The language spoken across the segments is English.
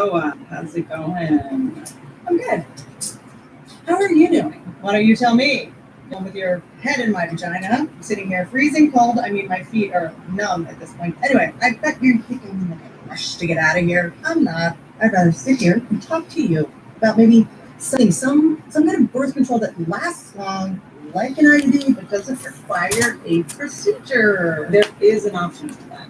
Joanne. How's it going? I'm good. How are you doing? Why don't you tell me? With your head in my vagina, I'm sitting here freezing cold. I mean, my feet are numb at this point. Anyway, I bet you're thinking I'm in a rush to get out of here. I'm not. I'd rather sit here and talk to you about maybe some kind of birth control that lasts long, like an IUD, but doesn't require a procedure. There is an option for that.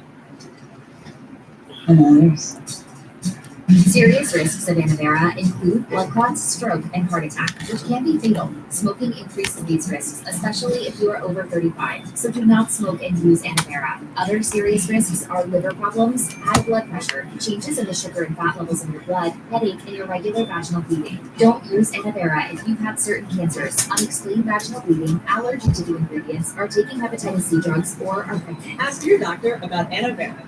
Serious risks of Annovera include blood clots, stroke, and heart attack, which can be fatal. Smoking increases these risks, especially if you are over 35, so do not smoke and use Annovera. Other serious risks are liver problems, high blood pressure, changes in the sugar and fat levels in your blood, headache, and irregular vaginal bleeding. Don't use Annovera if you've had certain cancers, unexplained vaginal bleeding, allergy to the ingredients, are taking hepatitis C drugs, or are pregnant. Ask your doctor about Annovera.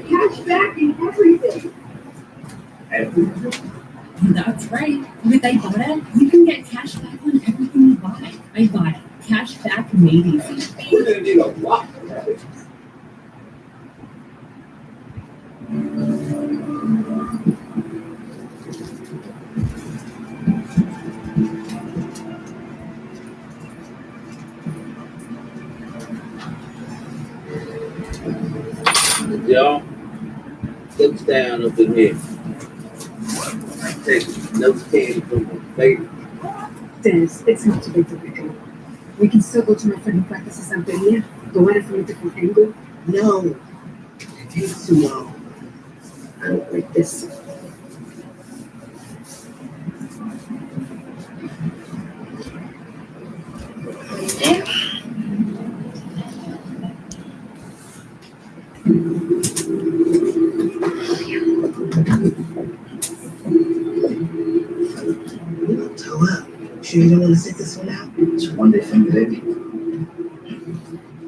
Cashback and everything. That's right. With Ibotta, you can get cash back on everything you buy. Ibotta, cash back made easy. We're gonna need a lot for that. Y'all, looks down up in here. Take notes came from my baby. Dennis, it's not too big to pick up. We can still go to my friend who practices Santeria, go at it from a different angle. No, it takes too long. I don't like this. Tell her. Sure you don't want to sit this one out? It's one day thing, baby.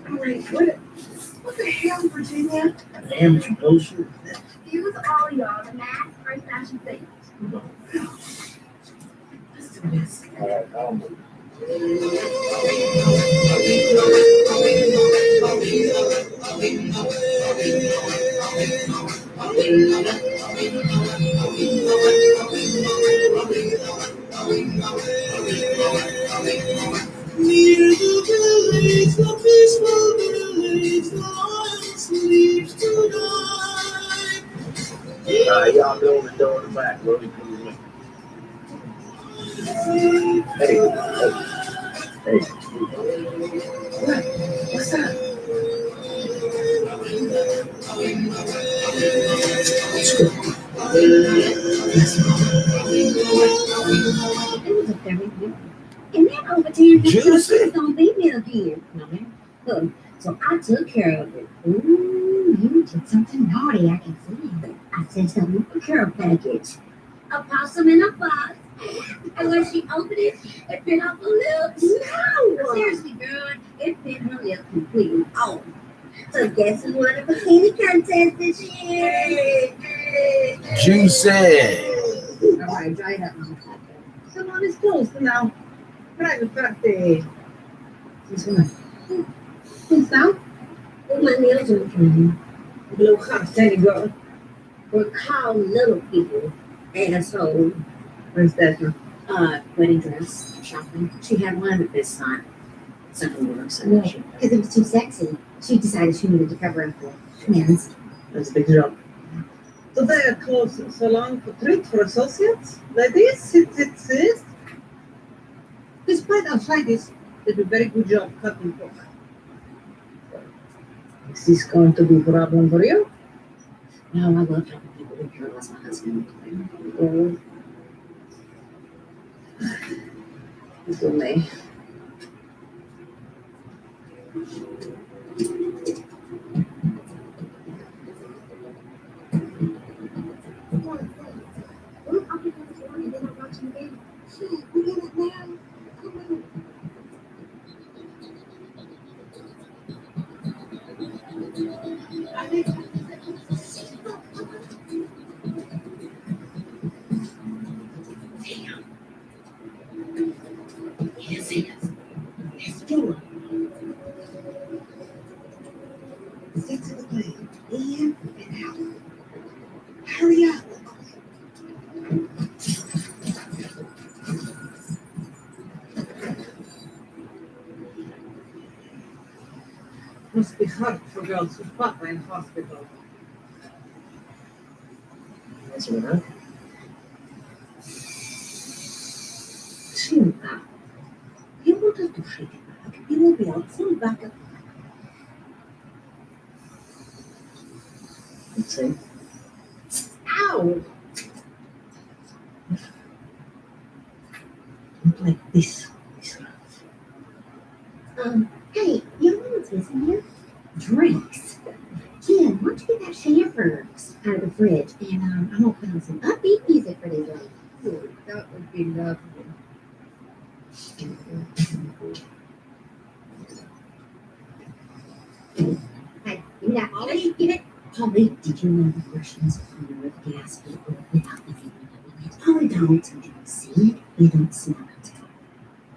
All right, what the hell, Virginia? An amateur poster. Excuse all y'all, the mask or fashion thing. Let's do this. All right, I'll move. Near the village, the peaceful village, the lion sleeps tonight. All right, y'all go in the door in the back. Really cool. Hey, hey. What? What's that? Let's go. It was a very good. And then over 10 Juicy. it's gonna be me again. No, man. Look, so I took care of it. Ooh, you did something naughty, I can see. I sent some care package. A possum in a box. And when she opened it, it bit off her lips. No! Seriously, girl, it bit her lip completely off. So guess who won the bikini contest this year? Juicy. All right, dry it up. Someone is close now. Private birthday. This one. Who's that? Oh, my nails are looking. Blow hot, tiny girl. We're called little people. Asshole. Where's that from? Wedding dress shopping. She had one at this time. Something works. Yeah. Because it was too sexy. She decided she needed to cover up the twins. That's a big job. So they are closed salon for treat for associates? Like this? It's. Despite arthritis, they do a very good job cutting pork. Is this going to be a problem for you? No, I love helping people who care less my husband. Or you may. Must be hard for girls who fought in hospital. That's right. Cinta, you want us to shake it back. You will be out soon back at Let's see. Ow! Not like this. Hey, you know what's missing here? Drinks. Jen, why don't you get that Shamford's out of the fridge and I'm gonna put on some upbeat music for this lady. Ooh, that would be lovely. Hey, give me that. Molly, give it. Polly, did you know the Russians fire with gas people without even knowing it? Polly, don't. You don't see it, you don't smell it.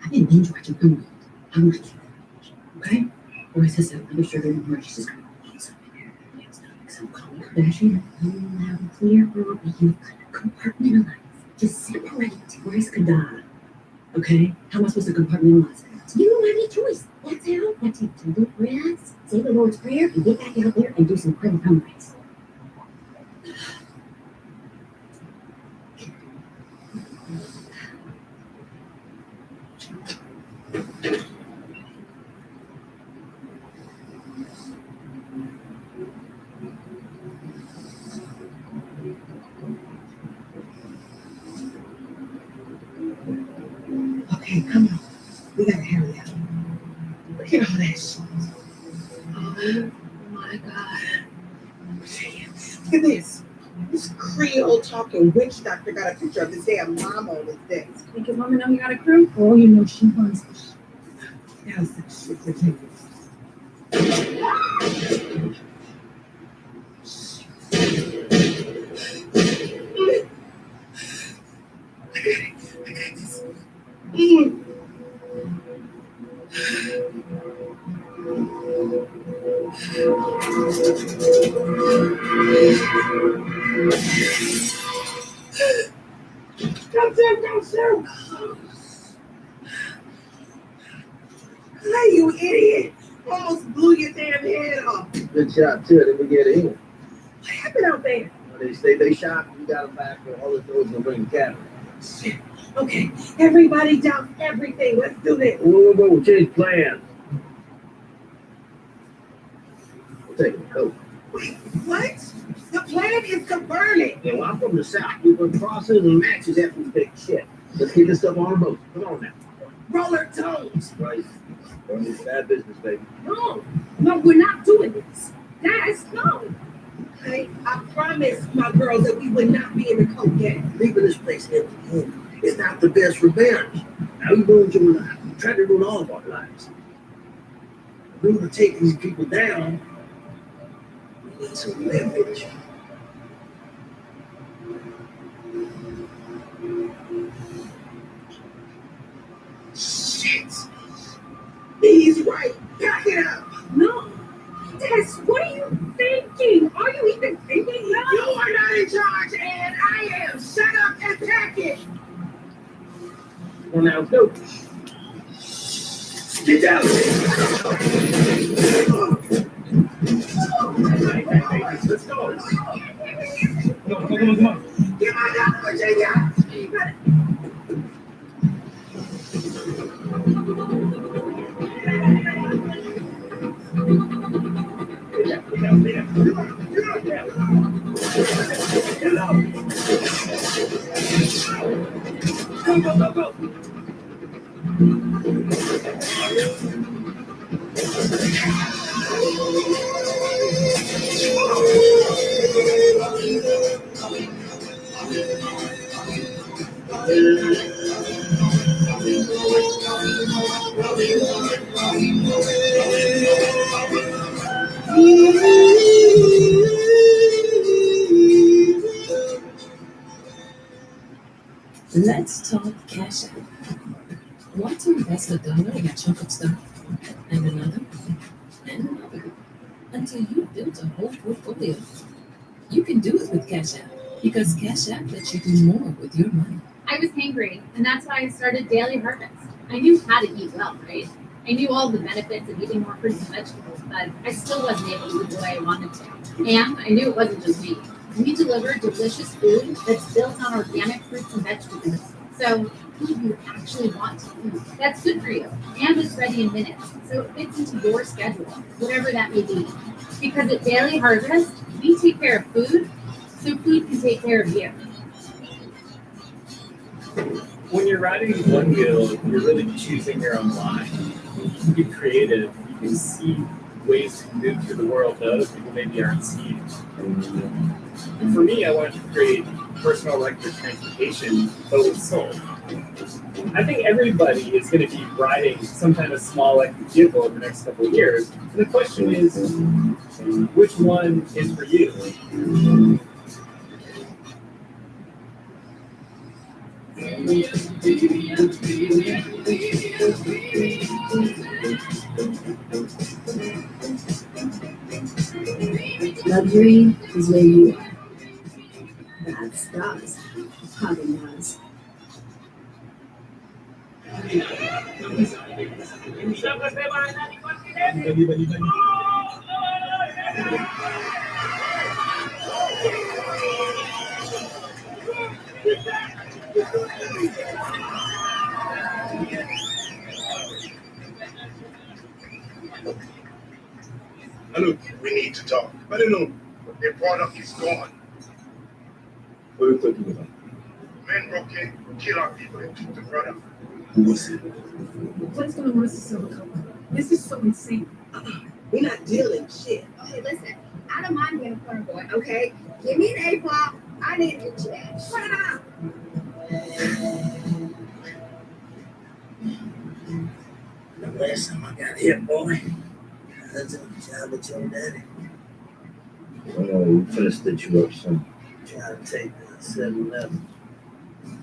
I've been binge watching Homeland. I'm not kidding. Okay? Boys has said another sugar and more. She's just gonna eat something here. So call me Kardashian. Loud and clear, girl. You've got to compartmentalize. Just separate. Where's Kadar? Okay? How am I supposed to compartmentalize that? You don't have any choice. That's how. Now take 2 deep breaths, say the Lord's Prayer, and get back out there and do some prayer memories. Okay, come on. We gotta hurry up. Look at all that shit. Oh my God. Look at this. This Creole talking witch doctor got a picture of his damn mama on his desk. Think his mama know he got a crew? Oh, you know she wants this. How's that shit ridiculous? I got this. Don't shoot! Hey, you idiot! Almost blew your damn head off. Good shot, too. Then we get in. What happened out there? When they shot, we got them back, and all the doors gonna bring the cabin. Shit. Okay, everybody down everything. Let's do this. Whoa, change plans. We'll take a coat. Wait, what? The plan is to burn it. Yeah, well, I'm from the south. We burn crosses and matches after we take shit. Let's get this stuff on the boat. Come on now. Roller tones. Right. Burn this bad business, baby. No, we're not doing this. Guys, no. I promised my girls that we would not be in the coke gang. Leaving this place empty is not the best revenge. Now you ruined your life. You tried to ruin all of our lives. In order to take these people down, we need some leverage. Shit. He's right. Pack it up. No. Tess, what are you thinking? Are you even thinking now? You are not in charge, and I am. Shut up and pack it. Well, now go. Get down. Let's go. Come on. Get my gun, Virginia. Go. Let's talk cash out. Why to invest $1 in a chunk of stock and another and another until you build a whole portfolio? You can do it with Cash App because Cash App lets you do more with your money. I was hangry, and that's why I started Daily Harvest. I knew how to eat well, right? I knew all the benefits of eating more fruits and vegetables, but I still wasn't able to eat the way I wanted to. And I knew it wasn't just me. We deliver delicious food that's built on organic fruits and vegetables. So food you actually want to eat. That's good for you. And it's ready in minutes. So it fits into your schedule, whatever that may be. Because at Daily Harvest, we take care of food, so food can take care of you. When you're riding one wheel, you're really choosing your own line. You can be creative. You can see ways to move through the world that other people maybe aren't seeing. And for me, I wanted to create personal electric transportation, but with soul. I think everybody is going to be riding some kind of small electric vehicle in the next couple of years. And the question is, which one is for you? Luxury is where you are. That's does. Probably does. Hello, we need to talk. I don't know, but their product is gone. What are you talking about? Men broke in, kill our people, and took the product. Who was it? What is going on with the silver company? This is so insane. We're not dealing shit. Hey, listen, I don't mind being a corner boy, okay? Give me an A-pop. I need a check. Shut up. The last time I got hit, boy, I took a job with your daddy. I know, we finna stitch you up some. Trying to take the 7-Eleven.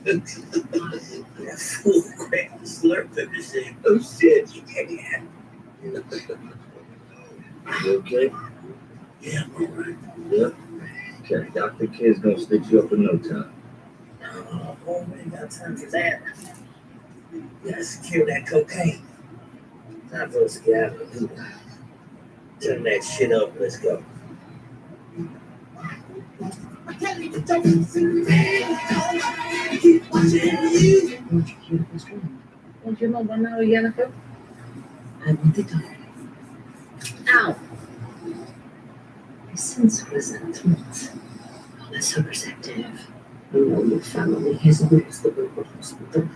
That fool cracked the slurp and said, oh shit, yeah. You okay? Yeah, I'm all right. Yeah. Okay, Dr. Kid's gonna stitch you up in no time. Oh, boy, we ain't got time for that. We gotta secure that cocaine. Time for us to get out of the hood. Turn that shit up, let's go. I can't leave the dogs in the man. Keep watching you. Don't you hear what's going on? Don't you know by now, Jennifer? I want to die. Ow! I sense resentment. I'm so receptive. I know your family has reached the local hospital.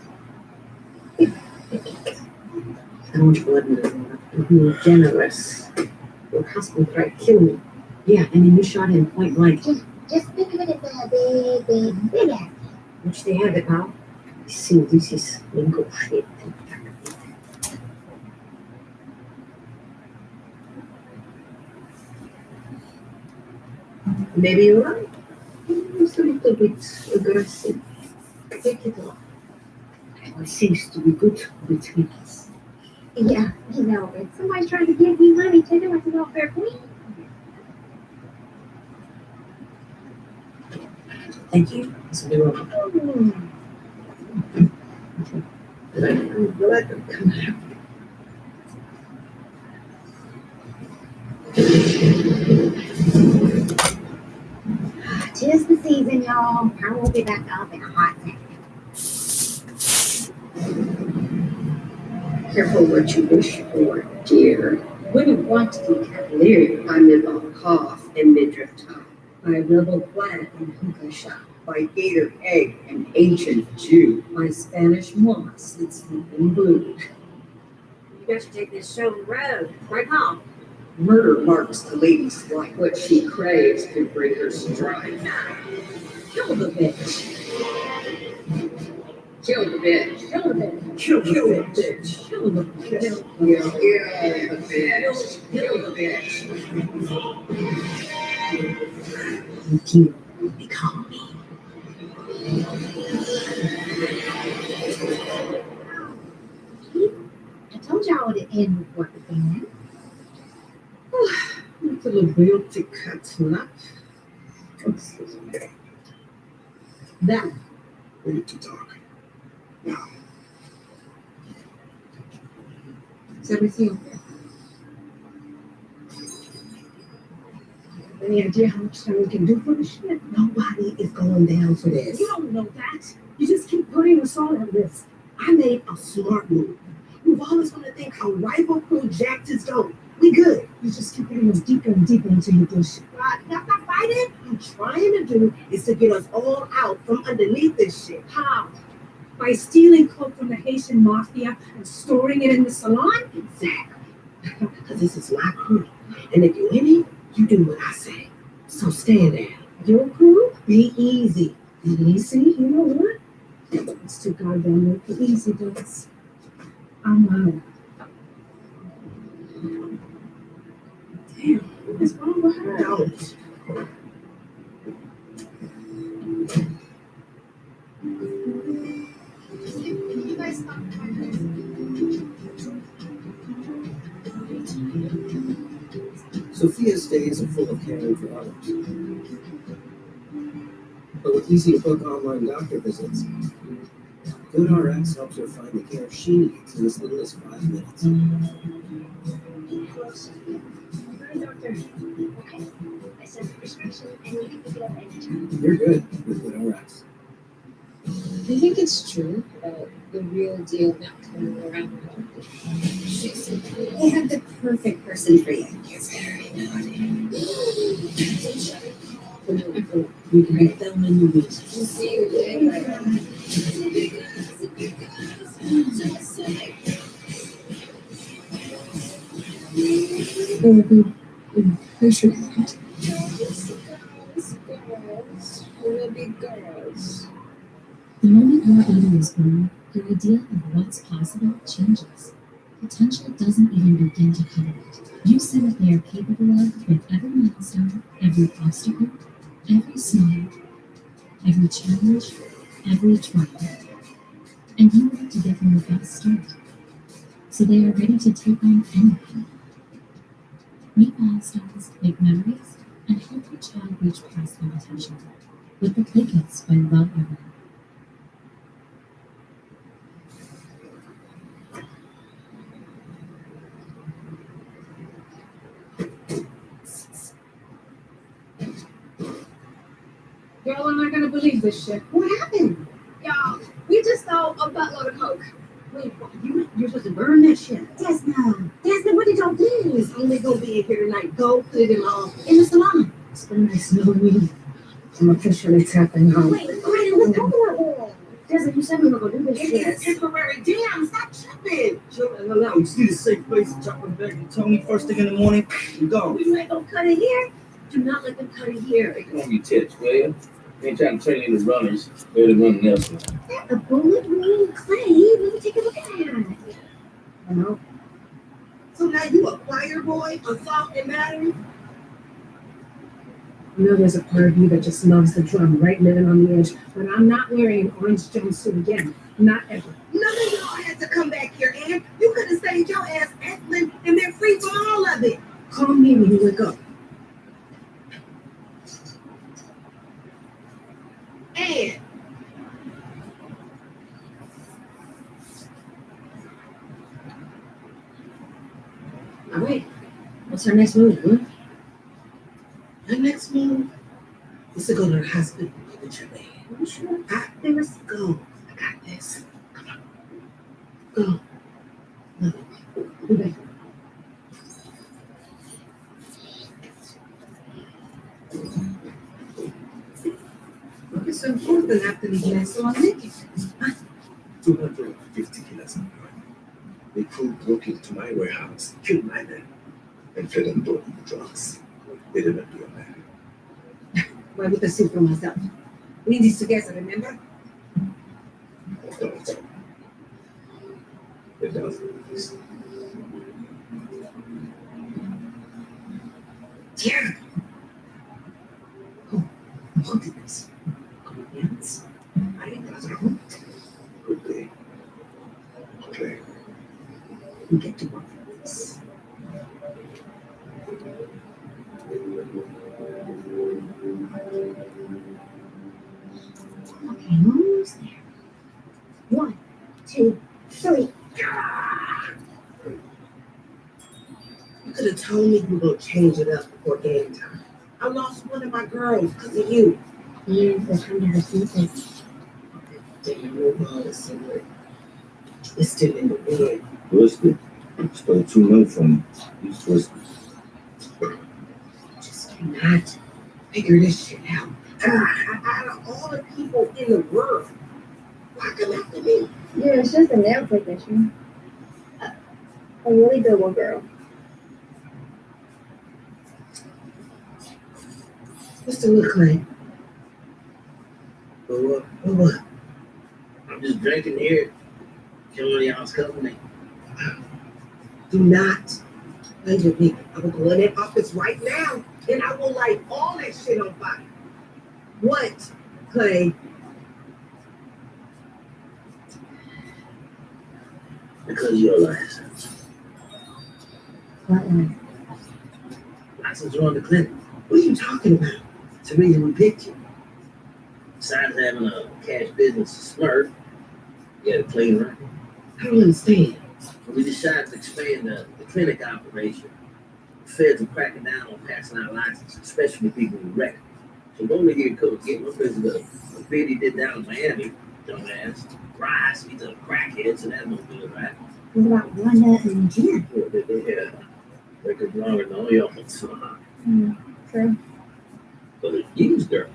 I want you to let me know that you were generous. Your husband tried to kill me. Yeah, and then you shot him point blank. Just think of it as a big act. Which they have it now. See, this is negotiating. Maybe you're right. It's a little bit aggressive. Take it off. It seems to be good between us. Yeah, you know, if somebody's trying to give me money to do it's not fair queen. Thank you. So they were. But I'm glad to come out. Just the season, y'all. Power will be back up in a hot second. Careful what you wish for, dear. Wouldn't want to be cavalier by midnight cough and midriff top, by rebel plaid and hookah shop, by gator egg and ancient Jew, by Spanish moss and sleeping blue. You guys should take this show on the road. Right home. Murder marks the lady's like what she craves could bring her stride. Kill the bitch. Kill the bitch. Kill the bitch. Kill the bitch. Kill the bitch. Kill the bitch. Kill the bitch. You become me. I told y'all it end with what the thing Little beauty cat nap. That We need to talk. Now. Is everything okay? Any idea how much time we can do for this shit? Nobody is going down for this. You don't know that. You just keep putting us all at risk. I made a smart move. You've always want to think how rival crew jacked is going. We good. You just keep getting us deeper and deeper into your bullshit. That's not fighting. I'm trying to do is to get us all out from underneath this shit. How? By stealing coke from the Haitian mafia and storing it in the salon? Exactly. Because this is my crew. And if you're in it, you do what I say. So stand there. Your crew? Be easy. Easy? You know what? It's too goddamn late for easy does. I'm out. Damn, what's wrong with her? Don't. Can you guys stop Sophia's days are full of caring for others. But with easy to book online doctor visits, GoodRx helps her find the care she needs in as little as 5 minutes. Hi, doctor. Okay. I sent the prescription and you can pick it up anytime. You're good with GoodRx. Do you think it's true about the real deal not coming around? I have the perfect person for you. You're very naughty. You can beat them in the week. See you later. Patient. We'll be girls. The moment your baby is born, your idea of what's possible changes. Potential doesn't even begin to cover it. You see what they are capable of with every milestone, every obstacle, every smile, every challenge, every trial. And you want to give them the best start, so they are ready to take on anything. Meet milestones, make memories, and help your child reach past their potential. With the Play Kits by Love Ever. Girl, I'm not gonna believe this shit. What happened? Y'all, we just saw a buttload of coke. Wait, what? You're supposed to burn that shit. Desna, what did y'all do? It's only gonna be in here tonight. Go put it in my office. In the salon. It's been nice knowing you. I'm officially tapping out. Wait, what's going on? Desna, you said we were gonna do this It's shit. temporary. Damn, stop tripping. You see the safe place to chop it back and Tony first thing in the morning? You gone. We let them cut it here. Do not let them cut it here. They can only tips, will you? Ain't trying to turn you into runners. Better than running else. A bullet wound clay. Let me take a look at it. No. So now you a choir boy, a soft and battery? You know there's a part of you that just loves the drum, right living on the edge. But I'm not wearing an orange jumpsuit again. Not ever. None of y'all had to come back here, and you could have stayed your ass hustling and been free from all of it. Call me when you wake up. And All right. What's our next move, huh? the next move is to go to the hospital with your man. You sure? Let's go. I got this. Come on. Go. Be back. Look at some food and after the gas on naked. 250 killers. The crew broke into my warehouse, killed my men, and fed them dope drugs. They didn't do a man. Why would I see for myself? We need these together, remember? Don't. It does. Dear. Oh, look at this. Yes. I think that's wrong. Good day. Okay. We get to work on this. Okay, almost there. 1, 2, 3. You could have told me you were going to change it up before game time. I lost one of my girls because of you. And the time to her senses. Damn, your ball is somewhere. It's still in the bed. Twisted. Stole 2 from East Twisted. Just cannot figure this shit out. Out of all the people in the world, why come after me? Yeah, it's just a nail technician. A really good one, girl. What's the look like? What? I'm just drinking here, killing y'all's company. Do not play with me. I will go in that office right now and I will light all that shit on fire. What, Clay? Because of your license. What one? License to run the clinic. What are you talking about? To me, we picked you. Besides having a cash business to smurf, you had a clean record. I don't understand. We decided to expand the clinic operation. The feds are cracking down on passing out licenses, especially people with records. So don't let here come get no business of a bid he did down in Miami, dumbass. Rice, he's a crackhead, so that's no good, right? What about Wanda and Jen? Yeah, they had records longer than all y'all. True. But the used girl,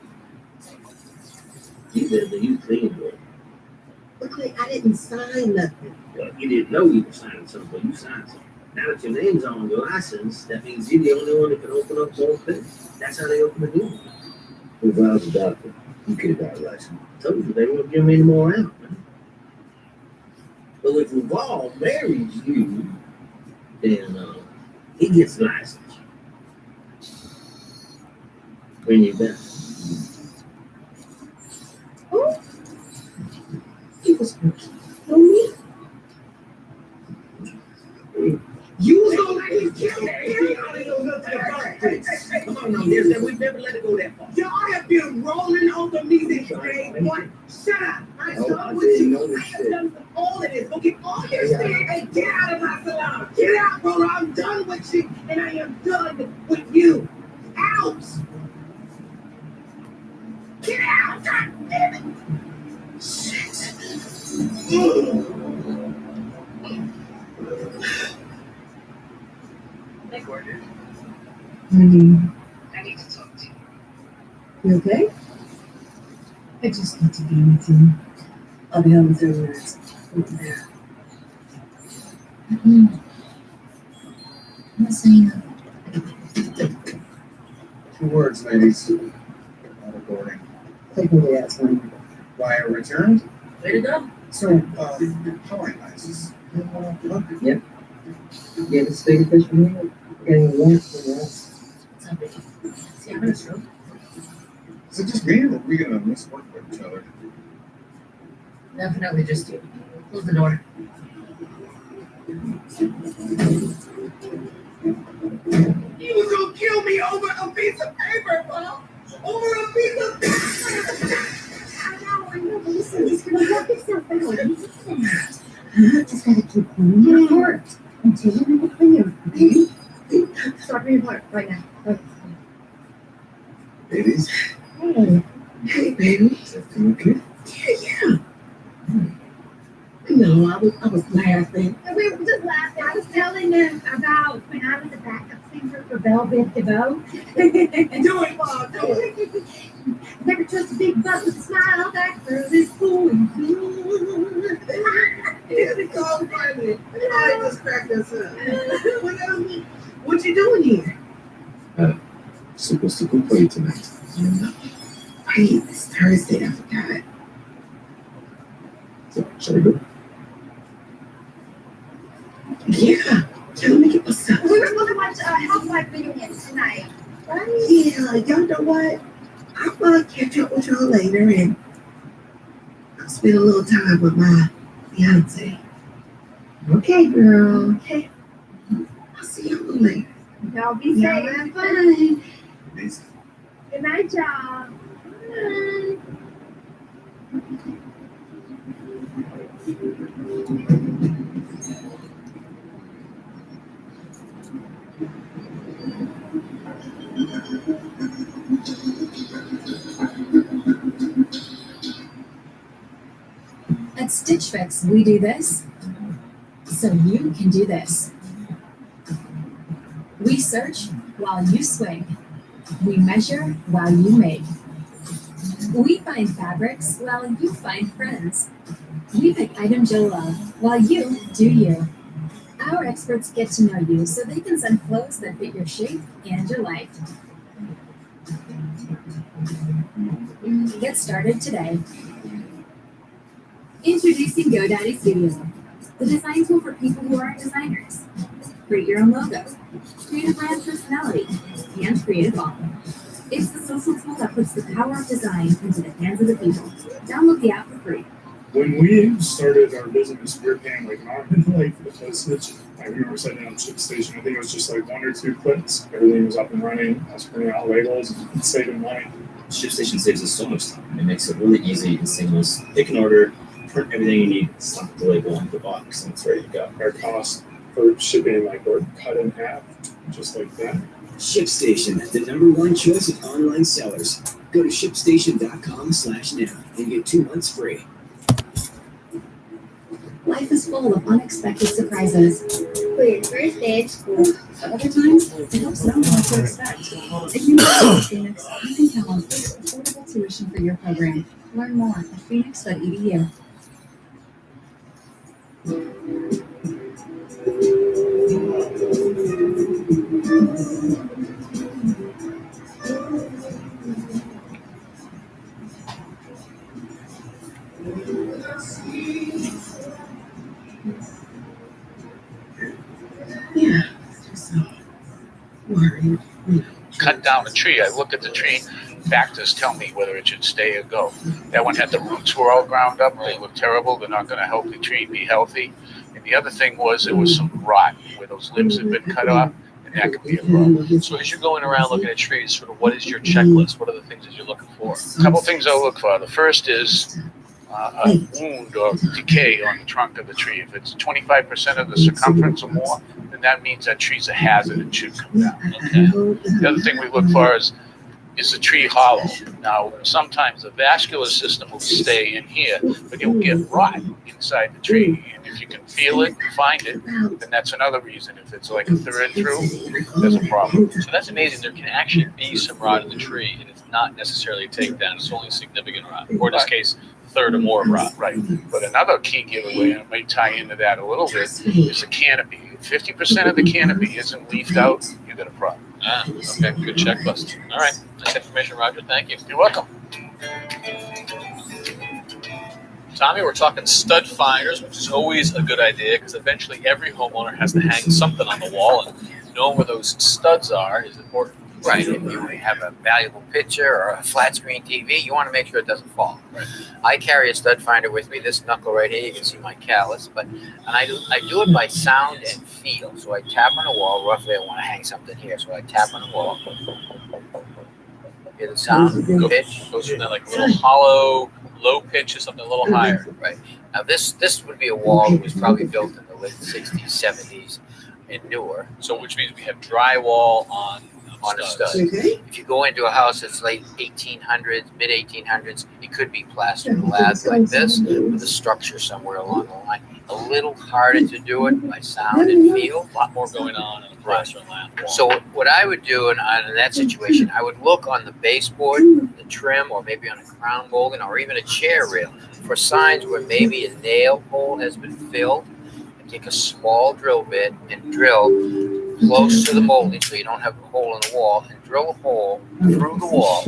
you said the you clean girl. But Clay, I didn't sign nothing. Well, you didn't know you were signing something, but you signed something. Now that your name's on your license, that means you're the only one that can open up more things. That's how they open the door. If I was a doctor, you could have got a license. Told you they won't give me any more out, man. But if Laval marries you, then he gets licensed. Bring you back. Who? He was working for me. You was gonna let me kill him? I didn't know nothing about this. Come on now, we've never let it go that far. Y'all have been rolling over me since day one. Shut up. I done with you. I have done all of this. Go get all your shit and get out of my salon. Get out, bro. I'm done with you, and I am done with you. Out. Get out. God damn it. Shit. Make order. I I need to talk to you. You okay? I just need to be with you. I'll be home in 30 minutes. There. I'm not saying that. 2 words, ladies. Not recording. Take me to that one. Wire returned. Way to go. So, towing license. Yep. Yeah, this big fish from here. Getting warm for us. It's not big. See, I'm gonna stroke. Is it just me or are we gonna miswork with each other? Definitely just you. Close the door. You was gonna kill me over a piece of paper, bro. Over a piece of paper. I know, but listen, it's gonna work itself out. You just gotta keep pulling your heart until you're in the clear, okay? Start me apart right now. Right. Ladies, Hey, Hey, baby. is everything okay? Yeah. No, I was laughing. And we were just laughing. I was telling them about when I was a backup singer for Velvet DeVoe. Do it, Bob. Do it. Never trust a big butt with a smile. That girl is going good. It's so funny. I just cracked us up. What you doing here? Supposed to cook for you tonight. Wait, it's Thursday. I forgot. So, shall we go? Yeah. Let me get what's up. We were supposed to watch Housewife reunion tonight. Right? Yeah, y'all know what? I'm gonna catch up with y'all later and I'll spend a little time with my fiance. Okay, girl. Okay. I'll see y'all later. Y'all be Y'all safe. have fun. Ladies. Good night, y'all. Bye. Stitch Fix, we do this, so you can do this. We search while you swing. We measure while you make. We find fabrics while you find friends. We pick items you'll love while you do you. Our experts get to know you so they can send clothes that fit your shape and your life. Get started today. Introducing GoDaddy Studio, the design tool for people who aren't designers. Create your own logo, create a brand personality, and create a blog. It's the social tool that puts the power of design into the hands of the people. Download the app for free. When we started our business, we were paying like an arm and a leg for the postage. I remember setting up ShipStation. I think it was just like 1 or 2 clicks. Everything was up and running. I was printing out labels and saving money. ShipStation saves us so much time. It makes it really easy and seamless. Pick an order, print everything you need, slap the label on the box, and it's ready to go. Our costs for shipping like were cut in half, just like that. ShipStation, the #1 choice of online sellers. Go to shipstation.com/now and get 2 months free. Life is full of unexpected surprises. For your first day at school. But other times, it helps know what to expect. If you move to Phoenix, you can count on affordable tuition for your program. Learn more at phoenix.edu. Yeah, just worried. Cut down a tree. I look at the tree. Factors tell me whether it should stay or go. That one had the roots were all ground up. They look terrible. They're not going to help the tree be healthy. And the other thing was there was some rot where those limbs had been cut off, and that could be a problem. So as you're going around looking at trees, sort of what is your checklist? What are the things that you're looking for? A couple things I'll look for. The first is a wound or decay on the trunk of the tree. If it's 25% of the circumference or more, then that means that tree's a hazard and should come down. Okay. The other thing we look for is the tree hollow? Now, sometimes the vascular system will stay in here, but you'll get rot inside the tree. And if you can feel it, find it, then that's another reason. If it's like a third through, there's a problem. So that's amazing. There can actually be some rot in the tree, and it's not necessarily a takedown. It's only significant rot, or in this case, third or more rot. Right. But another key giveaway, and it might tie into that a little bit, is the canopy. If 50% of the canopy isn't leafed out, you got a problem. Okay, good checklist. All right, nice information, Roger. Thank you. You're welcome. Tommy, we're talking stud finders, which is always a good idea because eventually every homeowner has to hang something on the wall, and knowing where those studs are is important. Right. If you have a valuable picture or a flat screen TV, you want to make sure it doesn't fall. Right. I carry a stud finder with me. This knuckle right here, you can see my callus, and I do it by sound and feel. So I tap on a wall. Roughly, I want to hang something here, so I tap on a wall. Hear the sound, pitch. Goes from that like little hollow, low pitch to something a little higher. Right. Now this would be a wall that was probably built in the late 60s, 70s, and newer. So which means we have drywall on a stud. Okay. If you go into a house that's late 1800s, mid 1800s, it could be plaster glass like this with a structure somewhere along the line. A little harder to do it by sound and feel. A lot more going on in the plaster and lath wall. So what I would do in that situation, I would look on the baseboard, the trim, or maybe on a crown molding, or even a chair rail for signs where maybe a nail hole has been filled. I take a small drill bit and drill close to the molding so you don't have a hole in the wall, and drill a hole through the wall.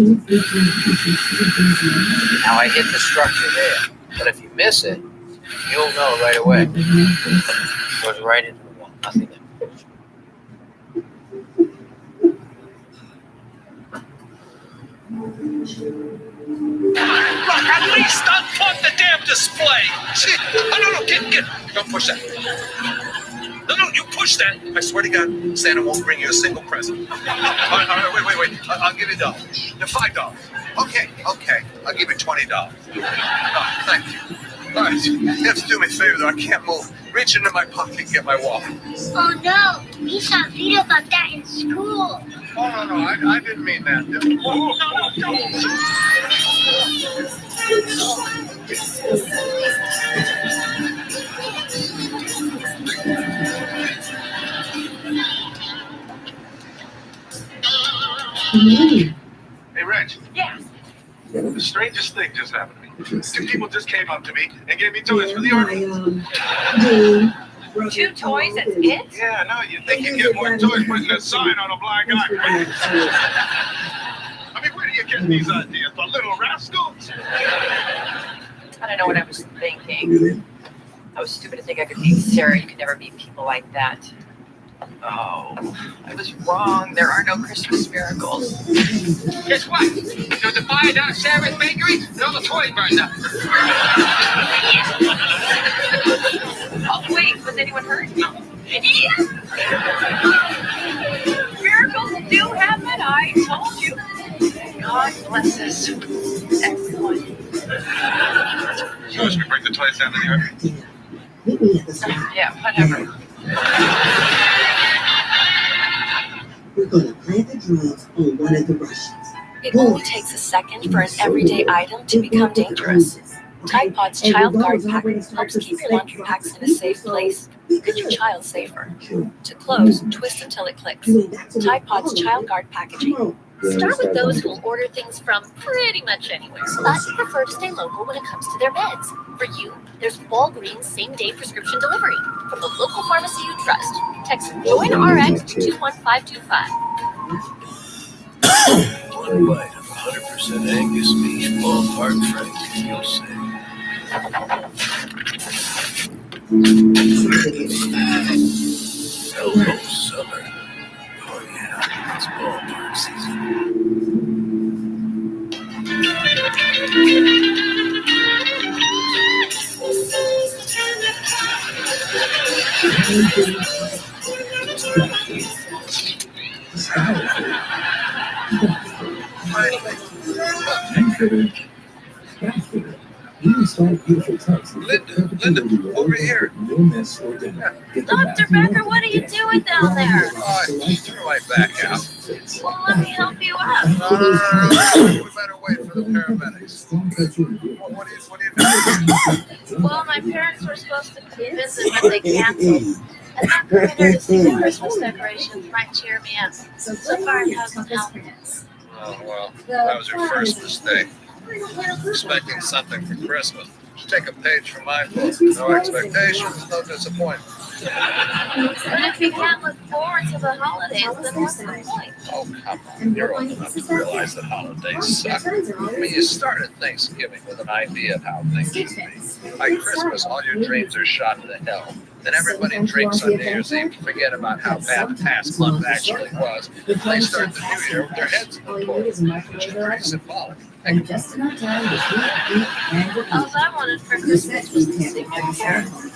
Now I hit the structure there, but if you miss it, you'll know right away. It goes right into the wall, nothing there. Look, at least unplug the damn display. See? Oh, no, get. Don't push that. No, you push that. I swear to God, Santa won't bring you a single present. All right, wait. I'll give you $1. You're $5. Okay. I'll give you $20. Oh, thank you. All right, you have to do me a favor, though. I can't move. Reach into my pocket and get my wallet. Oh no, we saw videos about that in school. Oh, no, I didn't mean that. Oh, no. Hey, Reg. Yeah. The strangest thing just happened to me. Two people just came up to me and gave me toys for the army. Two toys, that's it? Yeah, no, you'd think you'd get more toys putting a sign on a blind guy, right? I mean, where do you get these ideas? The little rascals? I don't know what I was thinking. I was stupid to think I could meet Sarah. You could never meet people like that. Oh, I was wrong. There are no Christmas miracles. Guess what? There was a fire down at Sarah's bakery and all the toys burned up. Oh, wait, was anyone hurt? No. Yeah. Miracles do happen, I told you. God blesses everyone. You wish we bring the toys down to the army? meet me at the spot. Yeah, whatever. We're gonna plant the drugs on one of the Russians. It only takes a second for an everyday item to become dangerous. Tide Pod's Child Guard Pack helps keep your laundry packs in a safe place and your child safer. To close, twist until it clicks. Tide Pod's Child Guard packaging. Start with those who'll order things from pretty much anywhere, but prefer to stay local when it comes to their meds. For you, there's Walgreens same-day prescription delivery from the local pharmacy you trust. Text JOIN-RX to 21525. One bite of 100% Angus beef, ballpark Frank, you'll say. Hello, summer. Oh yeah, it's ballpark season. Linda, over here. Dr. Becker, what are you doing down there? Throw my back out. Well, let me help you out. No. We better wait for the paramedics. What do you Well, my parents were supposed to visit, but they canceled. And not coming here to see the Christmas decorations might cheer me up. So far, it hasn't helped. Oh, well, that was your first mistake. Expecting something for Christmas. Just take a page from my book. No expectations, no disappointment. But if you can't look forward to the holidays, then what's the point? Oh, come on. You're old enough to realize that holidays suck. I mean, you started Thanksgiving with an idea of how things should be. By Christmas, all your dreams are shot to hell. Then everybody drinks on New Year's Eve to forget about how bad the past month actually was. And they start the new year with their heads in the toilet, which is pretty symbolic. And just enough time to eat and repeat. All I wanted for Christmas was to see my parents.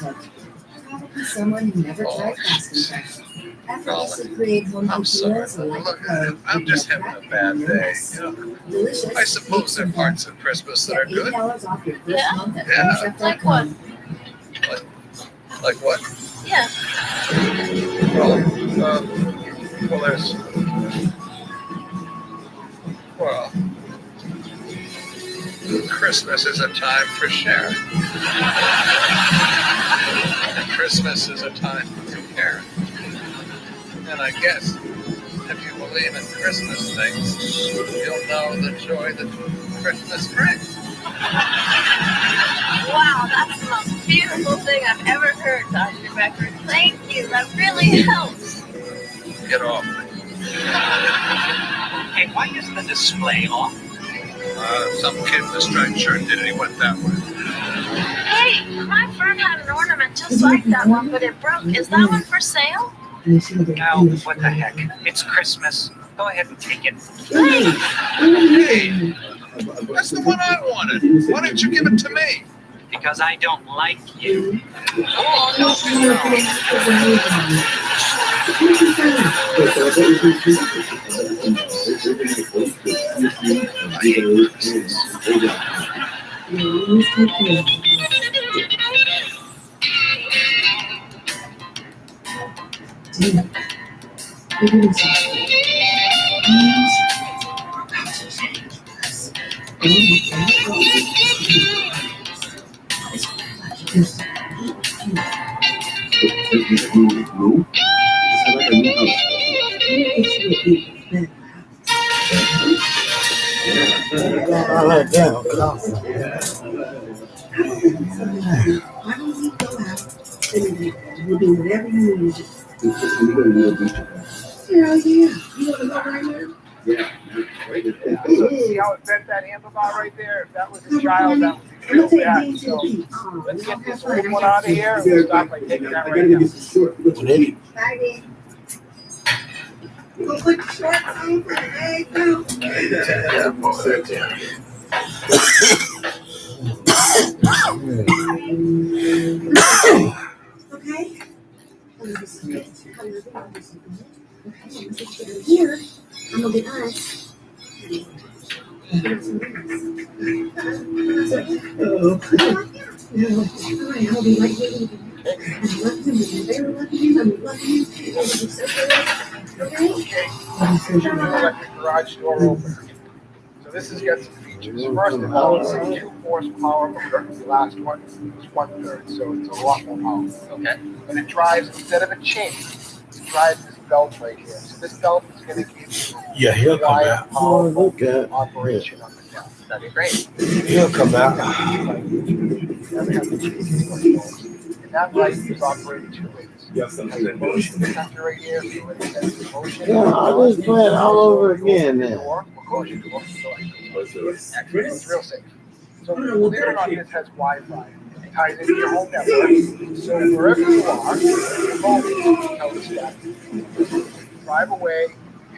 Someone who never tried fast and effortlessly create home tortillas or like I'm just having a bad day. You know? I suppose there are parts of Christmas that are good. $8 off your first Yeah. month at Yeah. Like what? Like what? Yeah. Well, there's. Well, Christmas is a time for sharing. Christmas is a time for comparing. And I guess if you believe in Christmas things, you'll know the joy that Christmas brings. Wow, that's the most beautiful thing I've ever heard, Dr. Becker. Thank you. That really helps. Get off. Hey, why isn't the display off? Some kid in a striped shirt did it. He went that way. Hey, my friend had an ornament just like that one, but it broke. Is that one for sale? Oh, what the heck? It's Christmas. Go ahead and take it. Hey, that's the one I wanted. Why didn't you give it to me? Because I don't like you. Oh, no. No? It's like a new house. I like that. Why don't we go out and we'll do whatever you need? We're going to do a beach. Hell yeah. You want to go right now? Yeah. Right. See how it bent that handlebar right there? If that was a child, that would be real bad. So let's get this old one out of here and we'll start by taking that right now. Bye, then. You gonna put your shorts on for the egg now? Okay. Here, I'm gonna get us. All right, I'll be right here. I love you. I love you. I love you. Electric garage door opener. So this has got some features. First of all, it's a 2 horsepower motor. The last one was 1/3, so it's a lot more powerful. Okay. And it drives, instead of a chain, it drives this belt right here. So this belt is going to give you He'll come out. Oh, look at operation on the belt. That'd be great. He'll come out. And that light is operated 2 ways. Yes, I'm Has a motion detector right here. So when it sends the motion, Yeah, I'll just play it all over again then. It's real safe. So believe it or not, this has Wi-Fi. It ties into your home network. So wherever you are, your phone tells you that. Drive away.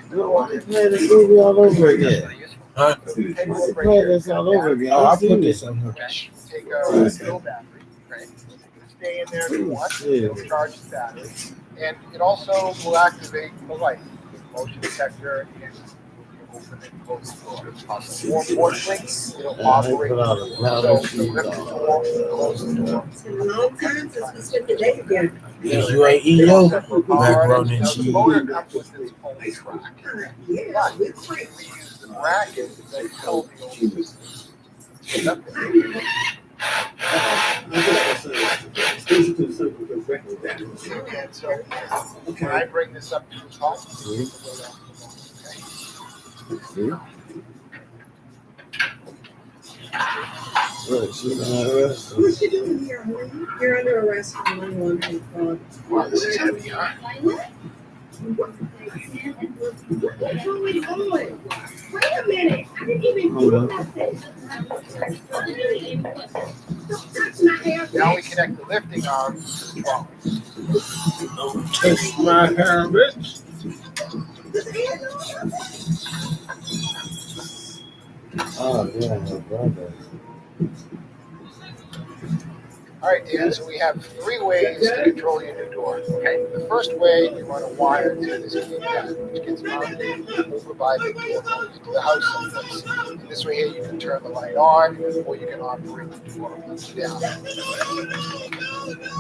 We'll play this movie all over again. Huh? Take a We'll look right play here. this all over again. Oh, I'll I'll put this on her. Take a still battery. Right. Stay in there if you want. It'll charge the battery. And it also will activate the light, the motion detector, and open and close the door. More importantly, it'll operate. So lift the door, close the door. It's been a long time since we spent the day together. Because you ain't eat your macaroni and The cheese. motor comes with its own track. Yeah, we're But great. we use the bracket that held the old system. And so when I bring this up to the top, Look, she's not arrested. What you doing here, honey? You're under arrest for money laundering fraud. wow, this is heavy, huh? What's going on? Wait a minute. I didn't even do nothing. Don't touch my hair. Now we connect the lifting arms to the trolley. Don't touch my hair, bitch. Oh, yeah, my brother. All right, Dan, so we have 3 ways to control your new door, okay? The first way, you run a wire to this keypad, which gets mounted over by the door into the house someplace. And this way here, you can turn the light on, or you can operate the door up and down.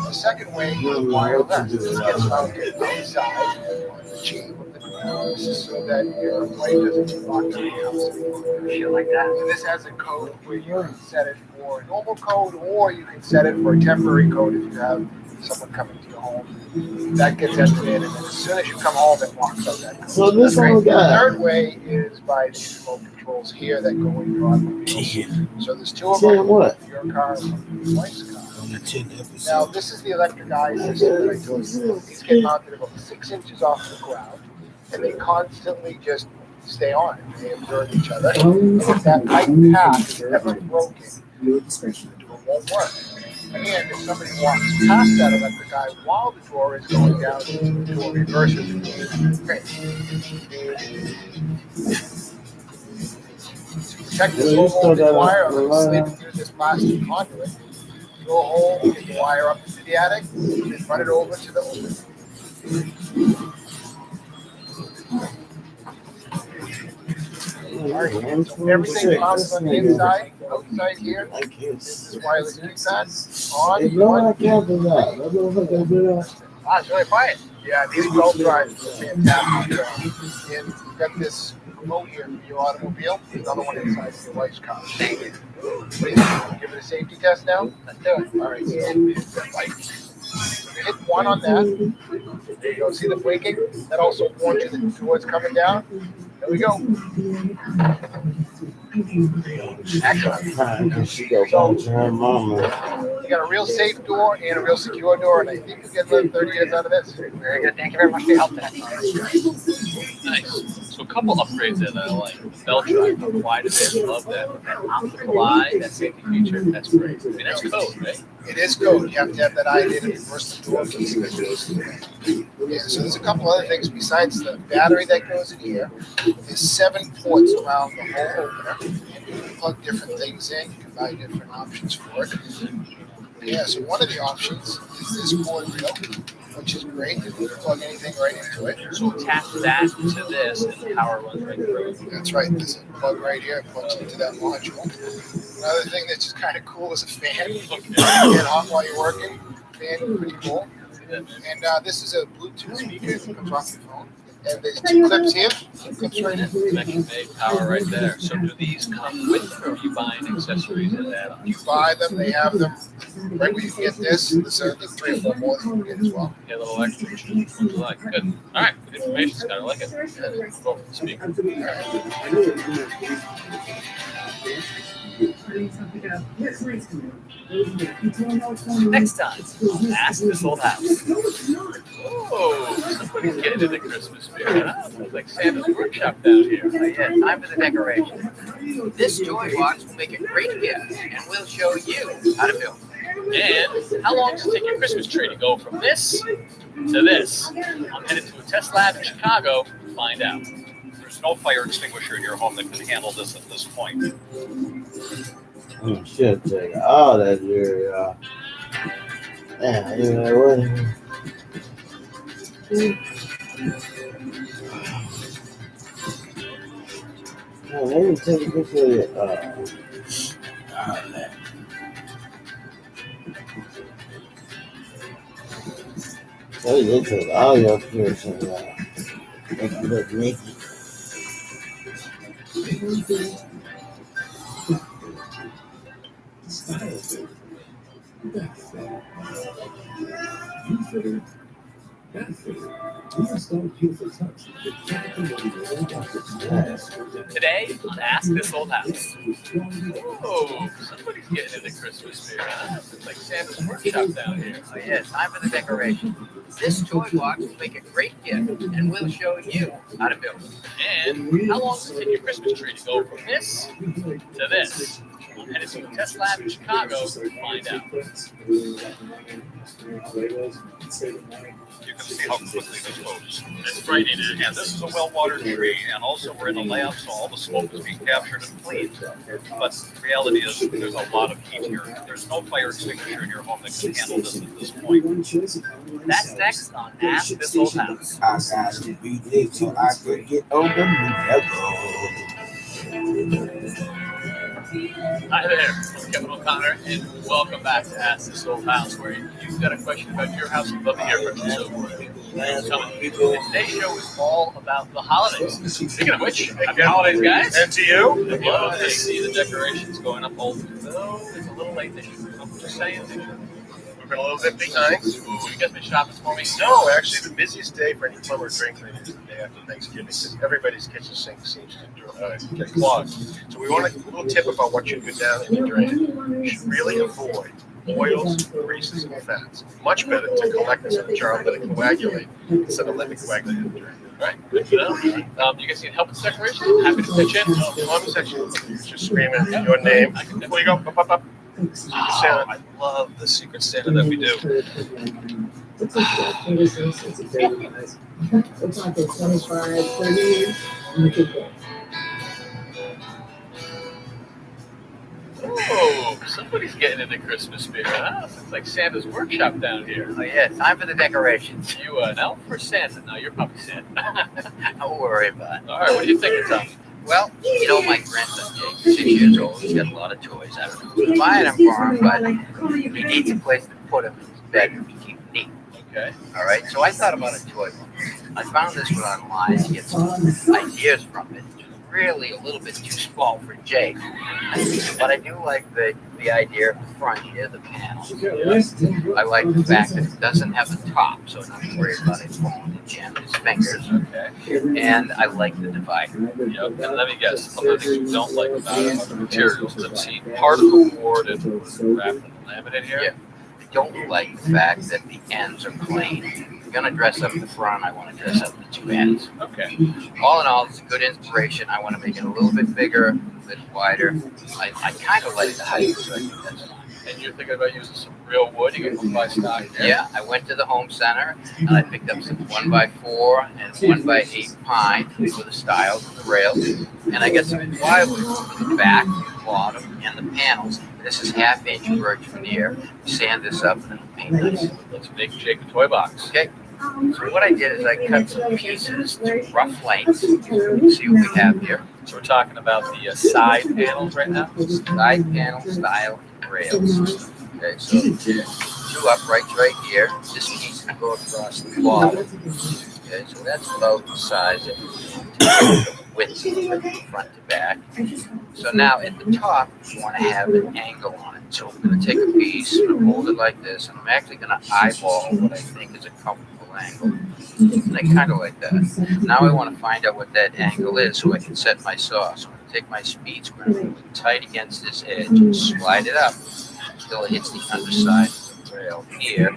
The second way, you wireless. This gets mounted outside on the chain of the door. This is so that your light doesn't lock down the house. Shit like that. So this has a code where you can set it for a normal code, or you can set it for a temporary code if you have someone coming to your home. That gets entered in, and then as soon as you come home, it locks up that code. So this That's great. one The guy. third way is by these remote controls here that go in your automobile. So there's 2 of Saying them. what? Your car and your wife's car. On the 10th episode. Now, this is the electric eye system that I told you. These get mounted about 6 inches off the ground, and they constantly just stay on. They observe each other. And if that tight path is ever broken, it won't work. And if somebody walks past that electric eye while the door is going down, the door reverses. Great. To protect this low voltage wire, I'm going to slip it through this plastic conduit. Go home, get the wire up into the attic, and run it over to the open. Alright, so everything mounted on the inside, outside here. This is wireless keypad. On, Hey, blow my on. campers out. That motherfucker been out. Ah, it's really quiet. Yeah, these belt drives are fantastic. And you've got this remote here for your automobile, another one inside your wife's car. What do you think? Give it a safety test now? Let's do it. All right, so that light. You hit 1 on that. There you go. See the blinking? That also warns you that the door's coming down. There we go. Excellent. She go back to her mama. You got a real safe door and a real secure door, and I think you get another 30 years out of this. Very good. Thank you very much for your help today. Nice. So a couple upgrades that I like. Belt drive, quite a bit. Love that. That optical eye, that safety feature, that's great. I mean, that's code, right? It is code. You have to have that ID to reverse the door keys. Yeah, so there's a couple other things besides the battery that goes in here. There's 7 ports around the whole opener. And you can plug different things in. You can buy different options for it. Yeah, so one of the options is this cord reel, which is great. You can plug anything right into it. So tap that to this and the power runs right through. That's right. There's a plug right here. It plugs into that module. Another thing that's just kind of cool is a fan. You can get hot while you're working. Fan, pretty cool. And this is a Bluetooth speaker that comes off your phone. And there's 2 clips here. 2 clips right in. Connection made, power right there. So do these come with, or are you buying accessories and add-ons? You buy them. They have them right where you get this. There's I think 3 or 4 more that you can get as well. Yeah, a little extra. Ones you like. Good. All right. Good information, Scott. I like it. Go for the speaker. Next time, Ask This Old House. Oh, somebody's getting into the Christmas spirit. Huh? It's like Santa's workshop down here. Oh, yeah, time for the decoration. This toy box will make a great gift, and we'll show you how to build. And how long does it take your Christmas tree to go from this to this? I'm headed to a test lab in Chicago to find out. There's no fire extinguisher in your home that can handle this at this point. Oh shit, take all that jury off. Yeah, you know what? Oh, let me take a picture of it. All that. So you took all your piercings out. Make you look naked. Today on Ask This Old House. Oh, somebody's getting into Christmas spirit. Huh? It's like Santa's workshop down here. Oh, yeah, time for the decoration. This toy box will make a great gift, and we'll show you how to build. And how long does it take your Christmas tree to go from this to this? I'm headed to a test lab in Chicago to find out. You can see how quickly this moves. It's frightening. And this is a well-watered tree, and also we're in a lab, so all the smoke is being captured and cleaned. But the reality is there's a lot of heat here. There's no fire extinguisher in your home that can handle this at this point. That's next on Ask This Old House. I got to be there so I could get on the Hi there, I'm Kevin O'Connor, and welcome back to Ask This Old House, where you've got a question about your house, we'd love to hear from you. So, and today's show is all about the holidays. Speaking of which, happy holidays, guys. And to you. I'd love to see the decorations going up, although it's a little late this year. I'm just saying. We've been a little bit behind. Ooh, you guys been shopping for me? No, actually, the busiest day for any plumber drink cleaning is the day after Thanksgiving because everybody's kitchen sink seems to get clogged. So we want a little tip about what you put down in the drain. You should really avoid oils, greases, and fats. Much better to collect this in a jar and let it coagulate instead of letting it coagulate in the drain. All right, good to know. You guys need help with the decorations? Happy to pitch in. Comment section. Just scream your name. Before you go, up, up. Oh, I love the Secret Santa that we do. Looks like that. It's very nice. Looks like it's 25, 30 years. Oh, somebody's getting into Christmas spirit. Huh? It's like Santa's workshop down here. Oh, yeah, time for the decorations. You an elf or Santa? No, you're probably Santa. Don't worry about it. All right, what do you think, Tom? Well, you know, my grandson Jake, 6 years old, he's got a lot of toys. I don't know who's buying them for him, but he needs a place to put them in his bedroom to keep neat. Okay. All right, so I thought about a toy box. I found this one online to get some ideas from it. really a little bit too small for Jake. But I do like the idea of the front here, the panel. I like the fact that it doesn't have a top, so I'm not worried about it falling and jamming his fingers. Okay. And I like the divider. Yep. And let me guess, some of the things you don't like about it are the materials. I've seen particle board and wrapped in laminate here. Yeah. I don't like the fact that the ends are plain. If I'm gonna dress up the front, I want to dress up the two ends. Okay. All in all, it's a good inspiration. I want to make it a little bit bigger, a little bit wider. I kind of like the height, so I think that's fine. And you're thinking about using some real wood? You can buy stock here. Yeah, I went to the home center and I picked up some 1x4 and 1x8 pine for the stiles and the rails. And I got some plywood for the back, the bottom, and the panels. This is 1/2-inch birch veneer. Sand this up and it'll paint nice. Let's make Jake a toy box. Okay. So what I did is I cut some pieces to rough lengths. You can see what we have here. So we're talking about the side panels right now? Side panel, stile, and rails. Okay, so two uprights right here. This piece can go across the bottom. Okay, so that's about the size of the width front to back. So now at the top, you want to have an angle on it. So I'm going to take a piece and hold it like this, and I'm actually going to eyeball what I think is a comfortable angle. And I kind of like that. Now I want to find out what that angle is so I can set my saw. So I'm going to take my speed square, tight against this edge, and slide it up until it hits the underside of the rail here.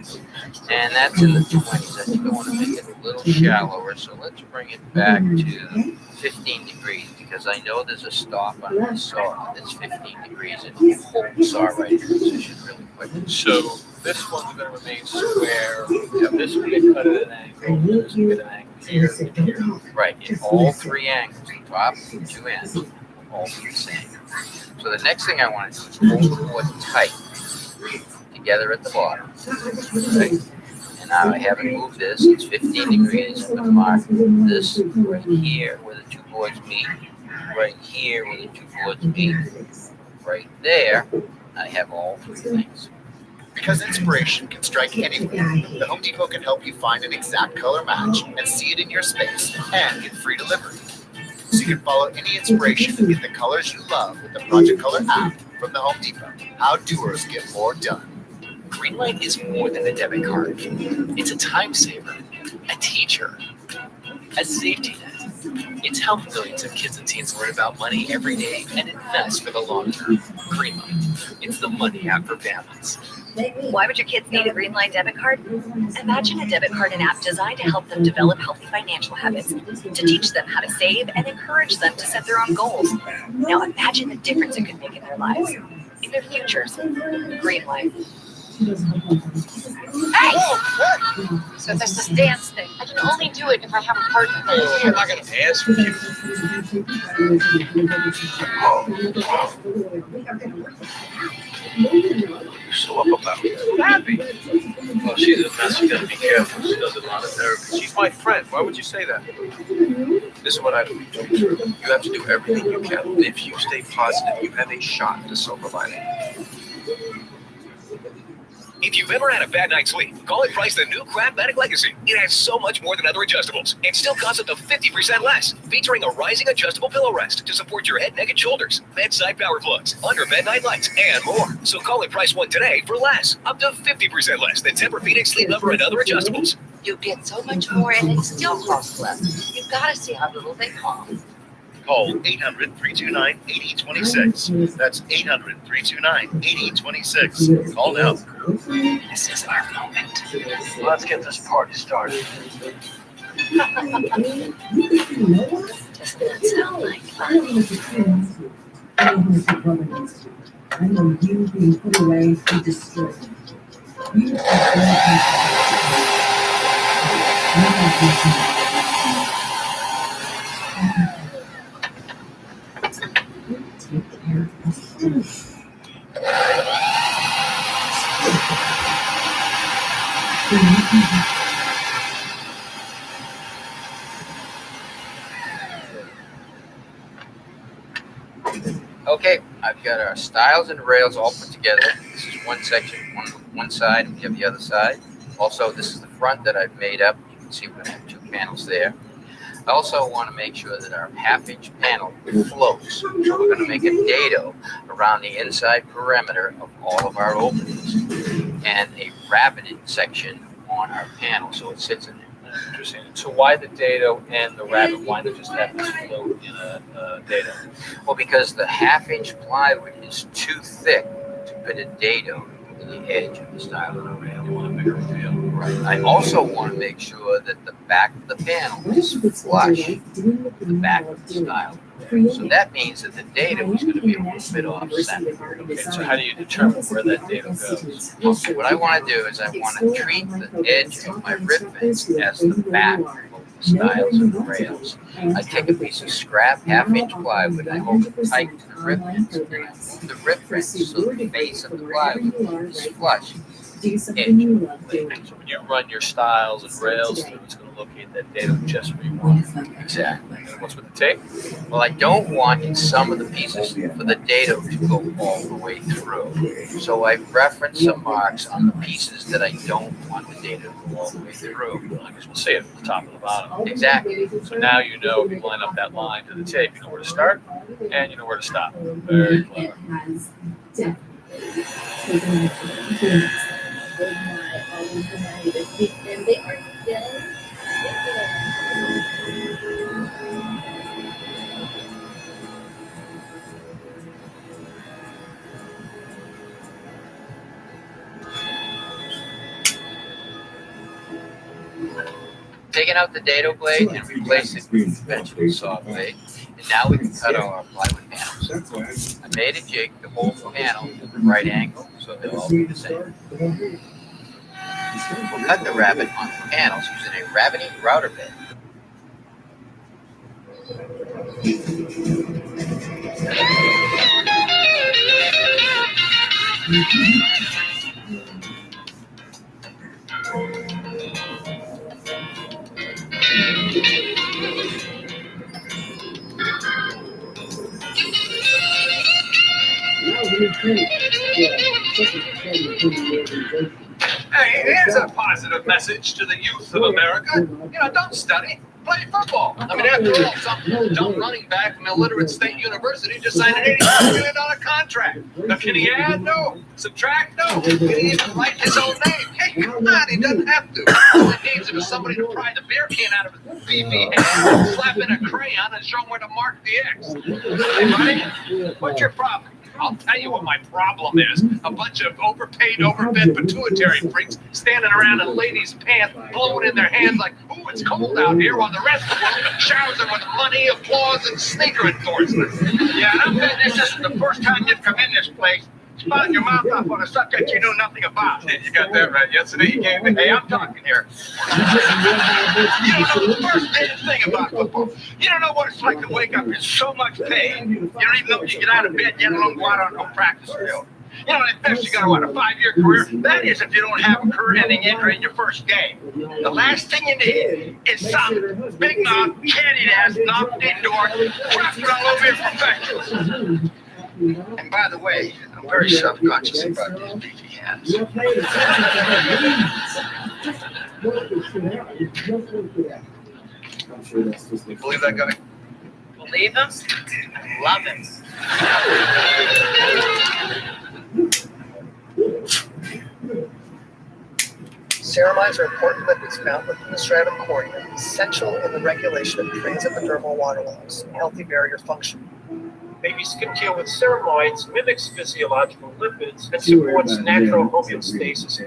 And that's in the 20s. I think I want to make it a little shallower. So let's bring it back to 15 degrees because I know there's a stop on my saw that's 15 degrees and you hold the saw right in position really quick. So this one's going to remain square. Yeah, this will get cut at an angle. This will get an angle here and here. Right, in all three angles, the top, the two ends, all the same. So the next thing I want to do is hold the board tight together at the bottom. Right? And now I haven't moved this. It's 15 degrees. I'm going to mark this right here where the two boards meet. Right here where the two boards meet. Right there, I have all three things. Because inspiration can strike anywhere, the Home Depot can help you find an exact color match and see it in your space and get free delivery. So you can follow any inspiration and get the colors you love with the Project Color app from the Home Depot. How doers get more done. Greenlight is more than a debit card. It's a time saver, a teacher, a safety net. It's how millions of kids and teens learn about money every day and invest for the long term. Greenlight. It's the money app for families. Why would your kids need a Greenlight debit card? Imagine a debit card and app designed to help them develop healthy financial habits, to teach them how to save and encourage them to set their own goals. Now imagine the difference it could make in their lives, in their futures. Greenlight. Hey! So there's this dance thing. I can only do it if I have a partner. Oh, I'm not going to dance with you. You're so up about it. Happy. Well, she's a mess. You gotta be careful. She does a lot of therapy. She's my friend. Why would you say that? This is what I believe. You have to do everything you can. If you stay positive, you have a shot at a silver lining. If you've ever had a bad night's sleep, call and price the new Craftmatic Legacy. It has so much more than other adjustables and still costs up to 50% less. Featuring a rising adjustable pillow rest to support your head, neck, and shoulders, bedside power plugs, under bed night lights, and more. So call and price one today for less, up to 50% less than Tempur-Pedic, Sleep Number, and other adjustables. You get so much more and it still costs less. You've got to see how little they cost. Call 800-329-8026. That's 800-329-8026. Call now. This is our moment. Let's get this party started. Does that sound like fun? I know you being put away and destroyed. You take care of us. Okay, I've got our stiles and rails all put together. This is one section, one side, and we have the other side. Also, this is the front that I've made up. You can see we're going to have two panels there. I also want to make sure that our half-inch panel floats. So we're going to make a dado around the inside perimeter of all of our openings and a rabbeted section on our panel so it sits in there. Interesting. So why the dado and the rabbit? Why not just have this float in a dado? Well, because the half-inch plywood is too thick to put a dado to the edge of the style of the rail. You want a bigger rail. Right. I also want to make sure that the back of the panel is flush with the back of the style. So that means that the dado is going to be a little bit off center. Okay, so how do you determine where that dado goes? Okay, what I want to do is I want to treat the edge of my rib fence as the back of the stiles of the rails. I take a piece of scrap half-inch plywood, I hold it tight to the rib fence, and I move the rib fence so the face of the plywood is flush. So when you run your stiles and rails through, it's going to locate that dado just where you want it. Exactly. What's with the tape? Well, I don't want in some of the pieces for the dado to go all the way through. So I reference some marks on the pieces that I don't want the dado to go all the way through. I guess we'll say it from the top to the bottom. Exactly. So now you know if you line up that line to the tape, you know where to start and you know where to stop. Very clever. Taking out the dado blade and replacing it with a conventional saw blade. And now we can cut our plywood panels. I made a jig to hold the panel at the right angle so they'll all be the same. We'll cut the rabbet on the panels using a rabbeting router bit. Hey, here's a positive message to the youth of America. You know, don't study. Play football. I mean, after all, some dumb running back from illiterate state university just signed an $85 million contract. Now, can he add? No. Subtract? No. Can he even write his own name? Hey, come on, he doesn't have to. All he needs is somebody to pry the beer can out of his beefy hand, slap in a crayon, and show him where to mark the X. Hey, buddy, what's your problem? I'll tell you what my problem is. A bunch of overpaid, overfed pituitary freaks standing around in ladies' pants, blowing in their hands like, ooh, it's cold out here, while the rest of the world showers them with money, applause, and sneaker endorsements. Yeah, and I'm betting this isn't the first time you've come in this place spouting your mouth off on a subject you knew nothing about. You got that right. Yesterday you gave me, hey, I'm talking here. You don't know the first damn thing about football. You don't know what it's like to wake up in so much pain. You don't even know when you get out of bed, yet alone go out and go practice field. You know, at best you got, what, a 5-year career? That is if you don't have a career-ending injury in your first game. The last thing you need is some big mouth, candied ass, knocked indoor, dropped it all over your professionals. And by the way, I'm very self-conscious about these beefy hands. Believe that guy? Believe him? Love him. Ceramides are important lipids found within the stratum corneum, essential in the regulation of transepidermal water loss and healthy barrier function. Baby skin care with ceramides mimics physiological lipids and supports natural homeostasis.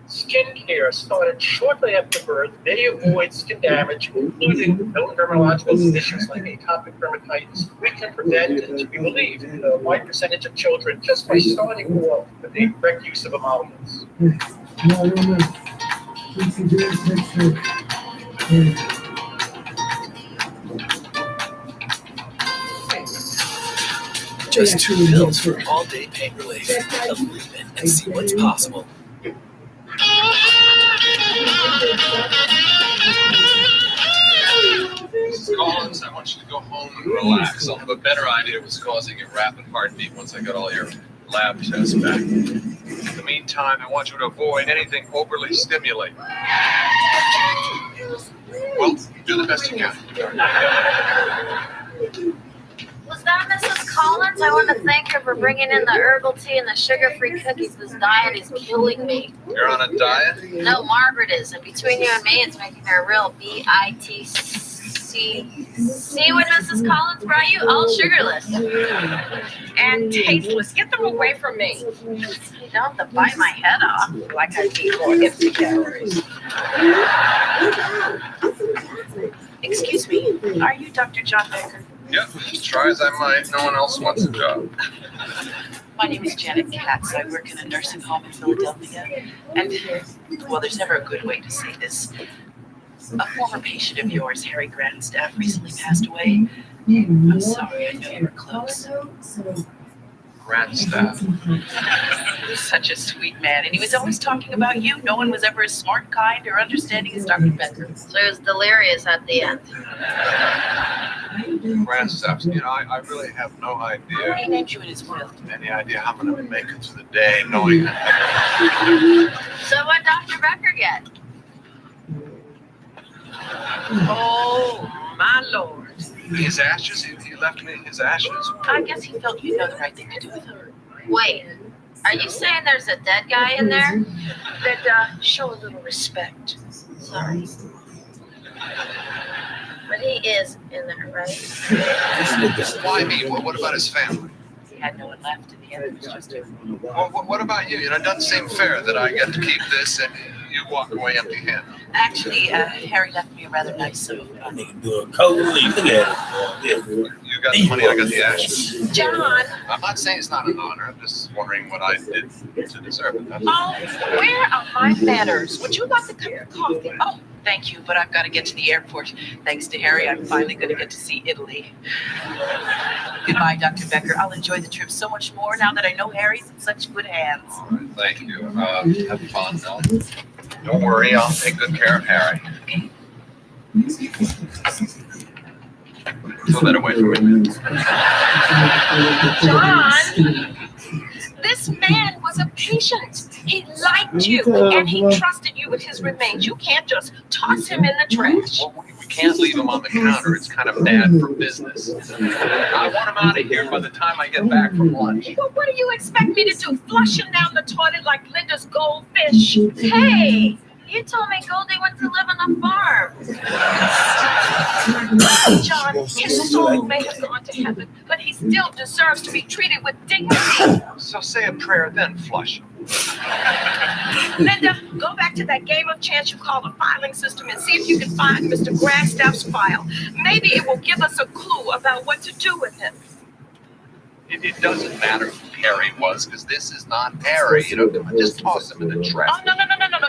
Skin care started shortly after birth may avoid skin damage, including known dermatological conditions like atopic dermatitis. We can prevent it, we believe, in a wide percentage of children just by starting off with the correct use of emollients. Just 2 pills for all-day pain relief. Believe it and see what's possible. Collins, I want you to go home and relax. I'll have a better idea what's causing your rapid heartbeat once I get all your lab tests back. In the meantime, I want you to avoid anything overly stimulating. Well, Well, do the best you can. Was that Mrs. Collins? I want to thank her for bringing in the herbal tea and the sugar-free cookies. This diet is killing me. You're on a diet? No, Margaret is. And between you and me, it's making her a real B-I-T-C. See what Mrs. Collins brought you? All sugarless. And tasteless. Get them away from me. You don't have to bite my head off. Like I eat more empty calories. Excuse me, are you Dr. John Becker? Yep, as try as I might, no one else wants a job. My name is Janet Katz. I work in a nursing home in Philadelphia. And, well, there's never a good way to say this. A former patient of yours, Harry Grandstaff, recently passed away. I'm sorry, I know you were close. Grandstaff. He was such a sweet man, and he was always talking about you. No one was ever as smart, kind, or understanding as Dr. Becker. So he was delirious at the end. Grandstaff, you know, I really have no idea. He named you in his will. Any idea how I'm going to make it through the day knowing that. So what Dr. Becker get? Oh, my Lord. His ashes? He left me his ashes. I guess he felt you'd know the right thing to do with him. Wait, are you saying there's a dead guy in there? That show a little respect. Sorry. But he is in there, right? Why me? What about his family? He had no one left in the end. It was just him. Well, what about you? You know, it doesn't seem fair that I get to keep this and you walk away empty-handed. Actually, Harry left me a rather nice suit. I nigga doing cold. Look at it. You got the money, I got the ashes. John! I'm not saying it's not an honor. I'm just wondering what I did to deserve it. That's Oh, where are my manners? Would you like a cup of coffee? Oh, thank you, but I've got to get to the airport. Thanks to Harry, I'm finally going to get to see Italy. Goodbye, Dr. Becker. I'll enjoy the trip so much more now that I know Harry's in such good hands. All right, thank you. Have fun. Don't worry, I'll take good care of Harry. Throw that away from me. John! This man was a patient. He liked you, and he trusted you with his remains. You can't just toss him in the trash. Well, we can't leave him on the counter. It's kind of bad for business. I want him out of here by the time I get back from lunch. Well, what do you expect me to do? Flush him down the toilet like Linda's goldfish? Hey, you told me Goldie went to live on a farm. John, his soul may have gone to heaven, but he still deserves to be treated with dignity. So say a prayer, then flush him. Linda, go back to that game of chance you call the filing system and see if you can find Mr. Grandstaff's file. Maybe it will give us a clue about what to do with him. It doesn't matter who Harry was, because this is not Harry. You know, just toss him in the trash. Oh, no.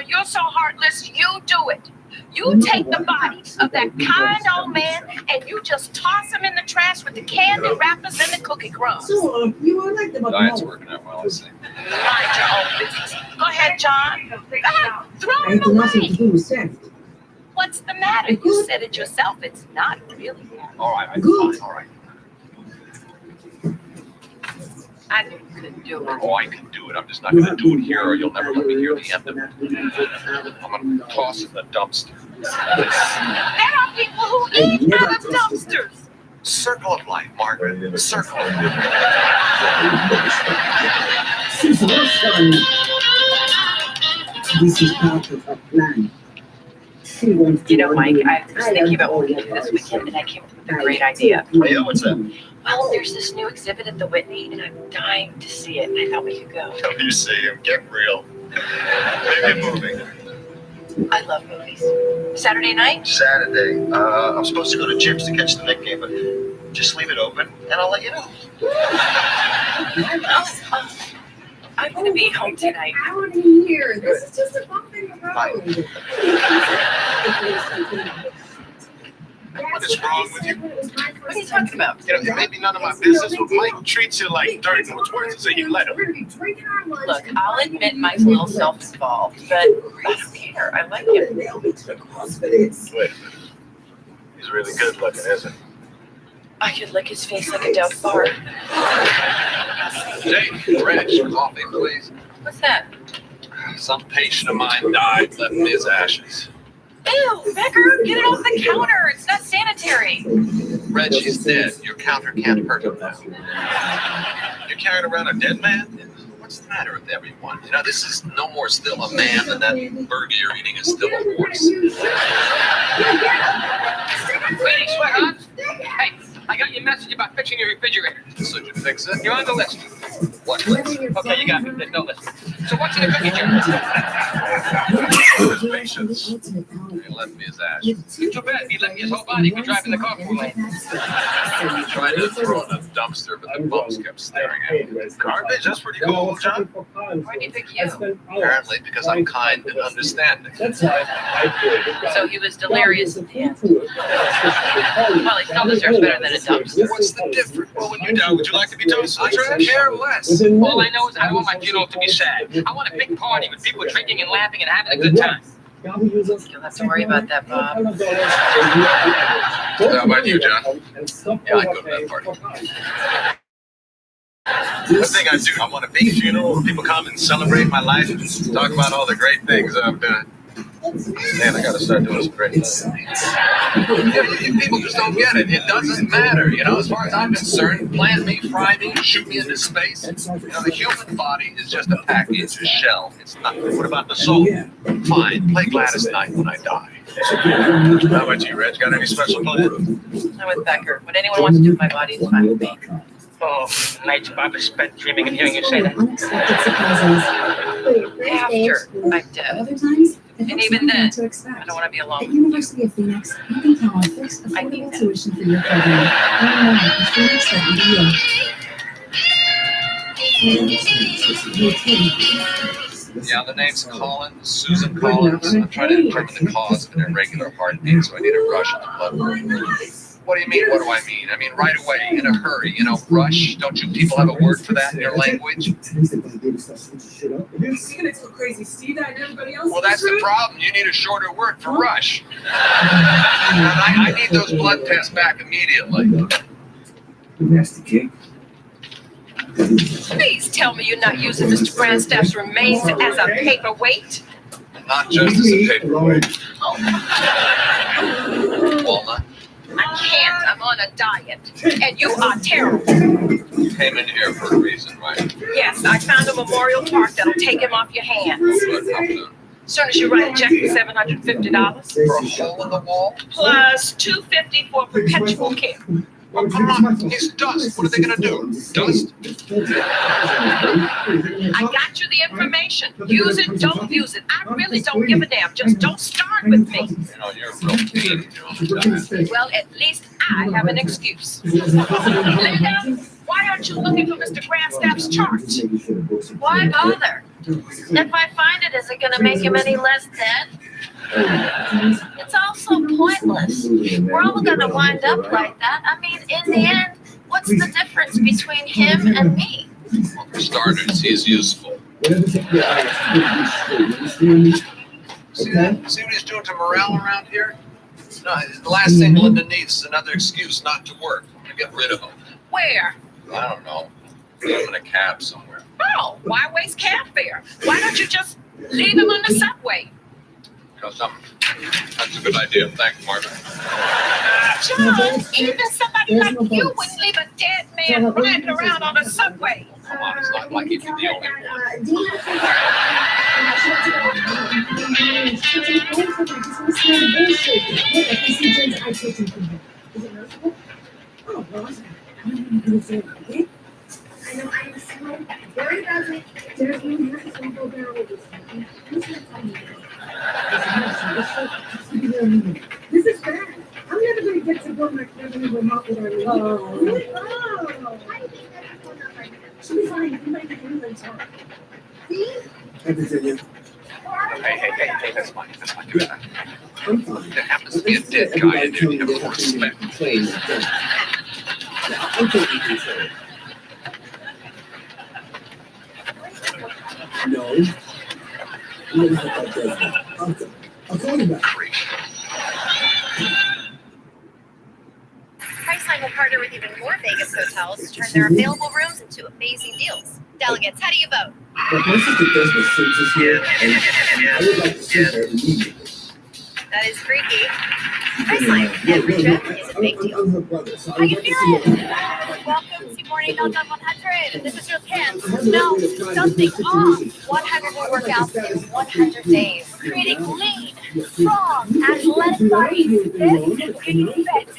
You're so heartless. You do it. You take the body of that kind old man and you just toss him in the trash with the candy wrappers and the cookie crumbs. So, you were like the Diet's working out well, I see. Mind your own business. Go ahead, John. Go ahead. Throw him away. What's the matter? You said it yourself. It's not really bad. All right, fine, all right. I knew you couldn't do it. Oh, I can do it. I'm just not going to do it here, or you'll never let me hear the end of it. I'm going to toss it in the dumpster. There are people who eat out of dumpsters. Circle of life, Margaret. Circle of life. This is part of a plan. You know, Mike, I was thinking about what we can do this weekend, and I came up with a great idea. Yeah, what's that? Well, there's this new exhibit at the Whitney, and I'm dying to see it. I thought we could go. Have you see him? Get real. Maybe a movie. I love movies. Saturday night? Saturday. I'm supposed to go to Chip's to catch the Met game, but just leave it open, and I'll let you know. I'm going to be home tonight. Out of here. This is just a bump in the road. What is wrong with you? What are you talking about? You know, it may be none of my business, but Mike treats you like dirt, and what's worse is that you let him. Look, I'll admit Mike's a little self-involved, but I don't care. I like him. Wait a minute. He's really good looking, isn't he? I could lick his face like a dope fart. Jake, Reg, coffee, please. What's that? Some patient of mine died, left me his ashes. Ew, Becker, get it off the counter. It's not sanitary. Reggie's dead. Your counter can't hurt him now. You're carrying around a dead man? What's the matter with everyone? You know, this is no more still a man than that burger you're eating is still a horse. Greetings, sweetheart. Hey, I got your message about fixing your refrigerator. So you fix it? You're on the list. What list? Okay, you got me. There's no list. So what's in the cookie jar? Patience. He left me his ash. Too bad. He left me his whole body. You could drive in the car for me. He tried to throw it in a dumpster, but the bums kept staring at me. Garbage? That's pretty cool, John. Why do you think you? Apparently, because I'm kind and understanding. So he was delirious at the end. Well, he still deserves better than a dumpster. What's the difference? Well, when you die, would you like to be toasted? I care less. All I know is I don't want my funeral to be sad. I want a big party with people drinking and laughing and having a good time. You'll have to worry about that, Bob. How about you, John? Yeah, I'd go to that party. The thing I do, I want a big funeral where people come and celebrate my life and talk about all the great things I've done. Man, I gotta start doing some great things. People just don't get it. It doesn't matter, you know. As far as I'm concerned, plant me, fry me, shoot me into space. You know, the human body is just a package, a shell. It's not. What about the soul? Fine, play Gladys Knight when I die. How about you, Reg? Got any special plans? I'm with Becker. What anyone wants to do with my body is fine with me. Oh, nights Bob is spent dreaming and hearing you say that. After I'm dead. Other times, And even then, I don't want to be At alone. University of Phoenix, you can count on fixed, affordable tuition for your program. Learn more at phoenix.edu. Yeah, the name's Collins, Susan Collins. I'm trying to determine the cause of an irregular heartbeat, so I need a rush of the blood work. What do you mean, what do I mean? I mean, right away, in a hurry, you know, rush. Don't you people have a word for that in your language? You're gonna tell crazy Steve that and everybody else. Well, that's the problem. You need a shorter word for rush. I need those blood tests back immediately. Nasty kid. Please tell me you're not using Mr. Grandstaff's remains as a paperweight. Not just as a paperweight. Walnut. I can't. I'm on a diet. And you are terrible. You came in here for a reason, right? Yes, I found a memorial park that'll take him off your hands. Good, how soon? As soon as you write a check for $750. For a hole in the wall? Plus $250 for perpetual care. Oh, come on, it's dust. What are they gonna do? Dust? I got you the information. Use it, don't use it. I really don't give a damn. Just don't start with me. You know, you're a real pain, Joe. Well, at least I have an excuse. Linda, why aren't you looking for Mr. Grandstaff's chart? Why bother? If I find it, is it gonna make him any less dead? It's also pointless. We're all gonna wind up like that. I mean, in the end, what's the difference between him and me? Well, for starters, he's useful. See what he's doing to morale around here? No, the last thing Linda needs is another excuse not to work. I'm gonna get rid of him. Where? I don't know. Put him in a cab somewhere. Oh, why waste cab fare? Why don't you just leave him on the subway? You know something? That's a good idea. Thanks, Marvin. John, even somebody like you wouldn't leave a dead man riding around on a subway. Come on, it's not like he's the only one. I know I was so worried about it. There's no microphone program with this. This is bad. I'm never going to get to go my cousin in Vermont with her. Oh. She's fine. You might be really talk. See? Hey, that's mine. That's mine. Give me that. There happens to be a dead guy in there you have more respect. No. I'll call you back. Priceline will partner with even more Vegas hotels to turn their available rooms into amazing deals. Delegates, how do you vote? My sister does the census here, and I would like to see her immediately. That is freaky. Iceland, every trip is a big deal. How you feeling? Welcome to Morning Meltdown 100. This is your chance. Now, something off. 100 new workouts in 100 days. Creating lean, strong, athletic bodies. This is getting fit.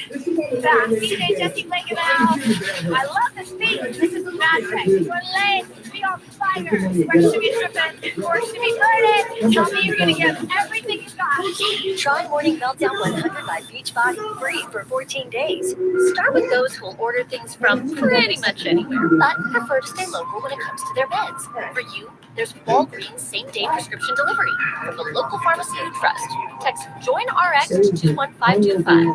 Fast. DJ Jesse Blanket out. I love this beat. This is Mad Tech. Your legs be on fire. Squares to be tripping. Force to be burning. Tell me you're going to give everything you got. Try Morning Meltdown 100 by Beachbody free for 14 days. Start with those who'll order things from pretty much anywhere, but prefer to stay local when it comes to their meds. For you, there's Walgreens same-day prescription delivery from the local pharmacy you trust. Text JOIN-RX to 21525.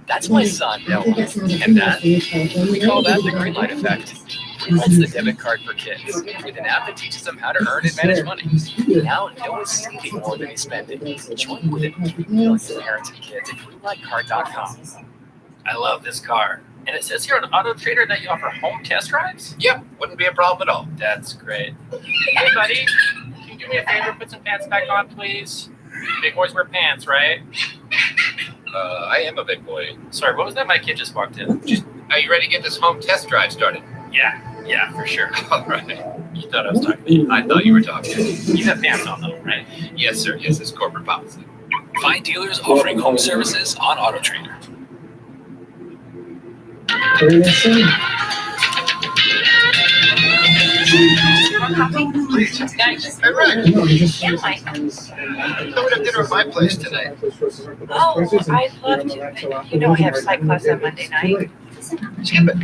That's my son, Noah. And that, we call that the green light effect. Greenlight's the debit card for kids, with an app that teaches them how to earn and manage money. Now Noah's saving more than he's spending. Join more than 3 million parents and kids at greenlightcard.com. I love this car. And it says here on Auto Trader that you offer home test drives? Yep, wouldn't be a problem at all. That's great. Hey, buddy, can you do me a favor? Put some pants back on, please. Big boys wear pants, right? I am a big boy. Sorry, what was that my kid just walked in? Are you ready to get this home test drive started? Yeah, for sure. All right. You thought I was talking to you. I thought you were talking. You have pants on, though, right? Yes, sir. Yes, it's corporate policy. Find dealers offering home services on Auto Trader. Please. Thanks. Hey, Rick. Yeah, Mike. Come and have dinner at my place today. Oh, I'd love to. You know I have psych class on Monday night. Skip it.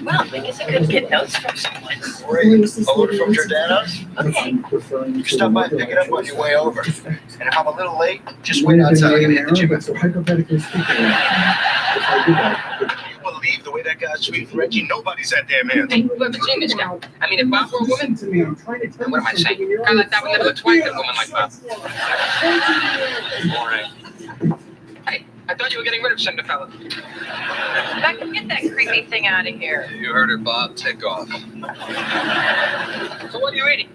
Well, I guess I could get notes from someone. Great. I'll order from Giordano's. Okay. You stop by and pick it up on your way over. And if I'm a little late, just wait outside. I'm gonna hit the gym. You believe the way that guy's treating Reggie? Nobody's that damn man. Hey, whoever genius guy. I mean, if Bob were a woman, what am I saying? Guy like that would never attract a woman like Bob. Boring. Hey, I thought you were getting rid of Cinderfella. Becca, get that creepy thing out of here. You heard her, Bob. Take off. So what are you eating?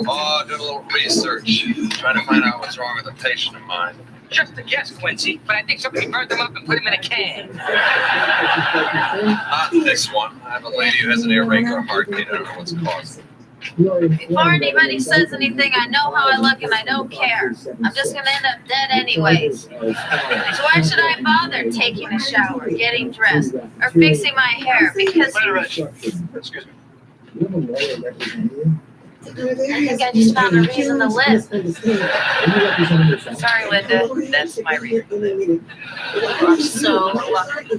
Oh, doing a little research. Trying to find out what's wrong with a patient of mine. Just a guess, Quincy, but I think somebody burned them up and put them in a can. Not this one. I have a lady who has an irregular heartbeat. I don't know what's causing it. Before anybody says anything, I know how I look and I don't care. I'm just gonna end up dead anyways. So why should I bother taking a shower, getting dressed, or fixing my hair? Because Excuse me. I think I just found a reason to live. Sorry, Linda. That's my reason. I'm so lucky.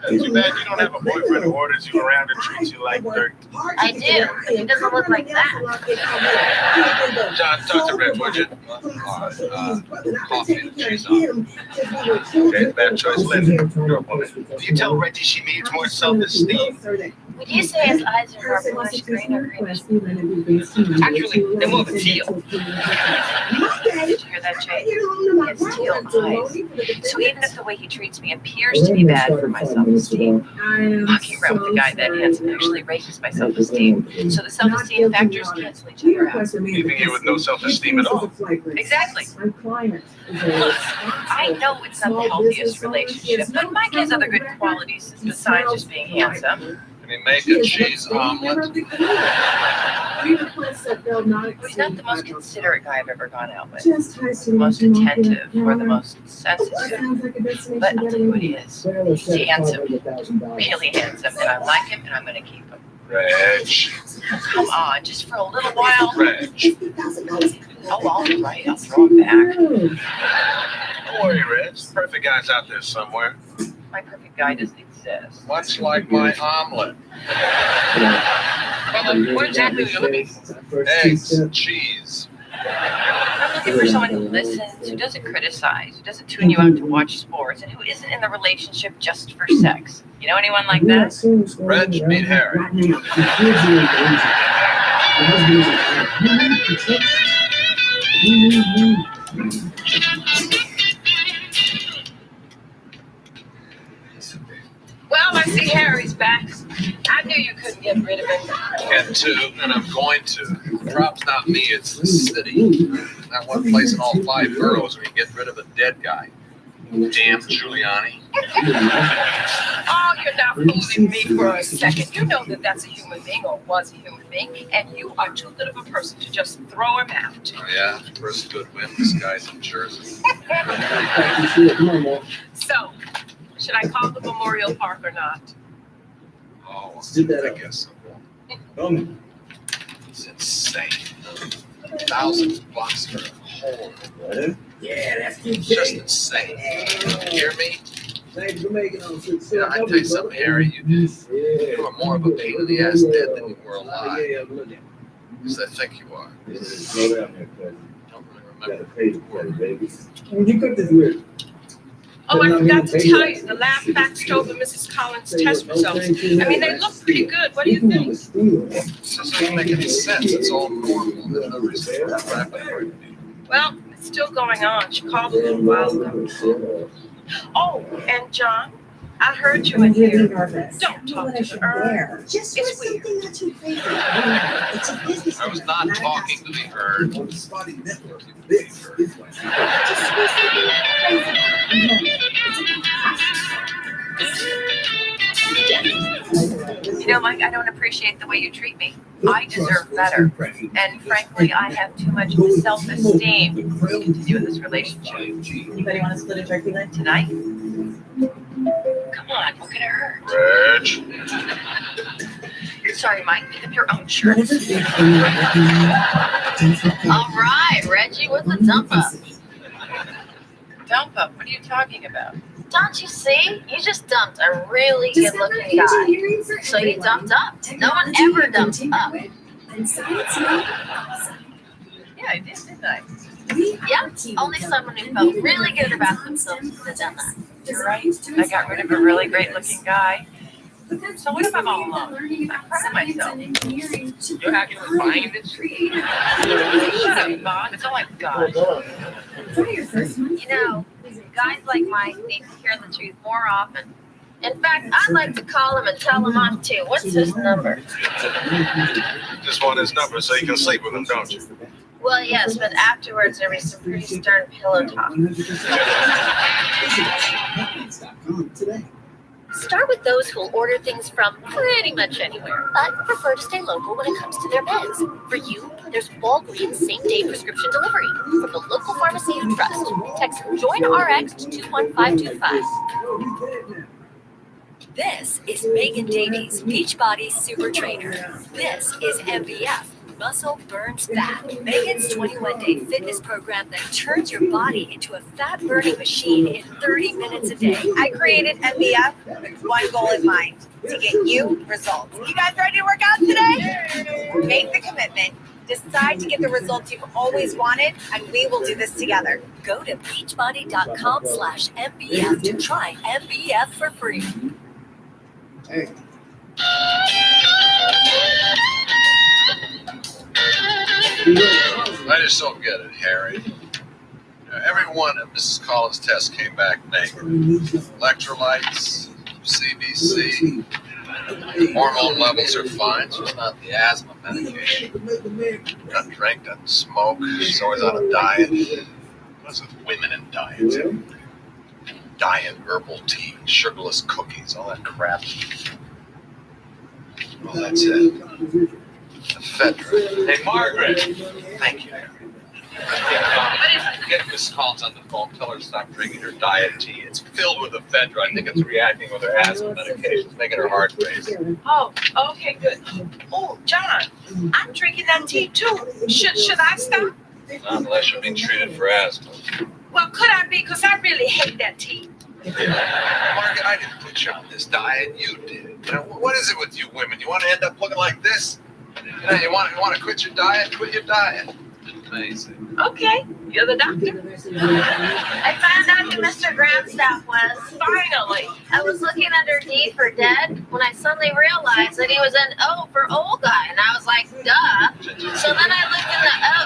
Too bad you don't have a boyfriend who orders you around and treats you like dirt. I do. He doesn't look like that. John, talk to Rich, would you? Coffee and cheese on. Okay, bad choice, Linda. You're a woman. Do you tell Reggie she needs more self-esteem? Would you say his eyes are more bluish green or greenish? Actually, they're more of a teal. Did you hear that, Jay? It's teal eyes. So even if the way he treats me appears to be bad for my self-esteem, walking around with a guy that handsome actually raises my self-esteem. So the self-esteem factors cancel each other out. Leaving you with no self-esteem at all. Exactly. I know it's not the healthiest relationship, but Mike has other good qualities besides just being handsome. Can he make a cheese omelet? He's not the most considerate guy I've ever gone out with. The most attentive or the most sensitive. But I'll tell you what he is. He's handsome. Really handsome. And I like him and I'm going to keep him. Reg. Come on, just for a little while. Reg. Oh, all right. I'll throw him back. Don't worry, Reg. The perfect guy's out there somewhere. My perfect guy doesn't exist. Much like my omelet. Well, what exactly are you looking for? Eggs, cheese. I'm looking for someone who listens, who doesn't criticize, who doesn't tune you out to watch sports, and who isn't in the relationship just for sex. You know anyone like that? Reg, meet Harry. Well, I see Harry's back. I knew you couldn't get rid of him. Get to, and I'm going to. Problem's not me, it's the city. That one place in all 5 boroughs where you get rid of a dead guy. Damn Giuliani. Oh, you're not fooling me for a second. You know that that's a human being or was a human being, and you are too good of a person to just throw him out. Oh yeah, first good win. This guy's in Jersey. So, should I call the Memorial Park or not? Oh, I guess so. It's insane. Thousands of bucks for a hole. Yeah, that's It's just insane. You hear me? Thanks for making all six. Yeah, I tell you something, Harry. You are more of a pain in the ass dead than you were alive. Because I think you are. Don't really remember. When you cook this weird. Oh, I forgot to tell you, the lab faxed over Mrs. Collins' test results. I mean, they look pretty good. What do you think? This doesn't make any sense. It's all normal. There's no reason for a rapid. Well, it's still going on. She called a little while ago. Oh, and John, I heard you in here. Don't talk to the urn. It's weird. I was not talking to the urn. You know, Mike, I don't appreciate the way you treat me. I deserve better. And frankly, I have too much self-esteem to continue in this relationship. Anybody want to split a turkey leg tonight? Come on, look at her. Reg. Sorry, Mike, pick up your own shirt. All right, Reggie, what's the dump up? Dump up? What are you talking about? Don't you see? You just dumped a really good looking guy. So you dumped up. No one ever dumps up. Yeah, I did, didn't I? Yep, only someone who felt really good about themselves would have done that. You're right. I got rid of a really great looking guy. So what if I'm all alone? I'm proud of myself. You're actually buying the tree. Shut up, Bob. It's all like God. You know, guys like Mike need to hear the truth more often. In fact, I'd like to call him and tell him off too. What's his number? Just want his number so you can sleep with him, don't you? Well, yes, but afterwards there was some pretty stern pillow talk. Start with those who'll order things from pretty much anywhere, but prefer to stay local when it comes to their meds. For you, there's Walgreens same-day prescription delivery from the local pharmacy you trust. Text JOIN-RX to 21525. This is Megan Davies, Beachbody Super Trainer. This is MBF, Muscle Burns Fat, Megan's 21-day fitness program that turns your body into a fat-burning machine in 30 minutes a day. I created MBF with one goal in mind, to get you results. You guys ready to work out today? Make the commitment. Decide to get the results you've always wanted, and we will do this together. Go to beachbody.com/MBF to try MBF for free. Hey. I just don't get it, Harry. Every one of Mrs. Collins' tests came back negative. Electrolytes, CBC, hormone levels are fine. She's not the asthma medication. Doesn't drink, doesn't smoke. She's always on a diet. What's with women and diets? Diet, herbal tea, sugarless cookies, all that crap. Well, that's it. Ephedra. Hey, Margaret. Thank you. Get Miss Collins on the phone. Tell her to stop drinking her diet tea. It's filled with ephedra. I think it's reacting with her asthma medication, making her heart race. Oh, okay, good. Oh, John, I'm drinking that tea too. Should I stop? Not unless you're being treated for asthma. Well, could I be? Because I really hate that tea. Margaret, I didn't put you on this diet. You did. You know, what is it with you women? You want to end up looking like this? You know, you want to quit your diet? Quit your diet. Amazing. Okay, you're the doctor. I found out who Mr. Grandstaff was. Finally. I was looking under D for dead when I suddenly realized that he was an O for old guy. And I was like, duh. So then I looked in the O.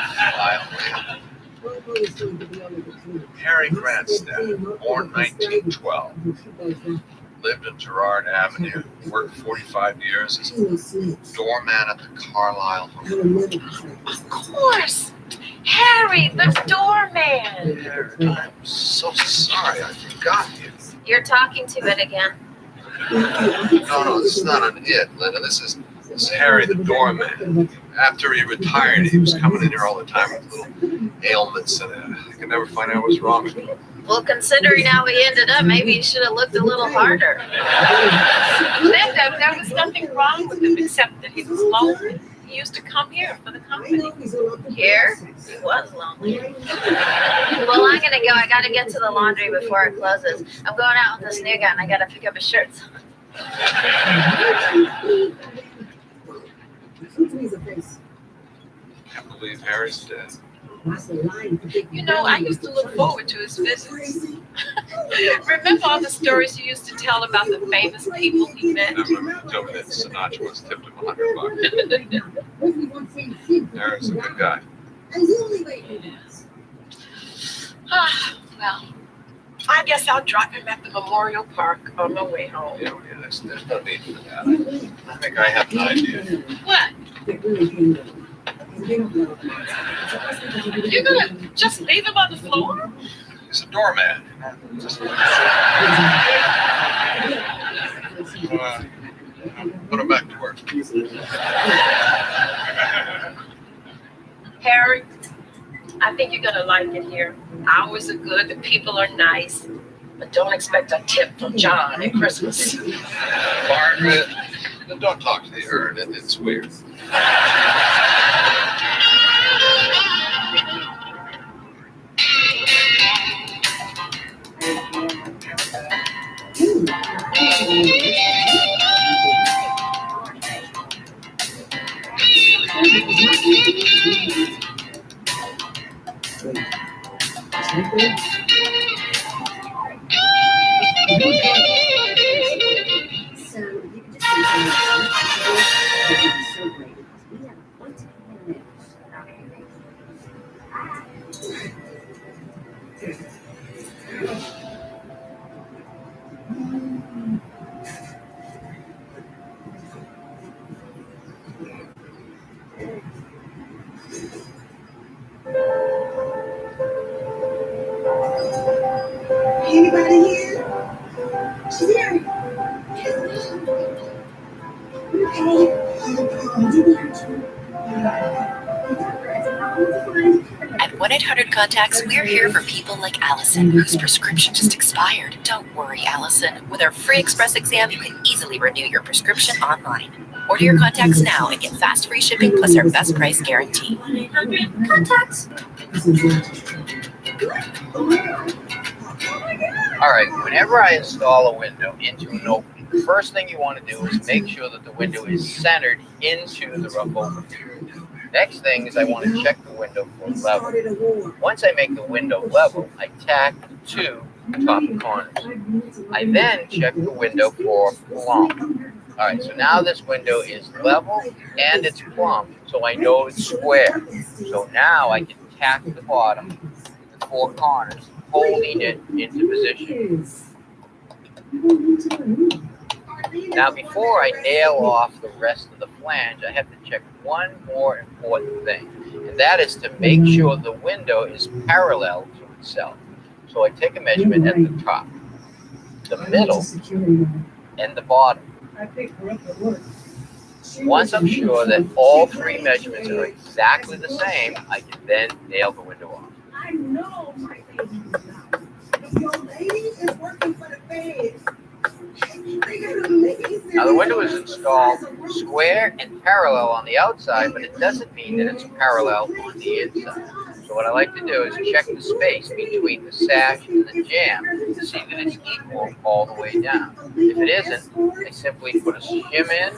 Harry Grandstaff, born 1912. lived in Girard Avenue, worked 45 years as a doorman at the Carlisle Hotel. Of course. Harry, the doorman. I'm so sorry, I forgot you. You're talking to it again. No, this is not an it, Linda. This is Harry, the doorman. After he retired, he was coming in here all the time with little ailments, and I could never find out what was wrong with him. Well, considering how he ended up, maybe you should have looked a little harder. Linda, there was nothing wrong with him except that he was lonely. He used to come here for the company. Here? He was lonely. Well, I'm gonna go. I gotta get to the laundry before it closes. I'm going out with this new guy and I gotta pick up his shirts. Can't believe Harry's dead. You know, I used to look forward to his visits. Remember all the stories you used to tell about the famous people he met? I remember you told me that Sinatra once tipped him $100. Harry's a good guy. Well, I guess I'll drop him at the Memorial Park on my way home. Yeah, there's no need for that. I think I have an idea. What? You're gonna just leave him on the floor? He's a doorman. Just put him back to work. Harry, I think you're gonna like it here. Hours are good, the people are nice, but don't expect a tip from John at Christmas. Margaret, don't talk to the urn. It's weird. Anybody here? Sherry. At 1-800-CONTACTS, we're here for people like Allison, whose prescription just expired. Don't worry, Allison. With our free express exam, you can easily renew your prescription online. Order your contacts now and get fast free shipping plus our best price guarantee. 1-800-CONTACTS. All right, whenever I install a window into an opening, the first thing you want to do is make sure that the window is centered into the rough opening. Next thing is I want to check the window for level. Once I make the window level, I tack the two top corners. I then check the window for plumb. All right, so now this window is level and it's plumb, so I know it's square. So now I can tack the bottom, the four corners, holding it into position. Now, before I nail off the rest of the flange, I have to check one more important thing, and that is to make sure the window is parallel to itself. So I take a measurement at the top, the middle, and the bottom. Once I'm sure that all three measurements are exactly the same, I can then nail the window off. I know my baby is out. Your lady is working for the feds. Now the window is installed square and parallel on the outside, but it doesn't mean that it's parallel on the inside. So what I like to do is check the space between the sash and the jamb to see that it's equal all the way down. If it isn't, I simply put a shim in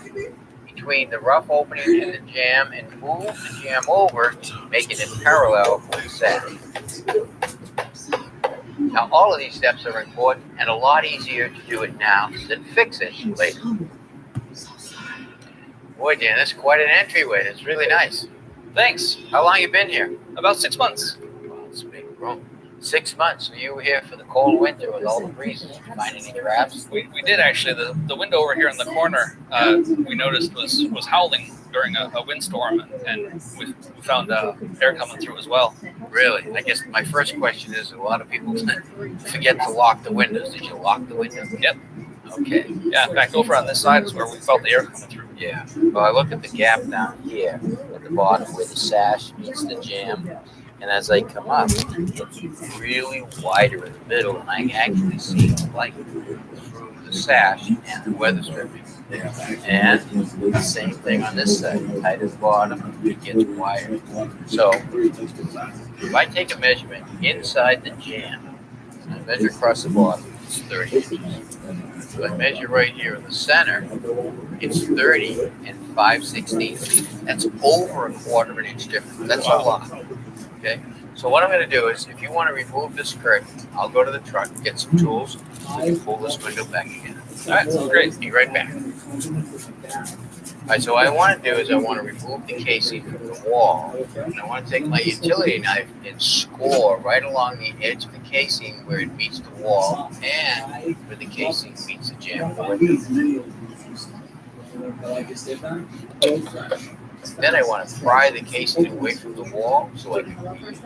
between the rough opening and the jamb and move the jamb over, making it parallel with the sash. Now, all of these steps are important and a lot easier to do it now than fix it later. Boy, Dan, that's quite an entryway. It's really nice. Thanks. How long you been here? About 6 months. Well, it's a big room. 6 months. So you were here for the cold winter with all the breezes. Did you find any traps? We did actually. The window over here in the corner, we noticed was howling during a windstorm, and we found air coming through as well. Really? I guess my first question is, a lot of people forget to lock the windows. Did you lock the windows? Yep. Okay. Yeah, in fact, over on this side is where we felt the air coming through. Yeah. Well, I look at the gap down here at the bottom where the sash meets the jamb. And as I come up, it's really wider in the middle, and I actually see the light through the sash and the weather stripping. And the same thing on this side. Tight at the bottom, it gets wider. So if I take a measurement inside the jamb, and I measure across the bottom, it's 30 inches. So I measure right here in the center, it's 30 and 5/16. That's over a quarter of an inch difference. That's a lot. Okay, so what I'm going to do is, if you want to remove this curtain, I'll go to the truck, get some tools, and pull this window back again. All right, sounds great. Be right back. All right, so what I want to do is I want to remove the casing from the wall, and I want to take my utility knife and score right along the edge of the casing where it meets the wall and where the casing meets the jamb. Then I want to pry the casing away from the wall so I can read.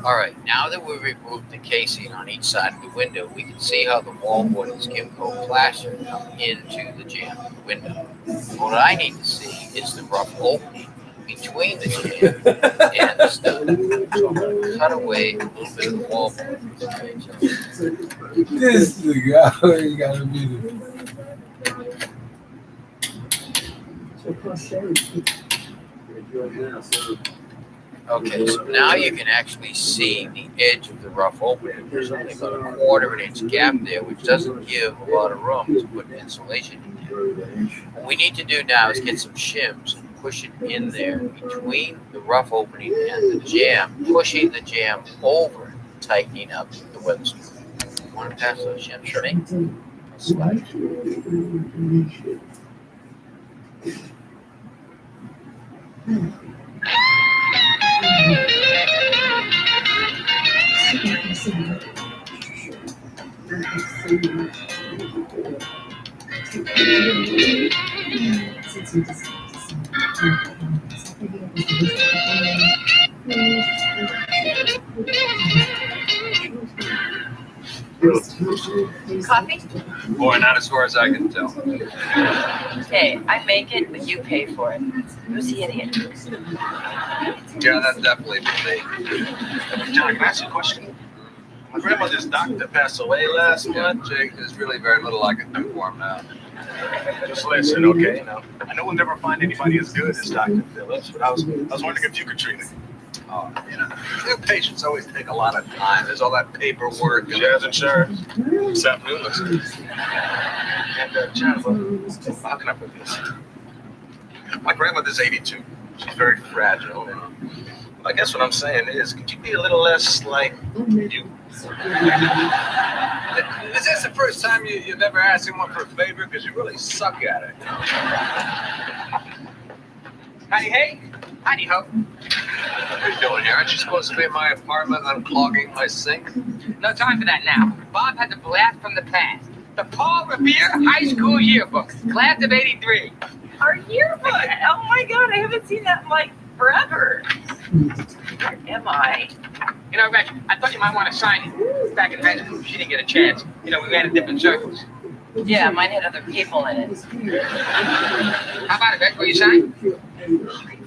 All right, now that we've removed the casing on each side of the window, we can see how the wallboard and Skimco plaster come into the jamb of the window. What I need to see is the rough opening between the jamb and the stud. So I'm going to cut away a little bit of the wallboard. This is the guy you gotta be the. Okay, so now you can actually see the edge of the rough opening. There's only about a quarter of an inch gap there, which doesn't give a lot of room to put insulation in there. What we need to do now is get some shims and push it in there between the rough opening and the jamb, pushing the jamb over, tightening up the weather strip. You want to pass those shims to me? I'll slide. Coffee? Boy, not as far as I can tell. Okay, I make it, but you pay for it. Who's the idiot? Yeah, that's definitely me. John, can I ask you a question? My grandmother's doctor passed away last month. Jake, there's really very little I can do for him now. Just listen, okay? Now, I know we'll never find anybody as good as Dr. Phillips, but I was wondering if you could treat him. Oh, new patients always take a lot of time. There's all that paperwork. She has insurance. Except Lewis. And, John, how can I put this? My grandmother's 82. She's very fragile. And I guess what I'm saying is, could you be a little less like you? Is this the first time you've ever asked anyone for a favor? Because you really suck at it. Howdy, hey. Howdy, ho. What are you doing here? Aren't you supposed to be in my apartment unclogging my sink? No time for that now. Bob has a blast from the past. The Paul Revere High School Yearbook, class of '83. Our yearbook. Oh my God, I haven't seen that in like forever. Where am I? You know, Reg, I thought you might want to sign it. Back in high school, she didn't get a chance. You know, we ran in different circles. Yeah, mine had other people in it. How about it, Reg? Will you sign?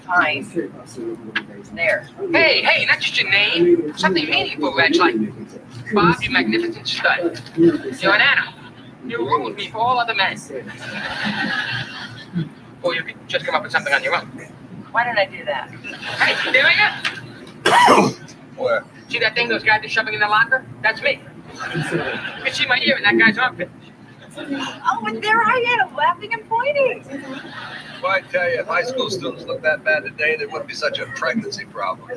Fine. There. Hey, not just your name. Something meaningful, Reg, like Bob, you magnificent stud. You're an animal. You ruled me for all other men. Or you could just come up with something on your own. Why did I do that? Hey, you doing it? Where? See that thing those guys are shoving in the locker? That's me. You can see my ear in that guy's armpit. Oh, and there I am, laughing and pointing. Well, I tell you, if high school students look that bad today, there wouldn't be such a pregnancy problem.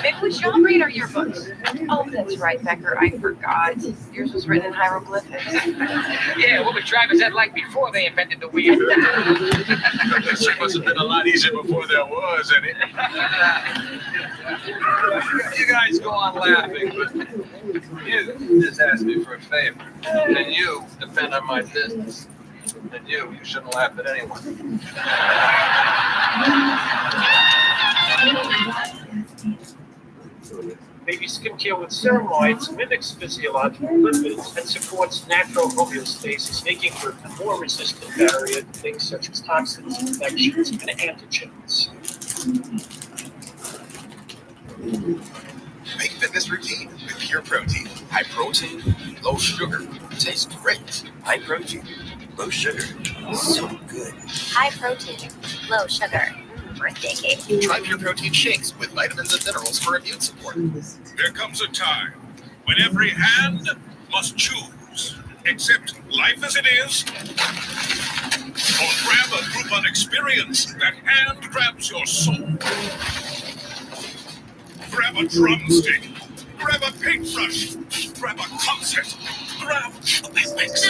Maybe we should all read our yearbooks. Oh, that's right, Becker. I forgot. Yours was written in hieroglyphics. Yeah, what was driver's ed like before they invented the wheel? That sure must have been a lot easier before there was any. You guys go on laughing, but you just asked me for a favor. And you depend on my business. And you shouldn't laugh at anyone. Baby skincare with ceramides mimics physiological lipids and supports natural homeostasis, making for a more resistant barrier to things such as toxins, infections, and antigens. Make fitness routine with Pure Protein. High protein, low sugar. Tastes great. High protein, low sugar. So good. High protein, low sugar. Birthday cake. Try Pure Protein shakes with vitamins and minerals for immune support. There comes a time when every hand must choose. Except life as it is, or grab a Groupon experience that hand grabs your soul. Grab a drumstick, grab a paintbrush, grab a concert, grab a mix,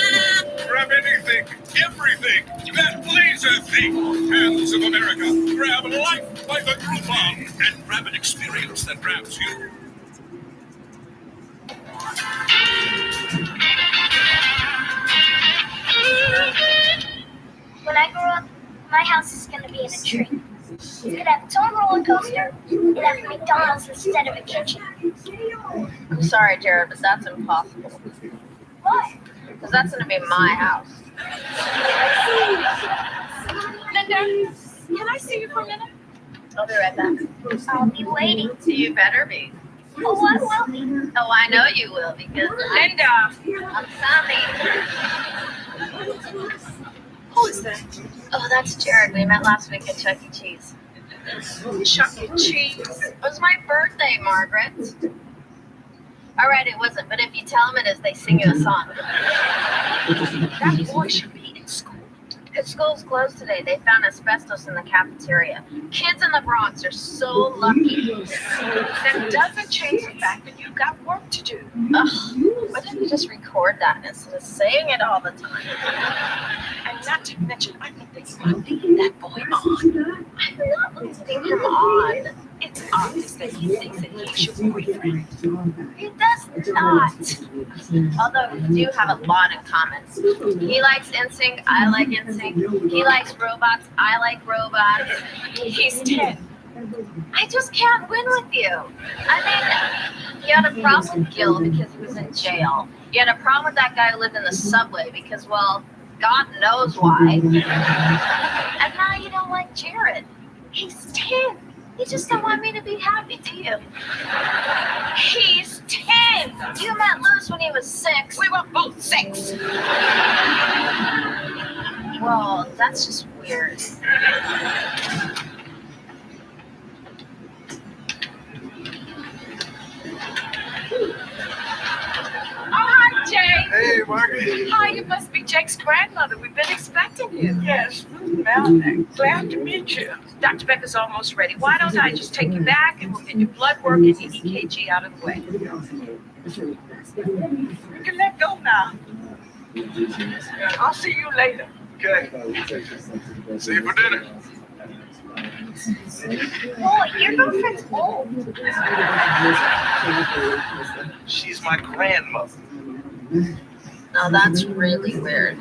grab anything, everything, that laser thing. Hands of America, grab life by the Groupon and grab an experience that grabs you. When I grow up, my house is going to be in a tree. It's going to have its own roller coaster and have McDonald's instead of a kitchen. I'm sorry, Jared, but that's impossible. Why? Because that's going to be my house. Linda, can I see you for a minute? I'll be right back. I'll be waiting. You better be. Oh, I will be. Oh, I know you will because Linda, I'm coming. who is that? Oh, that's Jared. We met last week at Chuck E. Cheese. Chuck E. Cheese. It was my birthday, Margaret. All right, it wasn't, but if you tell them it is, they sing you a song. That boy should be in school. His school's closed today. They found asbestos in the cafeteria. Kids in the Bronx are so lucky. That doesn't change the fact that you've got work to do. Ugh, why didn't you just record that instead of saying it all the time? And not to mention, I think that you are leading that boy on. I'm not leading him on. It's obvious that he thinks that he's your boyfriend. He does not. Although we do have a lot in common. He likes NSYNC, I like NSYNC. He likes robots, I like robots. He's 10. I just can't win with you. I mean, you had a problem with Gil because he was in jail. You had a problem with that guy who lived in the subway because, well, God knows why. And now you don't like Jared. He's 10. You just don't want me to be happy, do you? He's 10. You met Lewis when he was 6. We were both 6. Well, that's just weird. Oh, hi, Jake. Hey, Margaret. Hi, you must be Jake's grandmother. We've been expecting you. Yes, Melanie. Glad to meet you. Dr. Becker's almost ready. Why don't I just take you back and we'll get your blood work and your EKG out of the way. You can let go now. I'll see you later. Okay. See you for dinner. Boy, your girlfriend's old. She's my grandmother. Now that's really weird.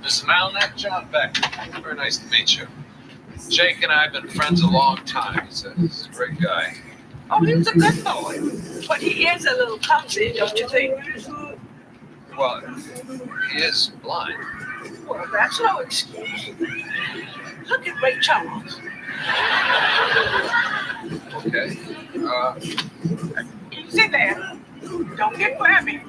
Miss Malnack, John Beck. Very nice to meet you. Jake and I have been friends a long time. He's a great guy. Oh, he's a good boy. But he is a little clumsy, don't you think? Well, he is blind. Well, that's no excuse. Look at Ray Charles. Okay. Easy there. Don't get grabby.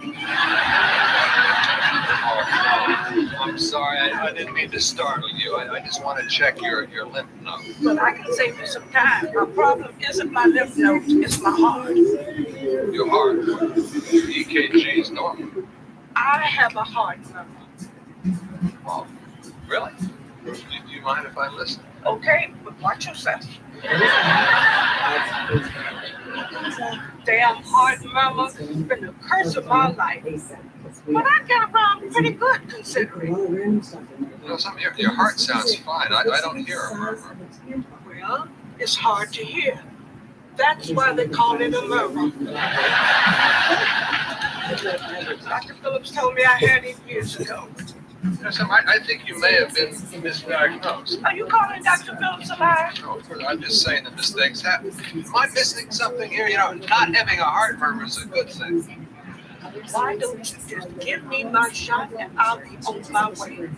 I'm sorry. I didn't mean to startle you. I just want to check your lymph node. But I can save you some time. My problem isn't my lymph nodes, it's my heart. Your heart. The EKG is normal. I have a heart murmur. Well, Really? Do you mind if I listen? Okay, but watch yourself. Damn heart murmur been the curse of my life. But I get around pretty good considering. You know, your heart sounds fine. I don't hear a murmur. Well, it's hard to hear. That's why they call it a murmur. Dr. Phillips told me I had it years ago. You know, I think you may have been misdiagnosed. Are you calling Dr. Phillips a liar? No, I'm just saying that mistakes happen. Am I missing something here? You know, not having a heart murmur is a good thing. Why don't you just give me my shot and I'll be on my way?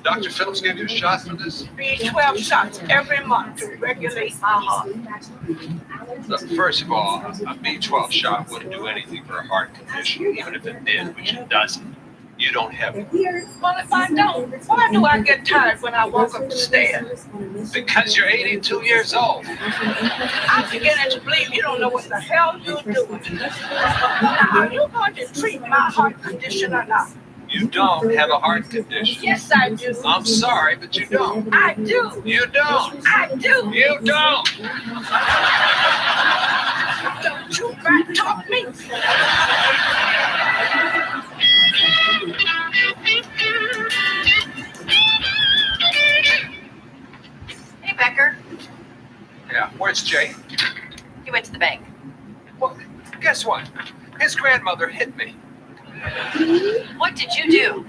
Dr. Phillips gave you a shot for this? B12 shots every month to regulate my heart. Look, first of all, a B12 shot wouldn't do anything for a heart condition, even if it did, which it doesn't. You don't have one. Well, if I don't, why do I get tired when I walk up the stairs? Because you're 82 years old. I'm beginning to believe you don't know what the hell you're doing. Now, are you going to treat my heart condition or not? You don't have a heart condition. Yes, I do. I'm sorry, but you don't. I do. You don't. I do. You don't. Don't you back talk me. Hey, Becker. Yeah, where's Jay? He went to the bank. Well, guess what? His grandmother hit me. What did you do?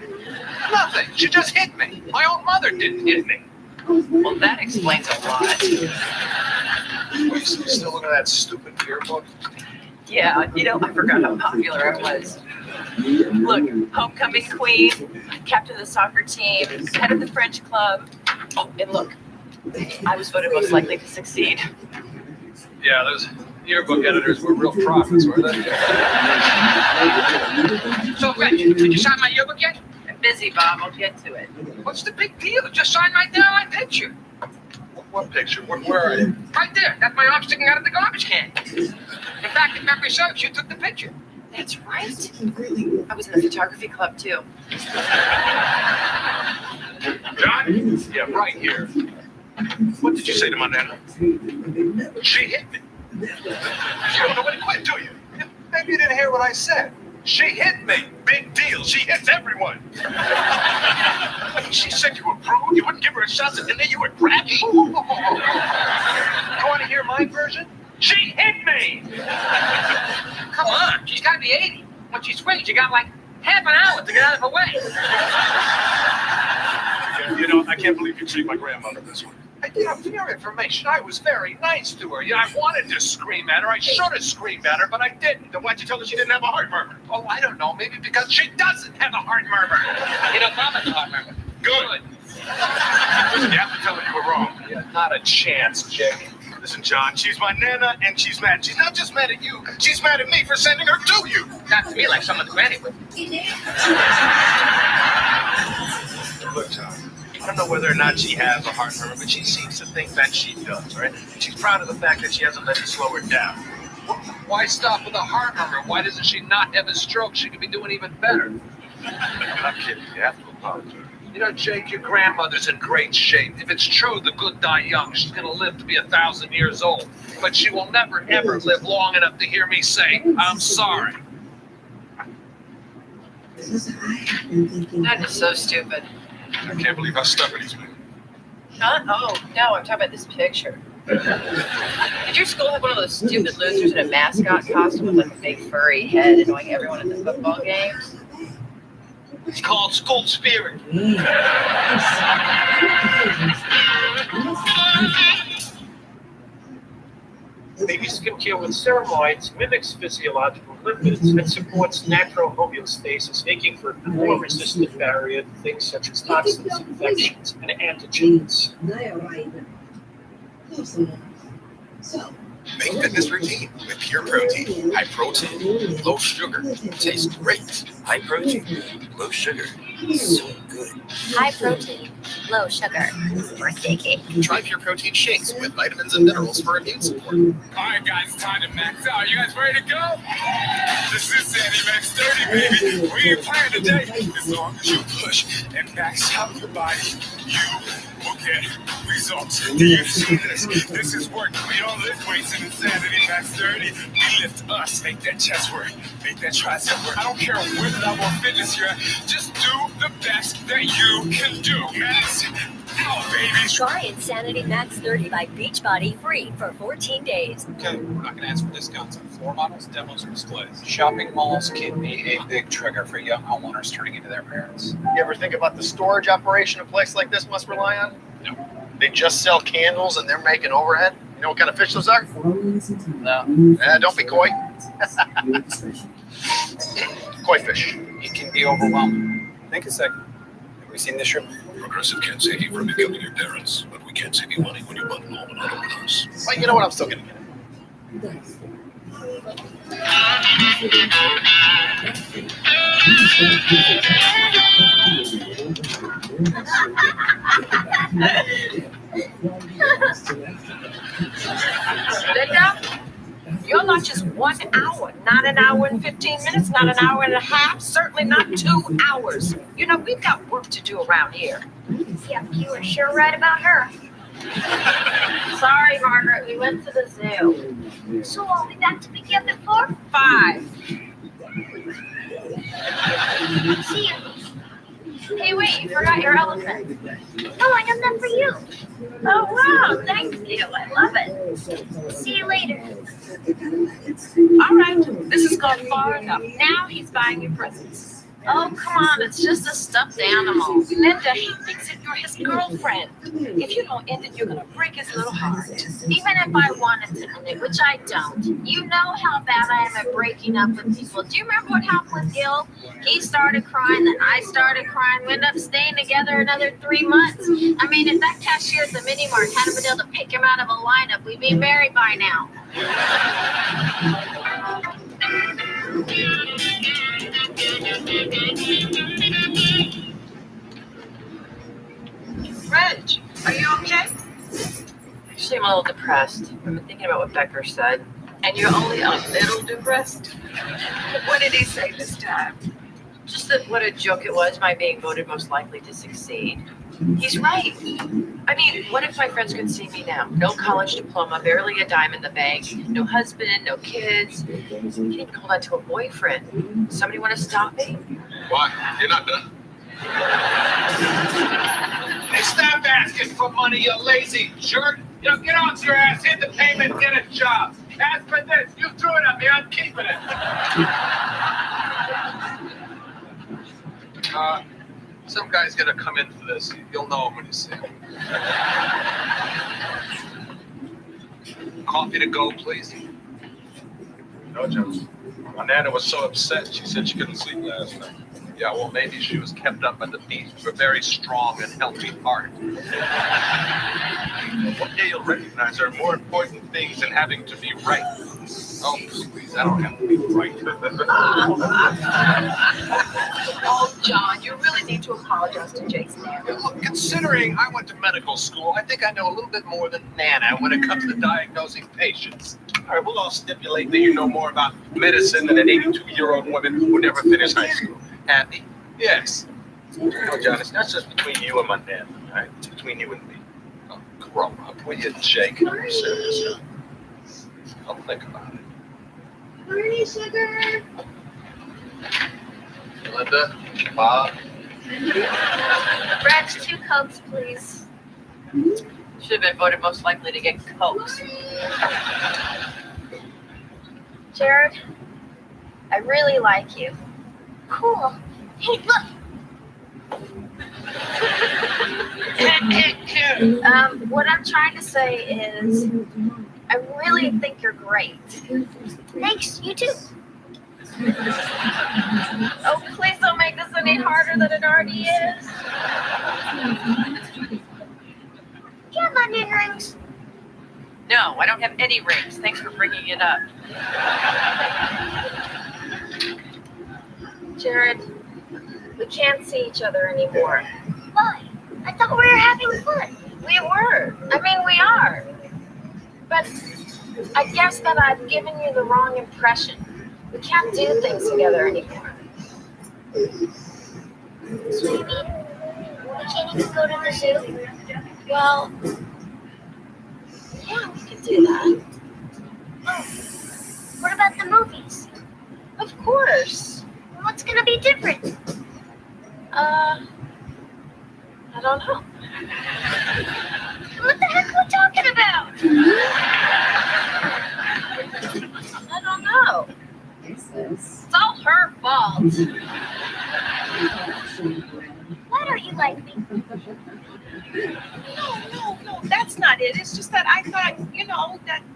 Nothing. She just hit me. My own mother didn't hit me. Well, that explains a lot. Are you still looking at that stupid yearbook? Yeah, you know, I forgot how popular I was. Look, homecoming queen, captain of the soccer team, head of the French club. Oh, and look, I was voted most likely to succeed. Yeah, those yearbook editors were real prophets, were they? So, Reg, did you sign my yearbook yet? I'm busy, Bob. I'll get to it. What's the big deal? Just sign right there on my picture. What picture? Where are you? Right there. That's my arm sticking out of the garbage can. In fact, if memory serves, you took the picture. That's right. I was in the photography club, too. John? Yeah, right here. What did you say to my nana? She hit me. You don't know when to quit, do you? Maybe you didn't hear what I said. She hit me. Big deal. She hits everyone. She said you were cruel. You wouldn't give her a shot, and then you were crabby. You want to hear my version? She hit me. Come on. She's got to be 80. When she swings, you got like half an hour to get out of her way. You know, I can't believe you treat my grandmother this way. You know, for your information, I was very nice to her. Yeah, I wanted to scream at her. I should have screamed at her, but I didn't. Then why'd you tell her she didn't have a heart murmur? Oh, I don't know. Maybe because she doesn't have a heart murmur. You don't have a heart murmur. Good. Listen, you have to tell her you were wrong. Yeah, not a chance, Jake. Listen, John, she's my nana, and she's mad. She's not just mad at you. She's mad at me for sending her to you. Not to me like someone's granny would. Look, John. I don't know whether or not she has a heart murmur, but she seems to think that she does, right? She's proud of the fact that she hasn't let it slow her down. Why stop with a heart murmur? Why doesn't she not have a stroke? She could be doing even better. I'm kidding. You have to apologize. You know, Jake, your grandmother's in great shape. If it's true the good die young, she's going to live to be 1,000 years old. But she will never, ever live long enough to hear me say, I'm sorry. That is so stupid. I can't believe how stubborn he's been. Huh? Oh, no, I'm talking about this picture. Did your school have one of those stupid losers in a mascot costume with like a big furry head annoying everyone at the football games? It's called school spirit. Baby skincare with ceramides mimics physiological lipids and supports natural homeostasis, making for a more resistant barrier to things such as toxins, infections, and antigens. Make fitness routine with pure protein, high protein, low sugar. Tastes great. High protein, low sugar. So good. High protein, low sugar. Birthday cake. Try Pure Protein shakes with vitamins and minerals for immune support. All right, guys, it's time to max out. You guys ready to go? This is Sandy Max 30, baby. We ain't playing today. As long as you push and max out your body, you will get results. Do you see this? This is work. We don't lift weights in Insanity Max 30. We lift us. Make that chest work. Make that tricep work. I don't care what level of fitness you're at. Just do the best that you can do. Max out, baby. Try Insanity Max 30 by Beachbody free for 14 days. Okay, we're not going to ask for discounts on floor models, demos, or displays. Shopping malls can be a big trigger for young homeowners turning into their parents. You ever think about the storage operation a place like this must rely on? No. They just sell candles and they're making overhead? You know what kind of fish those are? No. Don't be coy. Koi fish. It can be overwhelming. Think a second. Have we seen this shrimp? Progressive can't save you from becoming your parents, but we can save you money when you bundle home and auto with us. Well, you know what? I'm still gonna get it. Linda, you're not just 1 hour, not an hour and 15 minutes, not an hour and a half, certainly not 2 hours. You know, we've got work to do around here. Yeah, you were sure right about her. Sorry, Margaret, we went to the zoo. So I'll be back to pick you up at 4? 5. See you. Hey, wait, you forgot your elephant. Oh, I got that for you. Oh, wow, thank you. I love it. See you later. All right, this has gone far enough. Now he's buying you presents. Oh, come on, it's just a stuffed animal. Linda, he thinks that you're his girlfriend. If you don't end it, you're going to break his little heart. Even if I wanted to end it, which I don't. You know how bad I am at breaking up with people. Do you remember what happened with Gil? He started crying, then I started crying. We ended up staying together another 3 months. I mean, if that cashier at the mini mart hadn't been able to pick him out of a lineup, we'd be married by now. Reg, are you okay? Actually, I'm a little depressed. I've been thinking about what Becker said. And you're only a little depressed? What did he say this time? Just that what a joke it was, my being voted most likely to succeed. He's right. I mean, what if my friends could see me now? No college diploma, barely a dime in the bank, no husband, no kids. I can't even hold on to a boyfriend. Somebody want to stop me? Why? You're not done. Hey, stop asking for money, you lazy jerk. You know, get off your ass, hit the payment, get a job. As for this, you threw it at me, I'm keeping it. Some guy's gonna come in for this. You'll know him when you see him. Coffee to go, please. No, Jones. My Nana was so upset, she said she couldn't sleep last night. Yeah, well, maybe she was kept up by the beat of a very strong and healthy heart. One day you'll recognize there are more important things than having to be right. Oh, please, I don't have to be right. Oh, John, you really need to apologize to Jason. Look, considering I went to medical school, I think I know a little bit more than Nana when it comes to diagnosing patients. All right, we'll all stipulate that you know more about medicine than an 82-year-old woman who never finished high school. Happy? Yes. No, John, it's not just between you and my Nana, all right? It's between you and me. Oh, grow up, will you, Jake? I'm serious. I'll think about it. Morning, sugar. Linda, Bob. Reg, 2 Cokes, please. Should have been voted most likely to get Cokes. Jared, I really like you. Cool. Hey, look. What I'm trying to say is, I really think you're great. Thanks, you too. Oh, please don't make this any harder than it already is. Do you have onion rings? No, I don't have any rings. Thanks for bringing it up. Jared, we can't see each other anymore. Why? I thought we were having fun. We were. I mean, we are. But I guess that I've given you the wrong impression. We can't do things together anymore. So you mean we can't even go to the zoo? Well, yeah, we can do that. Oh, what about the movies? Of course. What's gonna be different? I don't know. What the heck are we talking about? I don't know. It's all her fault. Why don't you like me? No, that's not it. It's just that I thought,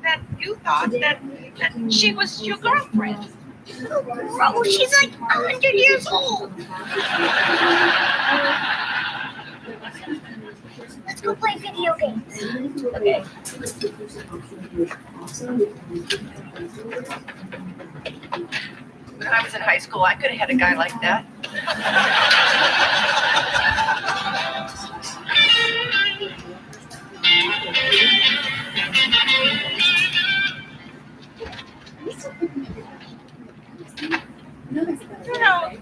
that you thought that she was your girlfriend. Bro, she's like 100 years old. Let's go play video games. Okay. When I was in high school, I could have had a guy like that.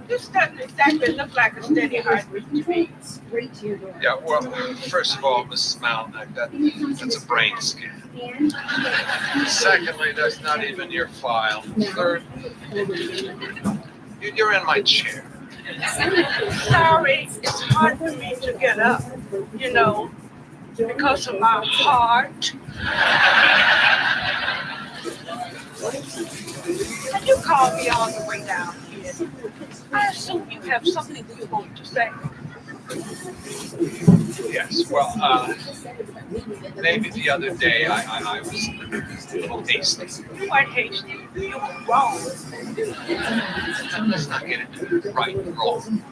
This doesn't exactly look like a steady heartbeat to me. Yeah, well, first of all, Mrs. Malnick, that's a brain scan. Secondly, that's not even your file. Third, you're in my chair. Sorry, it's hard for me to get up, because of my heart. Can you call me on the way down here? I assume you have something you want to say. Yes, well, maybe the other day I was a little hasty. You weren't hasty. You were wrong. Let's not get into right and wrong.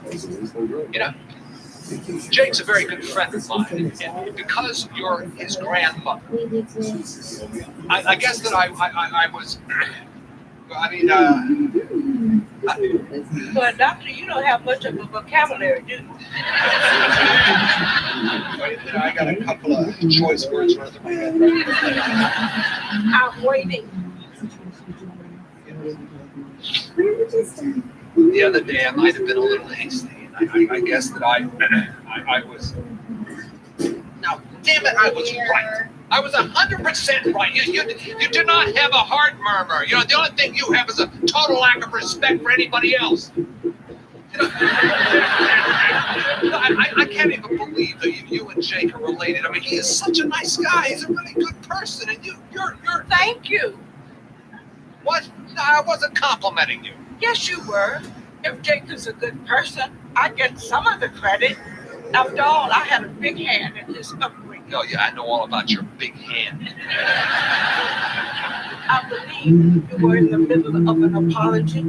Jake's a very good friend of mine, and because you're his grandmother, I guess that I was, But doctor, you don't have much of a vocabulary, do you? I got a couple of choice words worth of my head. I'm waiting. The other day I might have been a little hasty. I guess that I was. Now, damn it, I was right. I was 100% right. You do not have a heart murmur. The only thing you have is a total lack of respect for anybody else. I can't even believe that you and Jake are related. I mean, he is such a nice guy. He's a really good person, and you're. Thank you. What? No, I wasn't complimenting you. Yes, you were. If Jake is a good person, I get some of the credit. After all, I had a big hand in his upbringing. Oh, yeah, I know all about your big hand. I believe you were in the middle of an apology.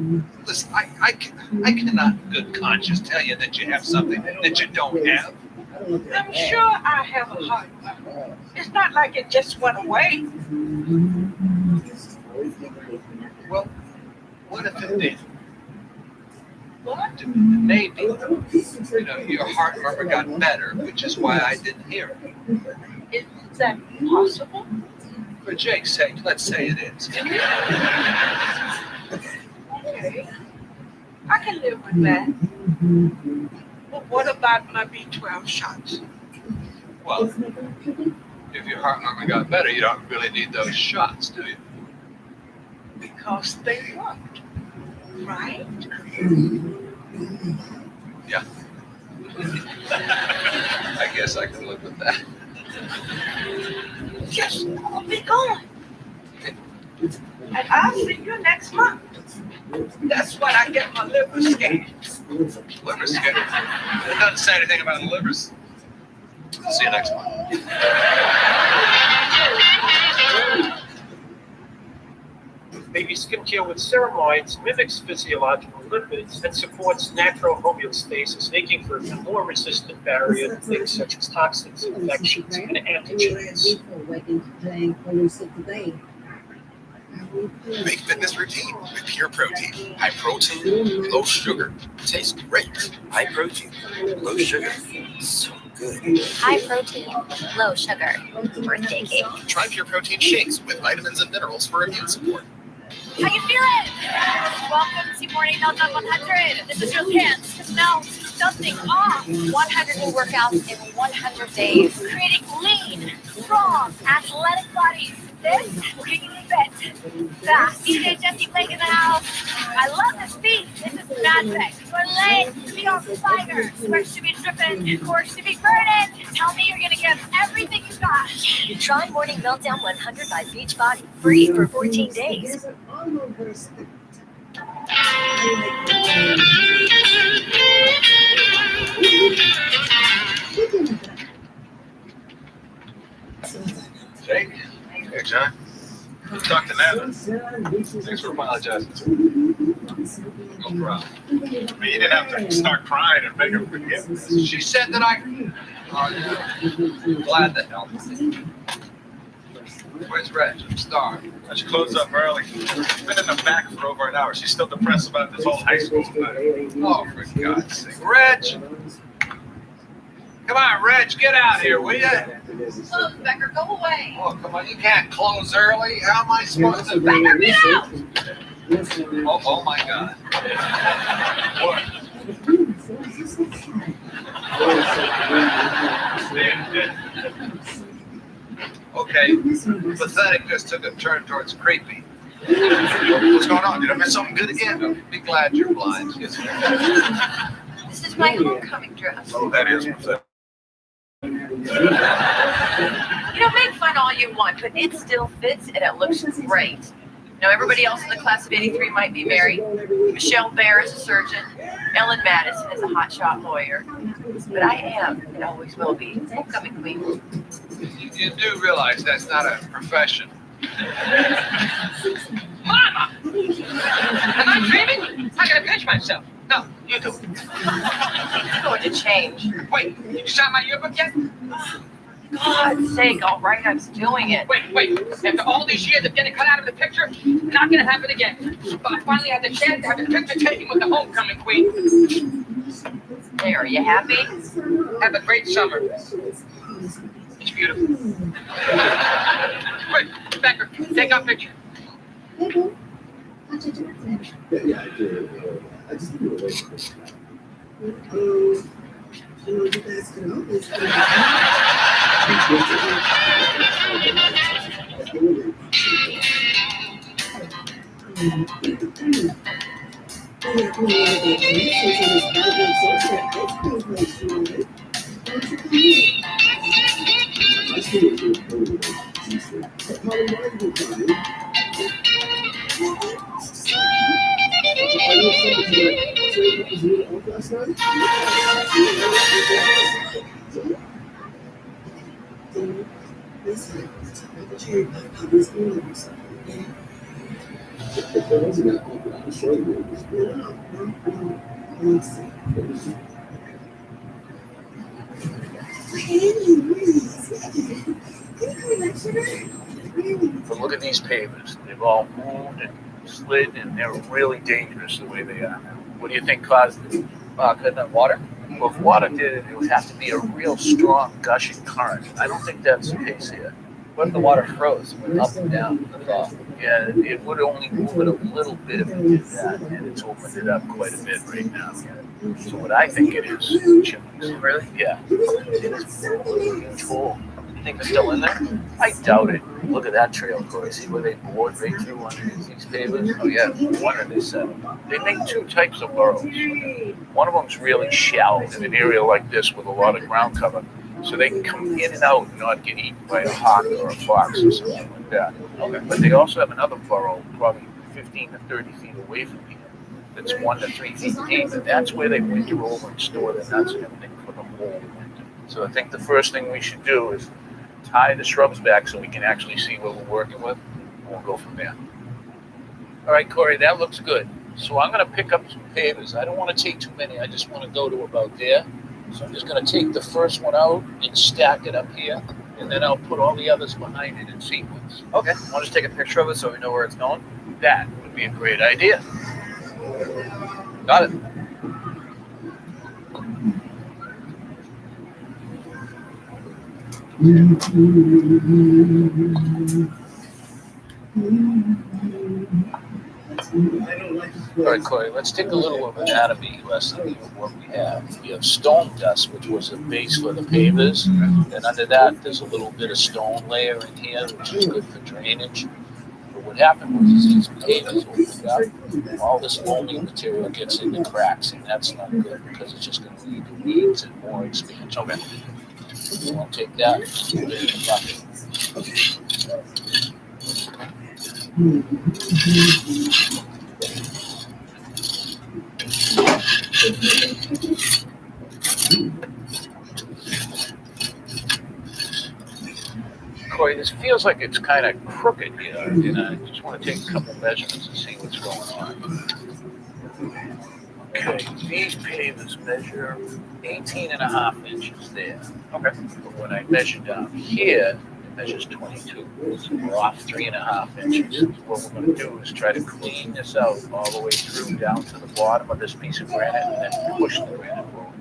Listen, I cannot in good conscience tell you that you have something that you don't have. I'm sure I have a heart. It's not like it just went away. Well, what if it did? What? Maybe, your heart murmur got better, which is why I didn't hear it. Is that possible? For Jake's sake, let's say it is. Okay. I can live with that. But what about my B12 shots? Well, if your heart murmur got better, you don't really need those shots, do you? Because they worked, right? Yeah. I guess I can live with that. Yes, I'll be gone. And I'll see you next month. That's when I get my liver scanned. Liver scan? It doesn't say anything about the livers. See you next month. Baby skincare with ceramides mimics physiological lipids and supports natural homeostasis, making for a more resistant barrier to things such as toxins, infections, and antigens. Big fitness routine with pure protein. High protein, low sugar. Tastes great. High protein, low sugar. So good. good. High protein, low sugar. Birthday cake. Try Pure Protein shakes with vitamins and minerals for immune support. How you feeling? Welcome to Morning Meltdown 100. This is your chance to melt something off. 100 new workouts in 100 days, creating lean, strong, athletic bodies. This will get you fit, fast. DJ Jesse Blake in the house. I love this beat. This is magic. Your legs to be on fire, sweat to be dripping, course to be burning. Tell me you're gonna give everything you got. Try Morning Meltdown 100 by Beachbody, free for 14 days. Jake? Hey, John. Talk to Natalie. Thanks for apologizing. No problem. I mean, you didn't have to start crying and beg her forgiveness. She said that I. Oh, yeah. Glad that helped. Where's Reg? I'm starving. She closed up early. She's been in the back for over an hour. She's still depressed about this whole high school thing. Oh, for God's sake. Reg! Come on, Reg, get out here, will you? Close, Becker, go away. Oh, come on, you can't close early. How am I supposed to? Becker, get out! Oh my God. What? Okay, pathetic just took a turn towards creepy. What's going on? Did I miss something good again? Be glad you're blind. This is my homecoming dress. Oh, that is pathetic. Make fun all you want, but it still fits and it looks great. Now, everybody else in the class of 83 might be married. Michelle Bear is a surgeon. Ellen Madison is a hotshot lawyer. But I am, and always will be, homecoming queen. You do realize that's not a profession. Mama! Am I dreaming? I gotta pinch myself. No, you do. I'm going to change. Wait, you saw my yearbook yet? God's sake, all right, I was doing it. Wait. After all these years of getting cut out of the picture, not gonna happen again. But I finally had the chance to have a picture taken with the homecoming queen. There, are you happy? Have a great summer. It's beautiful. Wait, Becker, take our picture. Yeah, I do. I just need to wait for this. You guys can always But look at these pavers. They've all moved and slid, and they're really dangerous the way they are now. What do you think caused it? Could that water? Well, if water did it, it would have to be a real strong gushing current. I don't think that's the case here. What if the water froze, went up and down the thaw? Yeah, it would only move it a little bit if it did that, and it's opened it up quite a bit right now. So what I think it is, chimneys. Really? Yeah. It's a huge hole. You think they're still in there? I doubt it. Look at that trail, Corey. See where they bored right through underneath these pavers? Oh yeah, no wonder they set them. They make two types of burrows. One of them's really shallow in an area like this with a lot of ground cover, so they can come in and out and not get eaten by a hawk or a fox or something like that. Okay. But they also have another burrow, probably 15 to 30 feet away from here, that's 1 to 3 feet deep, and that's where they winter over and store their nuts and everything for the whole winter. So I think the first thing we should do is tie the shrubs back so we can actually see what we're working with, and we'll go from there. All right, Corey, that looks good. So I'm going to pick up some pavers. I don't want to take too many. I just want to go to about there. So I'm just going to take the first one out and stack it up here, and then I'll put all the others behind it in sequence. Okay. Want to just take a picture of it so we know where it's going? That would be a great idea. Got it. All right, Corey, let's take a little of anatomy lesson of what we have. We have stone dust, which was the base for the pavers, and under that, there's a little bit of stone layer in here, which is good for drainage. But what happened was these pavers opened up, all this foamy material gets into cracks, and that's not good because it's just going to lead to weeds and more expansion. Okay. So I'll take that and put it in the bucket. Corey, this feels like it's kind of crooked here, and I just want to take a couple measurements and see what's going on. Okay, these pavers measure 18.5 inches there. Okay. But when I measure down here, it measures 22. So we're off 3.5 inches. What we're going to do is try to clean this out all the way through down to the bottom of this piece of granite and then push the granite forward.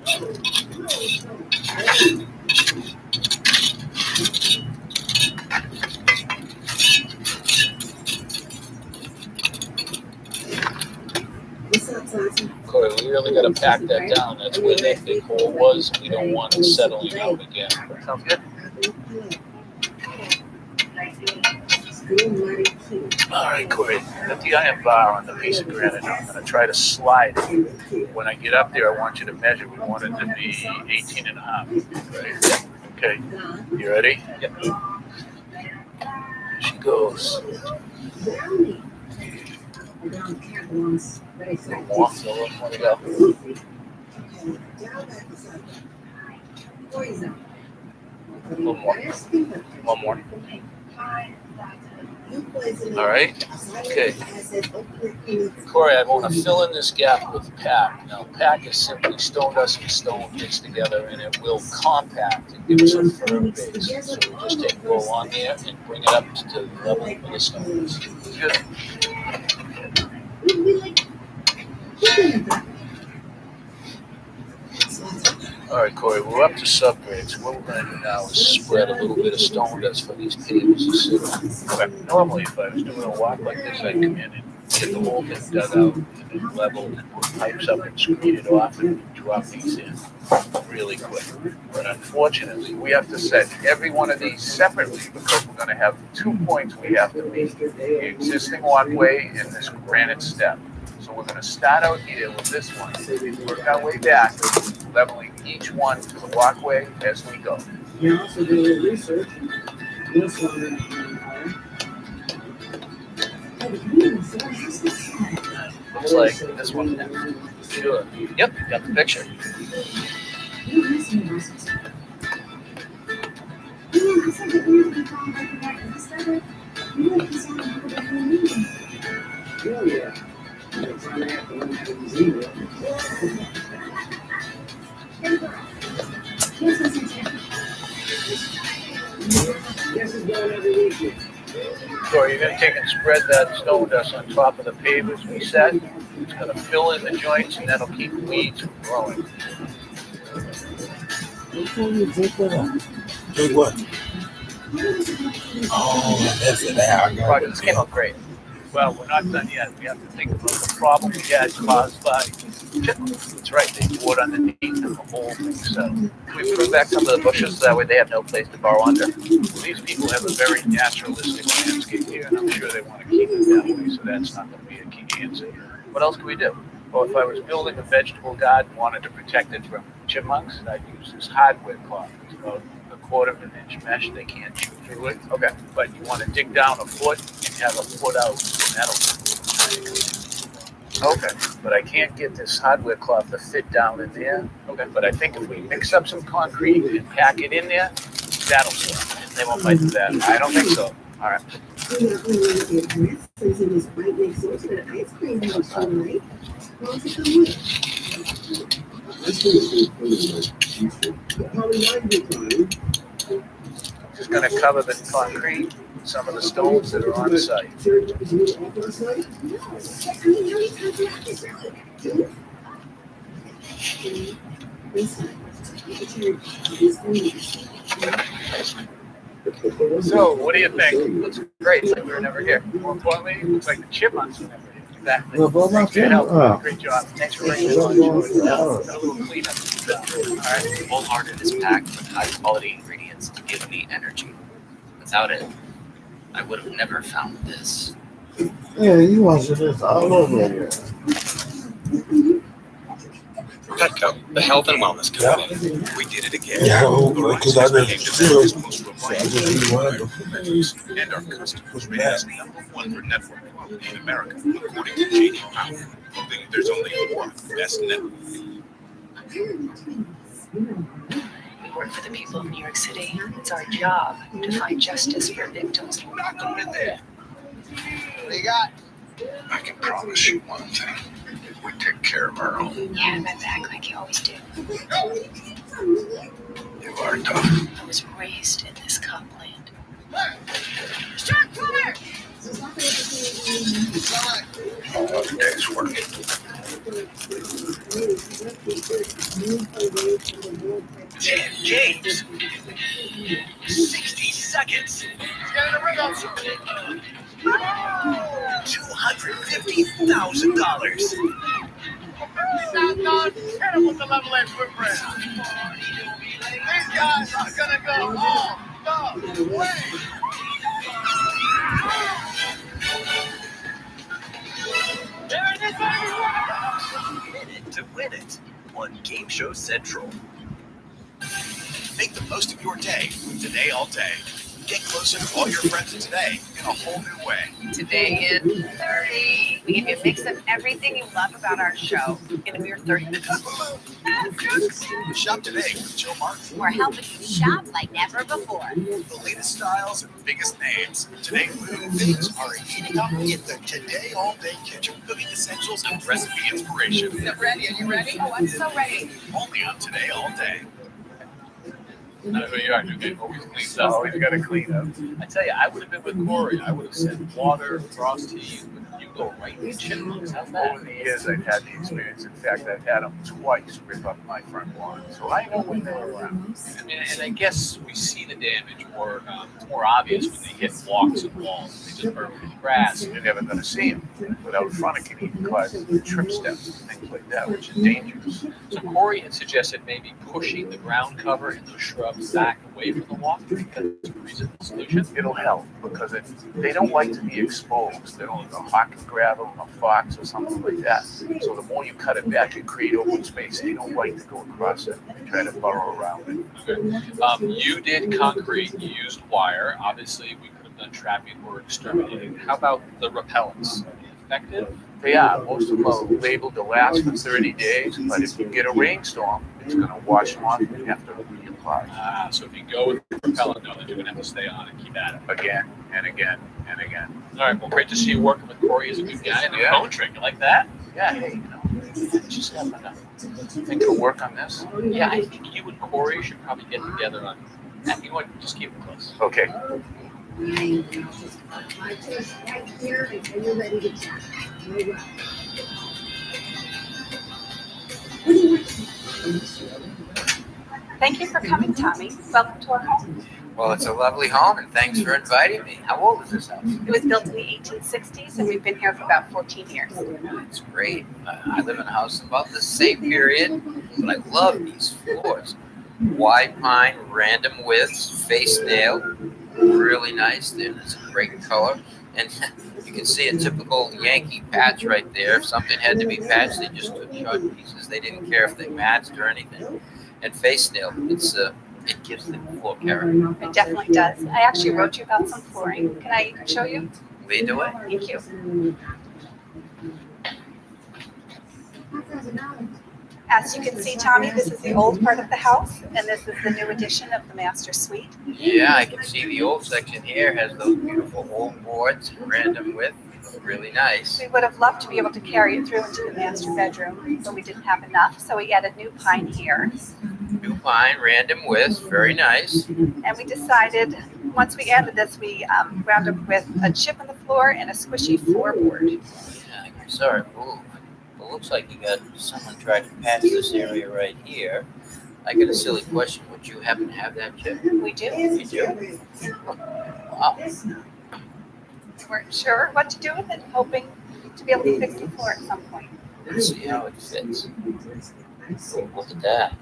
Corey, we really got to pack that down. That's where that big hole was. We don't want it settling out again. Sounds good. All right, Corey, got the iron bar on the piece of granite. I'm going to try to slide it. When I get up there, I want you to measure. We want it to be 18.5. Right? Okay. You ready? Yep. Here she goes. More. So let me go. One more. All right. Okay. Corey, I want to fill in this gap with pack. Now, pack is simply stone dust and stone mixed together, and it will compact and give us a firm base. So we just take a roll on there and bring it up to the level of the stone dust. Good. All right, Corey, we're up to subgrade. So what we're going to do now is spread a little bit of stone dust for these pavers to sit on. Okay. Normally, if I was doing a walk like this, I'd come in and get the whole thing dug out and then leveled and put pipes up and screed it off and drop these in really quick. But unfortunately, we have to set every one of these separately because we're going to have 2 points we have to meet. The existing walkway and this granite step. So we're going to start out here with this one, work our way back, leveling each one to the walkway as we go. You're also doing research. Looks like this one next. Sure. Yep, got the picture. Yeah. So you're going to take and spread that stone dust on top of the pavers we set. It's going to fill in the joints, and that'll keep weeds from growing. Big what? Oh, that's it. Roger, this came out great. Well, we're not done yet. We have to think about the problem we had caused by chipmunks. That's right, they bored underneath and the whole thing. So can we prune back some of the bushes so that way they have no place to burrow under? Well, these people have a very naturalistic landscape here, and I'm sure they want to keep it that way, so that's not going to be a key answer. What else can we do? Well, if I was building a vegetable garden and wanted to protect it from chipmunks, I'd use this hardwood cloth. It's about 1/4 of an inch mesh. They can't chew through it. Okay, but you want to dig down a foot and have a foot out. Okay, but I can't get this hardwood cloth to fit down in there. Okay, but I think if we mix up some concrete and pack it in there, that'll work. They won't bite through that. I don't think so. All right. Just going to cover the concrete, some of the stones that are on site. So, what do you think? Looks great. It's like we were never here. More importantly, it looks like the chipmunks were never here. Exactly. Well, both Thanks for your help. Great job. Thanks for bringing Well, lunch. well, A little cleanup. All right. Wholehearted is packed with high-quality ingredients to give me energy. Without it, I would have never found this. Yeah, you watching this all over again. Petco, the health and wellness company. We did it again. Yeah, The because Righteous I didn't became feel America's it. most So I reliable just need one of them. measures, and our customers rate us #1 for network quality in America, according to J.D. Power. Proving there's only one best network. We work for the people of New York City. It's our job to find justice for victims. Knock them in there. What do you got? I can promise you one thing. We take care of our own. You had my back like you always do. You are tough. I was raised in this copland. Shark killer! Another day's work. James. 60 seconds. $250,000. Hit him with the level edge footprint. These guys are gonna go all the way. There it is, baby. Minute to win it on Game Show Central. Make the most of your day with Today All Day. Get closer to all your friends today in a whole new way. Today in 30. We give you a mix of everything you love about our show in a mere 30 minutes. Shop today with Joe Martin. We're helping you shop like never before. The latest styles and biggest names. Today food and things are heating up in the Today All Day kitchen. Cooking essentials and recipe inspiration. Is it ready? Are you ready? Oh, I'm so ready. Only on Today All Day. I know who you are. You always cleans up. Always got to clean up. I tell you, I would have been with Corey. I would have said water, frosty, but you go right in chipmunks. How's that? Over the years, I've had the experience. In fact, I've had them twice rip up my front lawn. So I know when they're around. And I guess we see the damage more. It's more obvious when they hit walks and walls. They just burn with grass. You're never going to see them. But out front, it can even cause trip steps and things like that, which is dangerous. So Corey had suggested maybe pushing the ground cover and those shrubs back away from the walk because it's a reasonable solution. It'll help because they don't like to be exposed. They don't a hawk and gravel, a fox, or something like that. So the more you cut it back, you create open space. They don't like to go across it and try to burrow around it. Okay. You did concrete. You used wire. Obviously, we could have done trapping or exterminating. How about the repellents? Effective? They are. Most of them are labeled to last for 30 days, but if you get a rainstorm, it's going to wash them off and you have to reapply. So if you go with the repellent, know that you're going to have to stay on and keep at it. Again and again and again. All right. Well, great to see you working with Corey. He's a good guy. And the Yeah. phone trick. You like that? Yeah, hey, just have enough. Think you'll work on this? Yeah, I think you and Corey should probably get together on. You know what? Just keep it close. Okay. Thank you for coming, Tommy. Welcome to our home. Well, it's a lovely home, and thanks for inviting me. How old is this house? It was built in the 1860s, and we've been here for about 14 years. It's great. I live in a house about the same period, but I love these floors. Wide pine, random widths, face nail, really nice. It's a great color. And you can see a typical Yankee patch right there. If something had to be patched, they just took short pieces. They didn't care if they matched or anything. And face nail, it gives the floor character. It definitely does. I actually wrote you about some flooring. Can I show you? Lead the way. Thank you. As you can see, Tommy, this is the old part of the house, and this is the new addition of the master suite. Yeah, I can see the old section here has those beautiful old boards, random width, really nice. We would have loved to be able to carry it through into the master bedroom, but we didn't have enough, so we added new pine here. New pine, random width, very nice. And we decided, once we added this, we wound up with a chip on the floor and a squishy floorboard. Yeah, I saw it move. It looks like you got someone tried to patch this area right here. I got a silly question. Would you happen to have that chip? We do. You do? Wow. We're sure what to do with it, hoping to be able to fix the floor at some point. Let's see how it fits. Oh, look at that.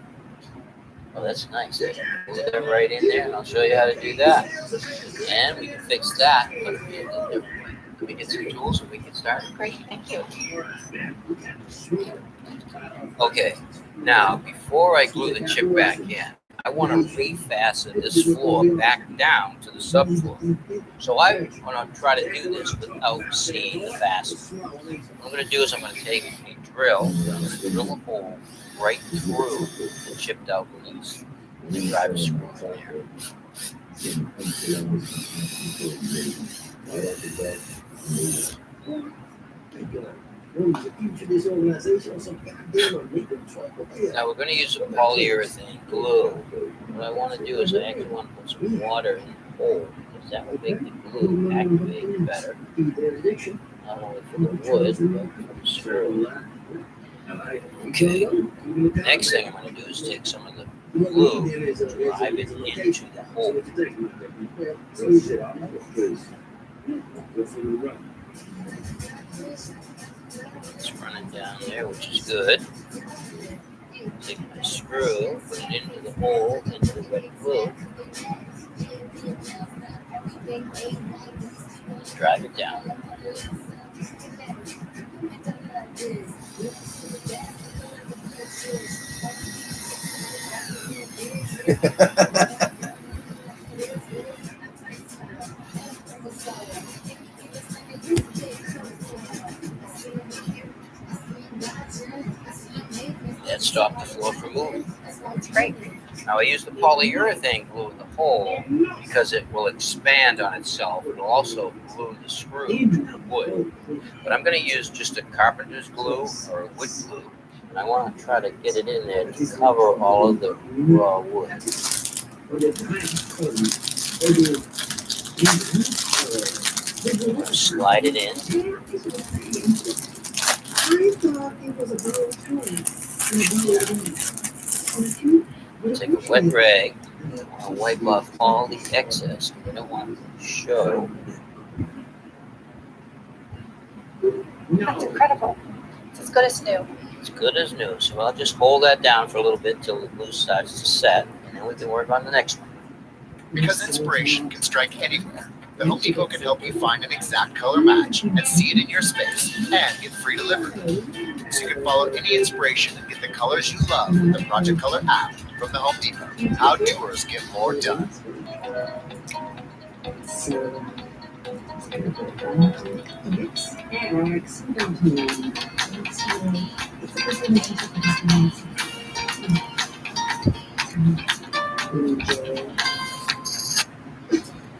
Oh, that's nice. Put that right in there, and I'll show you how to do that. And we can fix that, but it'll be a little different way. Let me get some tools and we can start. Great, thank you. Okay, now before I glue the chip back in, I want to refasten this floor back down to the subfloor. So I want to try to do this without seeing the fastener. What I'm going to do is I'm going to take a drill, I'm going to drill a hole right through the chipped out piece and drive a screw in there. Now we're going to use a polyurethane glue. What I want to do is I actually want to put some water in the hole because that will make the glue activate better. Not only for the wood, but for the screw. Okay. Next thing I'm going to do is take some of the glue and drive it into the hole. It's running down there, which is good. Take my screw, put it into the hole, into the wet glue. Drive it down. That stopped the floor from moving. That's great. Now I use the polyurethane glue in the hole because it will expand on itself. It'll also glue the screw to the wood. But I'm going to use just a carpenter's glue or a wood glue. And I want to try to get it in there to cover all of the raw wood. Slide it in. Take a wet rag. I'll wipe off all the excess. I don't want to show. That's incredible. It's as good as new. It's good as new. So I'll just hold that down for a little bit till the glue starts to set, and then we can work on the next one. Because inspiration can strike anywhere, the Home Depot can help you find an exact color match and see it in your space and get free delivery. So you can follow any inspiration and get the colors you love with the Project Color app from the Home Depot. How doers get more done.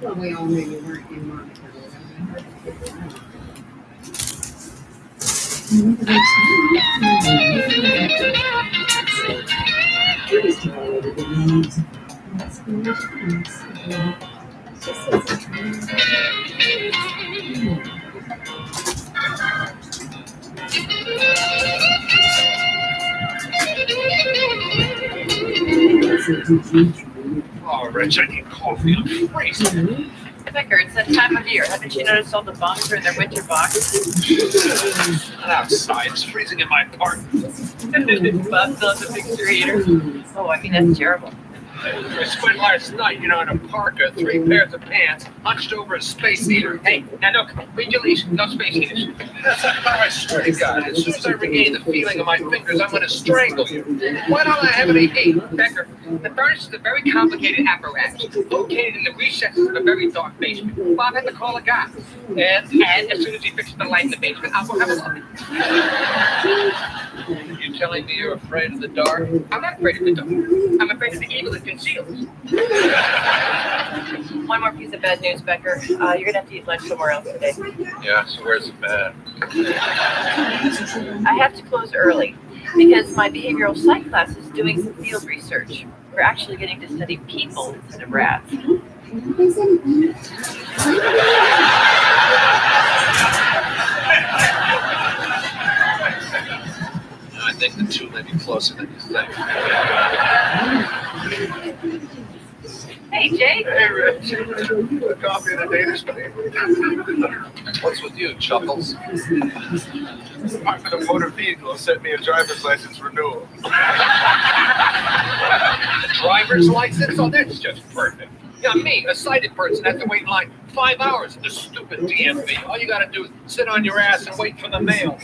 Well, we all knew you weren't in Monaco. Oh, Rich, I need coffee. I'm crazy. Vicar, it's that time of year. Haven't you noticed all the bums are in their winter boxes? Not outside. It's freezing in my apartment. Bub's on the picture eater. Oh, I mean, that's terrible. I spent last night, in a parka, 3 pairs of pants, hunched over a space heater. Hey, now look, read your leash, no space heaters. I swear to God, as soon as I regain the feeling of my fingers, I'm going to strangle you. Why don't I have any heat? Becker, the furnace is a very complicated apparatus located in the recesses of a very dark basement. Bob had to call a guy. And as soon as he fixes the light in the basement, I'll go have a look. You telling me you're afraid of the dark? I'm not afraid of the dark. I'm afraid of the evil it conceals. One more piece of bad news, Becker. You're gonna have to eat lunch somewhere else today. Yeah, so where's the bed? I have to close early because my behavioral psych class is doing some field research. We're actually getting to study people instead of rats. I think the two may be closer than you think. Hey, Jake. Hey, Rich. A coffee and a Danish baby. What's with you, Chuckles? Department of Motor Vehicles sent me a driver's license renewal. Driver's license? Oh, that's just perfect. Yeah, me, a sighted person, has to wait in line 5 hours at the stupid DMV. All you gotta do is sit on your ass and wait for the mail.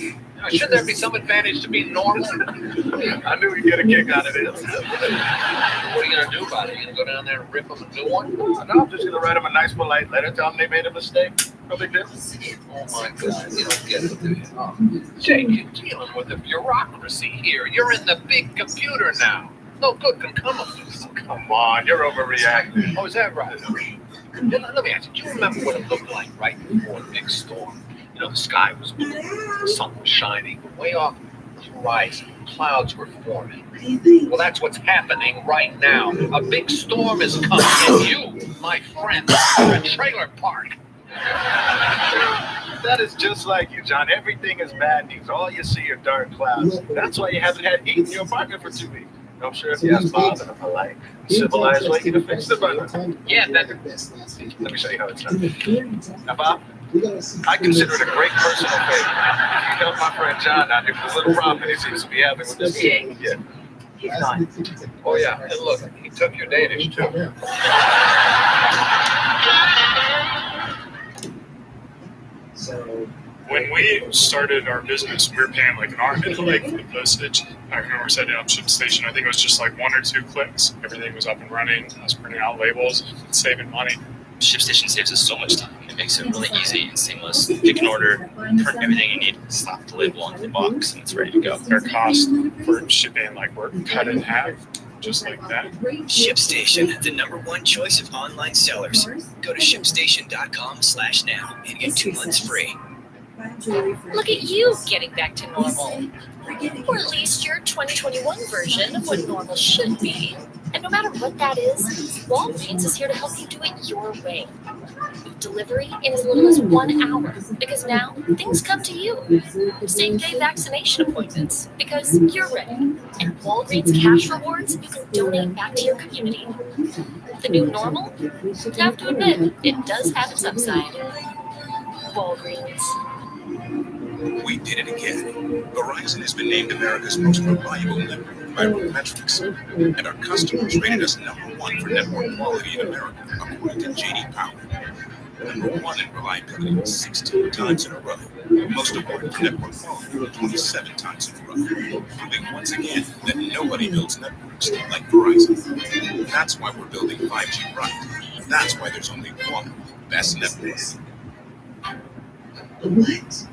Shouldn't there be some advantage to being normal? I knew you'd get a kick out of it. What are you gonna do about it? You gonna go down there and rip them a new one? No, I'm just gonna write them a nice, polite letter, tell them they made a mistake. No big deal. Oh my God, you don't get it, do you? Jake, you're dealing with the bureaucracy here. You're in the big computer now. No good can come of this. Come on, you're overreacting. Oh, is that right? Let me ask you, do you remember what it looked like right before the big storm? You know, the sky was blue, the sun was shining, but way off the horizon, clouds were forming. Well, that's what's happening right now. A big storm is coming, and you, my friend, are a trailer park. That is just like you, John. Everything is bad news. All you see are dark clouds. That's why you haven't had heat in your apartment for 2 weeks. I'm sure if you ask Bob in a polite, civilized way, he'd fix the button. Yeah, Let me show you how it's done. Now, Bob, I consider it a great personal favor if you help my friend John out here with the little problem he seems to be having with this kid. Yeah. He's done. Oh, yeah, and look, he took your Danish, too. When we started our business, we were paying like an arm and a leg for the postage. I remember setting up Ship Station. I think it was just like 1 or 2 clicks. Everything was up and running. I was printing out labels, saving money. ShipStation saves us so much time. It makes it really easy and seamless. Pick an order, print everything you need, slap the label onto the box, and it's ready to go. Their cost for shipping like were cut in half, just like that. ShipStation, the #1 choice of online sellers. Go to shipstation.com/now and get 2 months free. Look at you getting back to normal. Or at least your 2021 version of what normal should be. And no matter what that is, Walgreens is here to help you do it your way. Delivery in as little as 1 hour, because now things come to you. Same-day vaccination appointments, because you're ready. And Walgreens cash rewards you can donate back to your community. The new normal? I have to admit, it does have its upside. Walgreens. We did it again. Verizon has been named America's most reliable network by Metrics, and our customers rated us #1 for network quality in America, according to J.D. Power. #1 in reliability 16 times in a row. Most important for network quality 27 times in a row. Proving once again that nobody builds networks like Verizon. That's why we're building 5G right. That's why there's only one best network. What?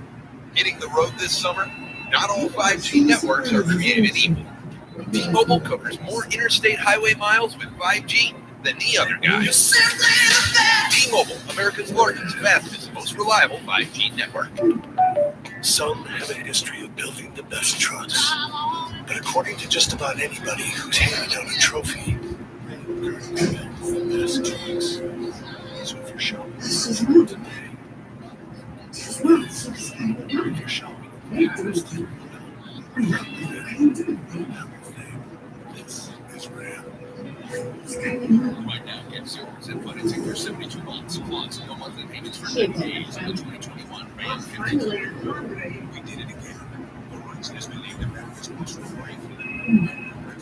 Hitting the road this summer? Not all 5G networks are created equal. T-Mobile covers more interstate highway miles with 5G than the other guys. T-Mobile, America's largest, fastest, most reliable 5G network. Some have a history of building the best trucks, but according to just about anybody who's handed down a trophy, they're the best trucks. So if you're shopping today, if you're shopping this is rare. Right now, get 0% financing for 72 months, plus no monthly payments for 10 days on the 2021 Ram 1500. We did it again. Verizon has been named America's most reliable network,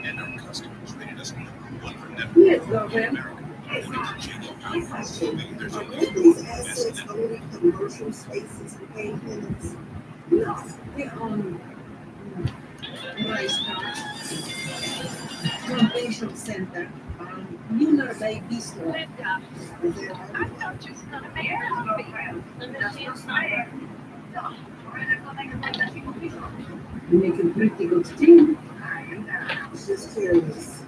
and our customers rated us #1 for network in America. According to J.D. Power, there's only one best network. Commercial spaces and paying minutes. We're on Rice Convention Center. You know the baby store. I thought you was gonna make You make it pretty good too. Just curious.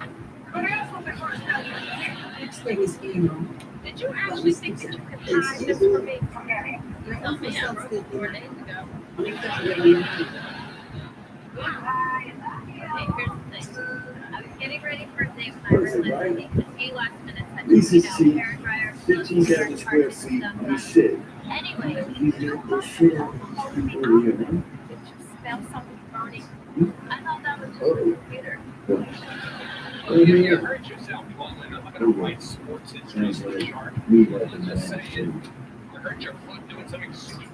Next thing is email. Did you actually think that you could hide this from me? I was getting ready for a date when I realized a few last minutes had This is hair dryer, 15,000 square feet of shit. Anyway, You did this shit on people here, man. smell something burning. If you hurt yourself falling, I'm not going to write sports injuries for the chart. I'm just saying, you hurt your foot doing something stupid.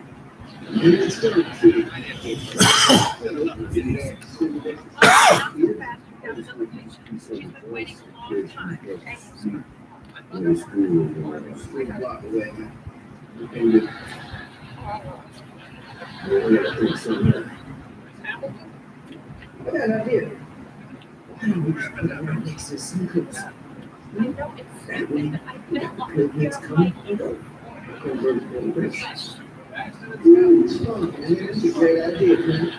What an idea. I don't wish I could next to some cooks. That way, the kids come and go. That's a great idea, man.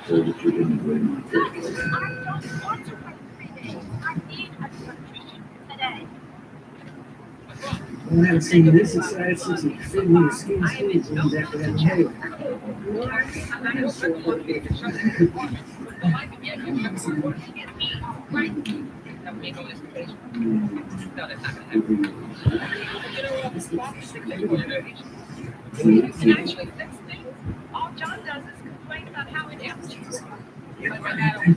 I haven't seen this excited since he fed me the skin jeans after that jail. You can actually fix things. All John does is complain about how it is. But when I don't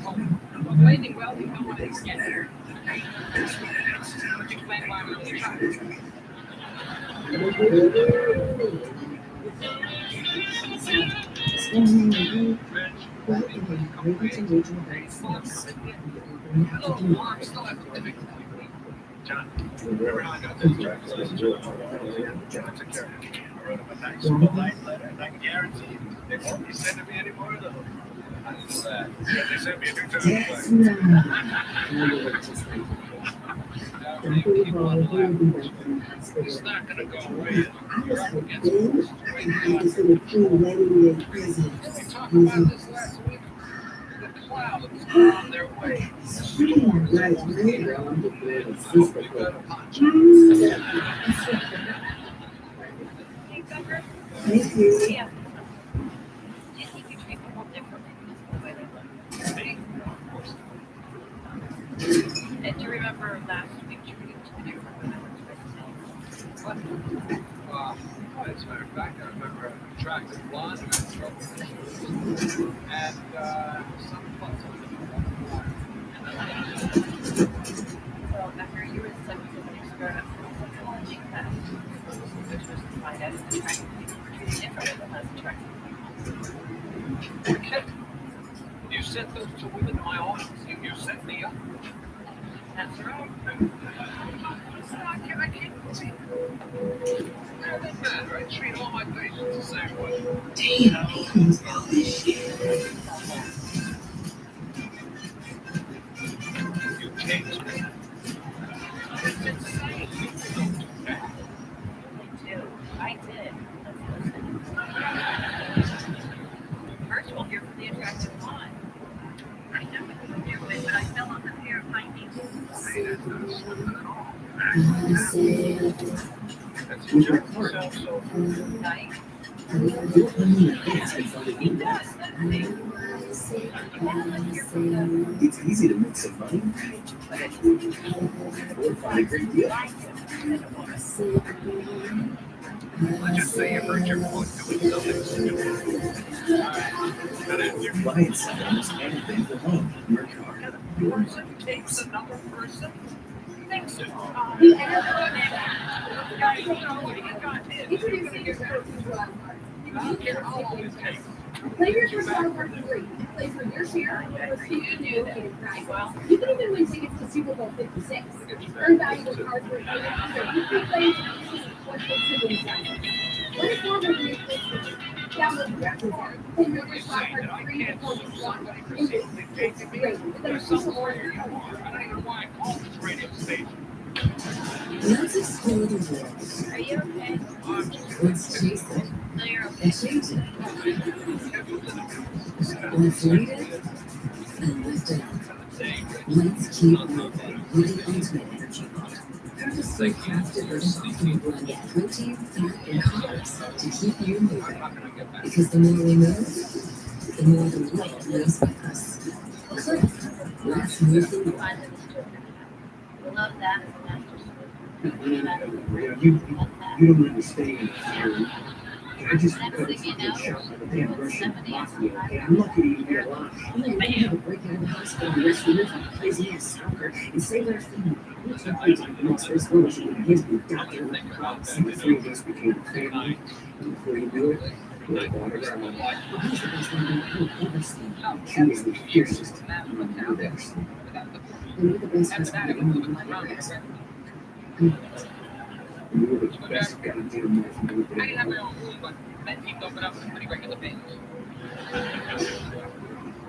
complaining, well, you don't want to get better. Explain why I'm really trying. John, remember how I got this track? John took care of it. I wrote him a nice polite letter, and I can guarantee you, they won't be sending me any more of those. I know that. They sent me a new It's not going to go away. You're up against it. We talked about this last week. The clouds are on their way. Thank you. Yeah. Do you think you treat people differently because of the way they look? Of course. And do you remember last week treating two different women? What? As a matter of fact, I remember an attractive blonde who had trouble with and some plus Well, after you were sent to an experiment for psychology class, which was to find out if attractive people were treated differently than less attractive people. Okay. You sent those two women to my office. You set me up. That's right. It doesn't matter. I treat all my patients the same way. You changed me. It's insane. People don't do that. I did. First, we'll hear from the attractive blonde. I never knew it, but I fell on the pair of high heels. That's a joke. So Nice. It's easy to make some money. Or find a great deal. let's just say you hurt your foot doing something stupid. Buy something almost anything for home. Work hard. Person takes another person. Thanks. Play your first song for free. Play for your share of the located prize. You can even win tickets to Super Bowl 56. Earn valuable cards for free plays what makes you win prizes. Let us know what your plays. Download the Raptors app. Play your first song for free before you start. It's great. With an official order. Lots of school results. Are you okay? Let's chase it. No, you're okay. And change it. Let's read it and lift it up. Let's keep moving with the ultimate energy bar. Purposely crafted with an optimal blend of protein, fat, and carbs to keep you moving. Because the more we move, the more the light moves with us. Cliff, let's move the world. Love that. You don't understand. I just got shot by the damn Russian mafia. Okay, I'm lucky to even be alive. I had to break out of the hospital and rescue him from crazy ass stalker and save our family. We took things like the next first photos and his doctor and the cops. The three of us became family. And before you knew it, we were going around. Well, he's the best woman I've ever seen. She was the fiercest woman I've ever seen. And you're the best husband anyone will ever ask. You were the best goddamn man from everything. I didn't have my own room, but men keep open up on a pretty regular basis.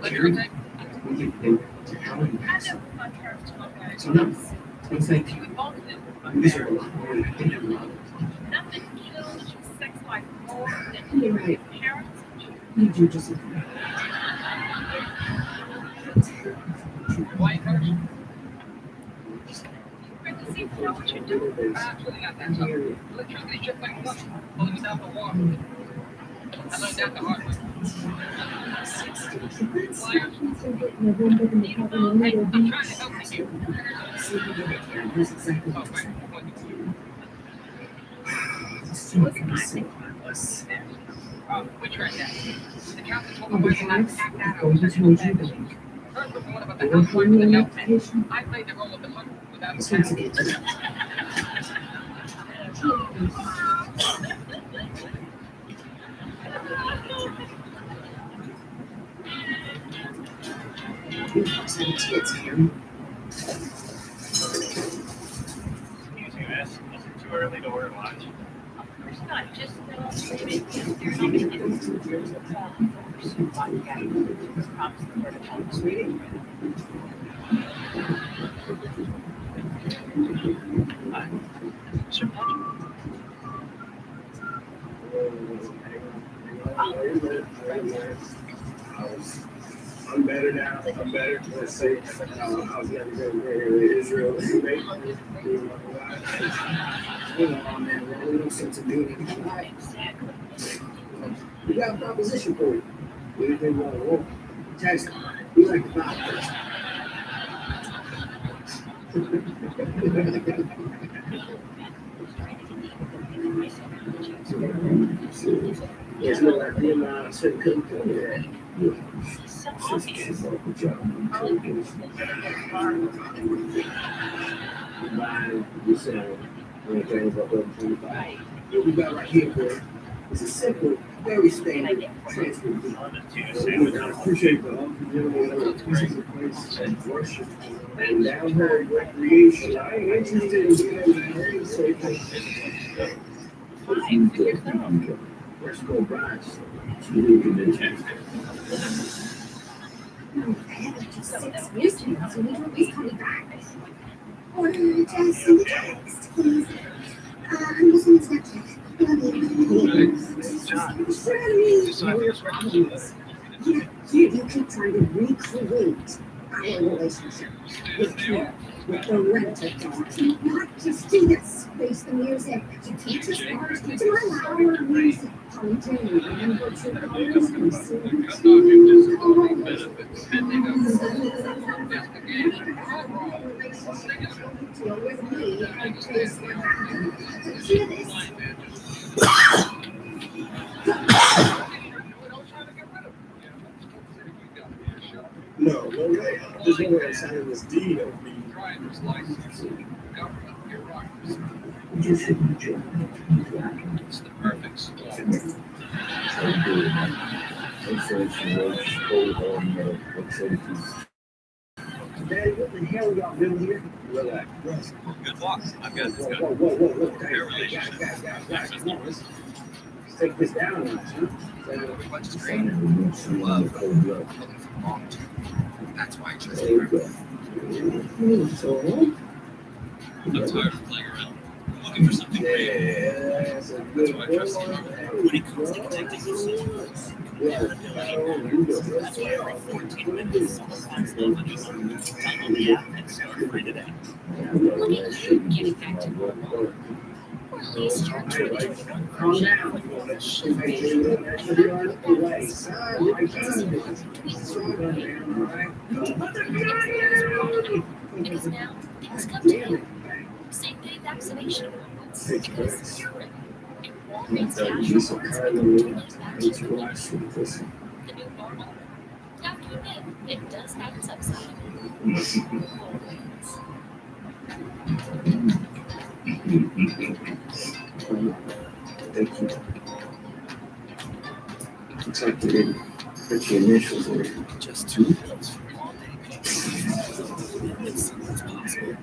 Like your type? We can think to how many house. So no, don't think I'm miserable a lot more than I did in love. Nothing kills sex life more than You're right. parents. You do just like White person? Really see know what you're doing. Absolutely not that tough. Electricity just like one. Pulling us out the water. I learned that the hard way. Which right now? The captain told me why they not attack that out. Heard the one about the housewife and the milkman. I played the role of the mother without a Too early to order lunch. It's not just I'm better now. I'm better. Let's say I was never going to Israel. Man, no sense of doing it. We got a proposition for you. Anything you want to work? Text. We like to buy first. There's no idea I said couldn't come here. What we got right here, boy, is a simple, very standard transfer fee. I appreciate the unforgivable place and worship and down-herd recreation. I ain't interested in getting Let's go brides. Order just some text, please. I'm just on Snapchat. You keep trying to recreate our relationship with Kim, with the rental dogs. Not just do this, face the music. You can't just watch to allow our music. Continue, remember to always consider deal with me and taste what happens. Hear this? No way. There's no way I'm signing this deed. It's the perfect storm. Daddy, what the hell y'all doing here? Relax. Good luck. I've got Whoa. Guys, come on, let's take this down a notch, huh? That's why I chose There you go. So, I'm tired of playing around. I'm looking for something real. that's a good That's why I trust you. When it comes to protecting your system, that's why every 14 minutes, someone finds love on your phone. Download the app and start free today. Look at you getting back to normal. Or at least you're trying to. calm down. Because now things come to you. Same day vaccination appointments. Because you're ready. And why? It's That casual. is a kind of it's relaxed and this. The new normal. You have to admit, it does have its upside. Thank you. Looks like they didn't put the initials in. Just 2 pills for all day pain. It's possible.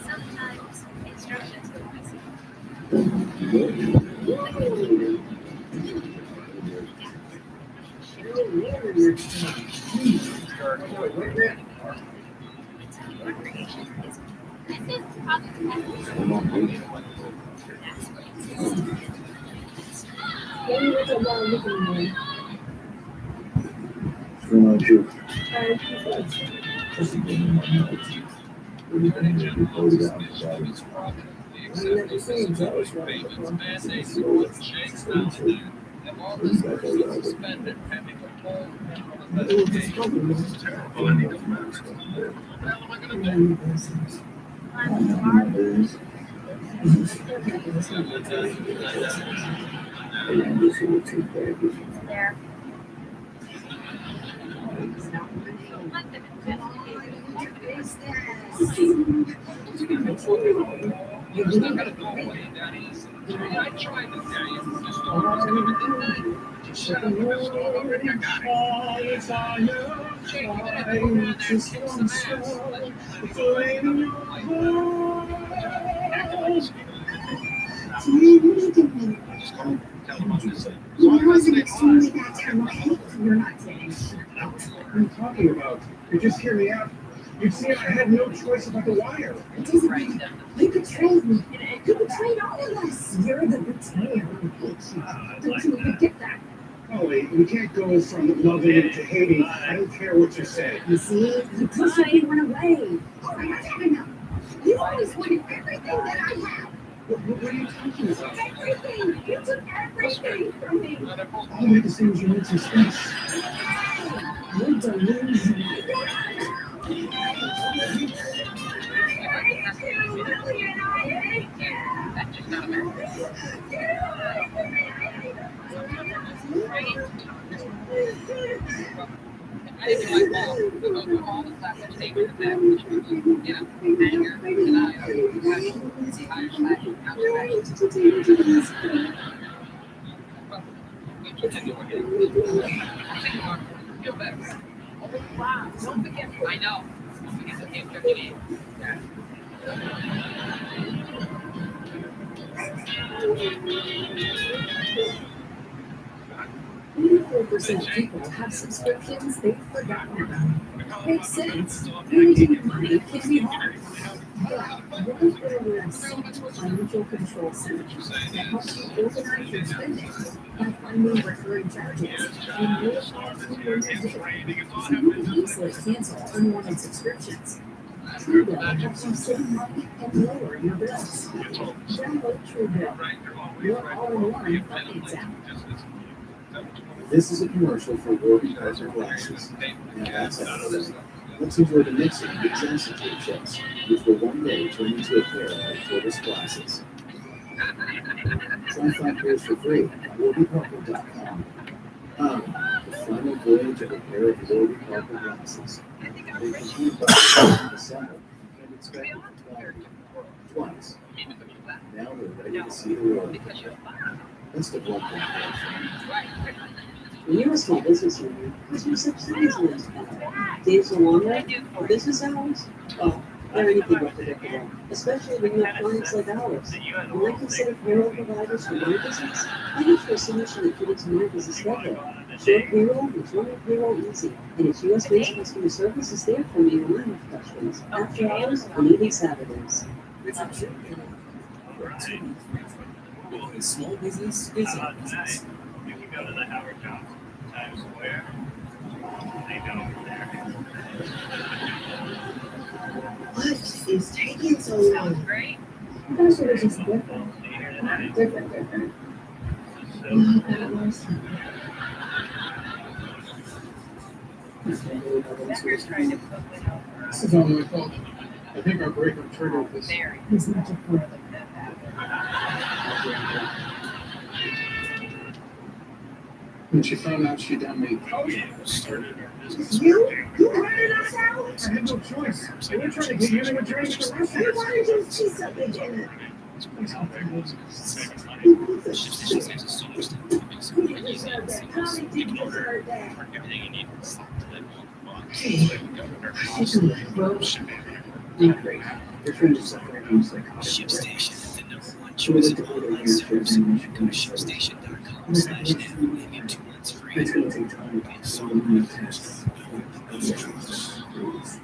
Sometimes instructions go missing. What's going on, Jude? There. You're not gonna go away, that is. I tried to tell you, the store was gonna be just shut up with the store already. I got it. Jake, you're gonna go around there and kiss some You're not saying shit. What are you talking about? You just hear me out. You see, I had no choice about the wire. It isn't right. You betrayed me. You betrayed all of us. You're the betrayer. Don't you even get that? Holly, we can't go from loving to hating. I don't care what you say. You see, you pushed me and went away. Oh my God, enough. You always wanted everything that I had. What are you talking about? Everything. You took everything from me. All the things you need some space. You're delusional. I didn't do my fault. We go through all the stuff that's taken to them. You know, anger, denial, see how you're slacking, how you're feel better. Oh, wow. Don't forget. I know. Don't forget the name 58. Yeah. 84% of people have subscriptions they've forgotten about. Makes sense. Managing money can be hard. But what if there were a simple financial control center that helps you organize your spending by finding recurring charges and realizing when they're due, so you can easily cancel unwanted subscriptions? Truebill helps you save money and lower your bills. Download Truebill, your all-in-one updates app. This is a commercial for Warby Parker glasses. And that's us. Let's enjoy the mixing of Exacerbate chips, which will one day turn into a pair of tortoise glasses. Try 5 pairs for free at warbyparker.com. The final voyage of a pair of Warby Parker glasses. They compete by December and expect twice. Now they're ready to see the world. That's the one thing. When you're a small business owner, there's no such thing as lunch time. Days are longer, business hours, oh, they're anything but predictable, especially when you have clients like ours. When I consider payroll providers for my business, I look for a solution that fits my business schedule. Short payroll makes running payroll easy, and its US-based customer service is there for me when I have questions, after hours, and even Saturdays. Well, a small business is a business. You can go to the Howard Johnson Times Square. They go over there. What is taking so long? Great. Those are just different. Different. Becker's trying to put one over. This is all my fault. I think our breaker triggered this. Mary. When she found out she done me. Started our business. You rented us out? I had no choice. They were trying to get you to drink the rest of it. Why did you see something in it? ShipStation saves us so much time. It makes it really easy and seamless. You can order everything you need from stock to live on. ShipStation is the #1 choice in online service. Go to ShipStation.com/now and get 2 months free. It's so fast.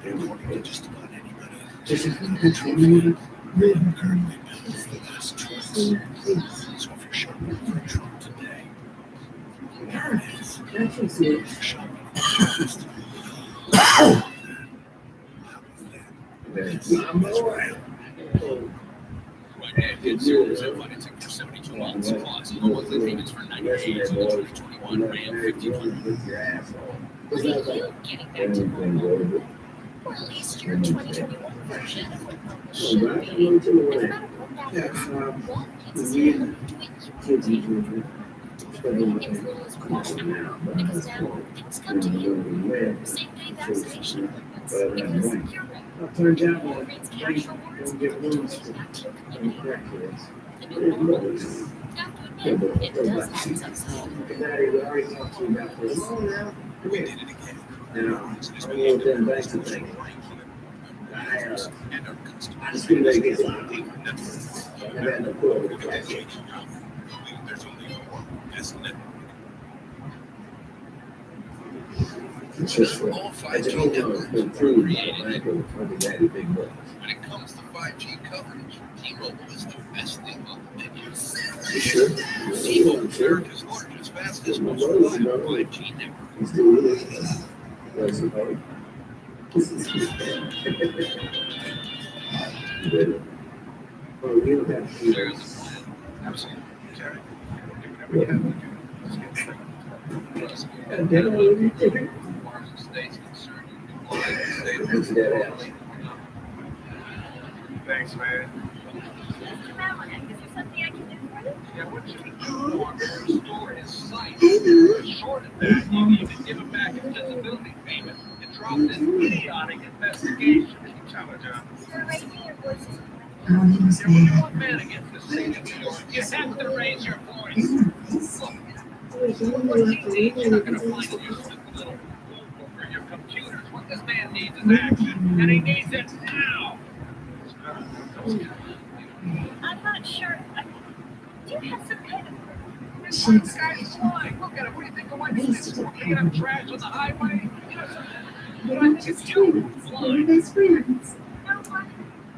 They're working with just about anybody. Currently built for the best trucks. So if you're shopping for a truck today, there it is. If you're shopping fast, right now, it's 0% financing for 72 months. Plus, no monthly payments for 90 days on the 2021 Ram 1500. Look at you getting back to normal. Or at least your 2021 version of what normal should be. And no matter what that is, Walt makes it doing you. Influence quality. Because now things come to you. Same-day vaccination appointments. Because you're right. Turns out Walgreens cash rewards. don't get loans Donate back to your from community. crackheads. The new Walgreens. Have to admit, it does have its upside. Daddy, we already talked to you about this. Come on We did it again. now, I want them banks to think. I just feel like it's I've had no clue with crackheads. There's only one. That's net. It's just, I just don't know it's been proved by the bank of the daddy big bucks. When it comes to 5G coverage, T-Mobile is the best thing on the menu. You sure? T-Mobile is America's largest, fastest, most reliable 5G network. It's still with us. That's the part. Oh, you don't have to. There's a plan. Absolutely. Terry, farms and states concerned, comply with the state of Mississippi. Thanks, man. Is there something I can do for you? Yeah, what you can do on your store is site. Short of that, you even give it back a visibility payment and drop this idiotic investigation. Tell her, John. You're raising your voices. Yeah, when you're one man against the city of New York, you have to raise your voice. Look, you're not going to find a useless little Google for your computers. What this man needs is action, and he needs it now. I'm not sure. Do you have some kind of This one guy's flying. Look at him. What do you think? Why is this picking up trash on the highway? You know something? I think it's you flying. best friends? No, what?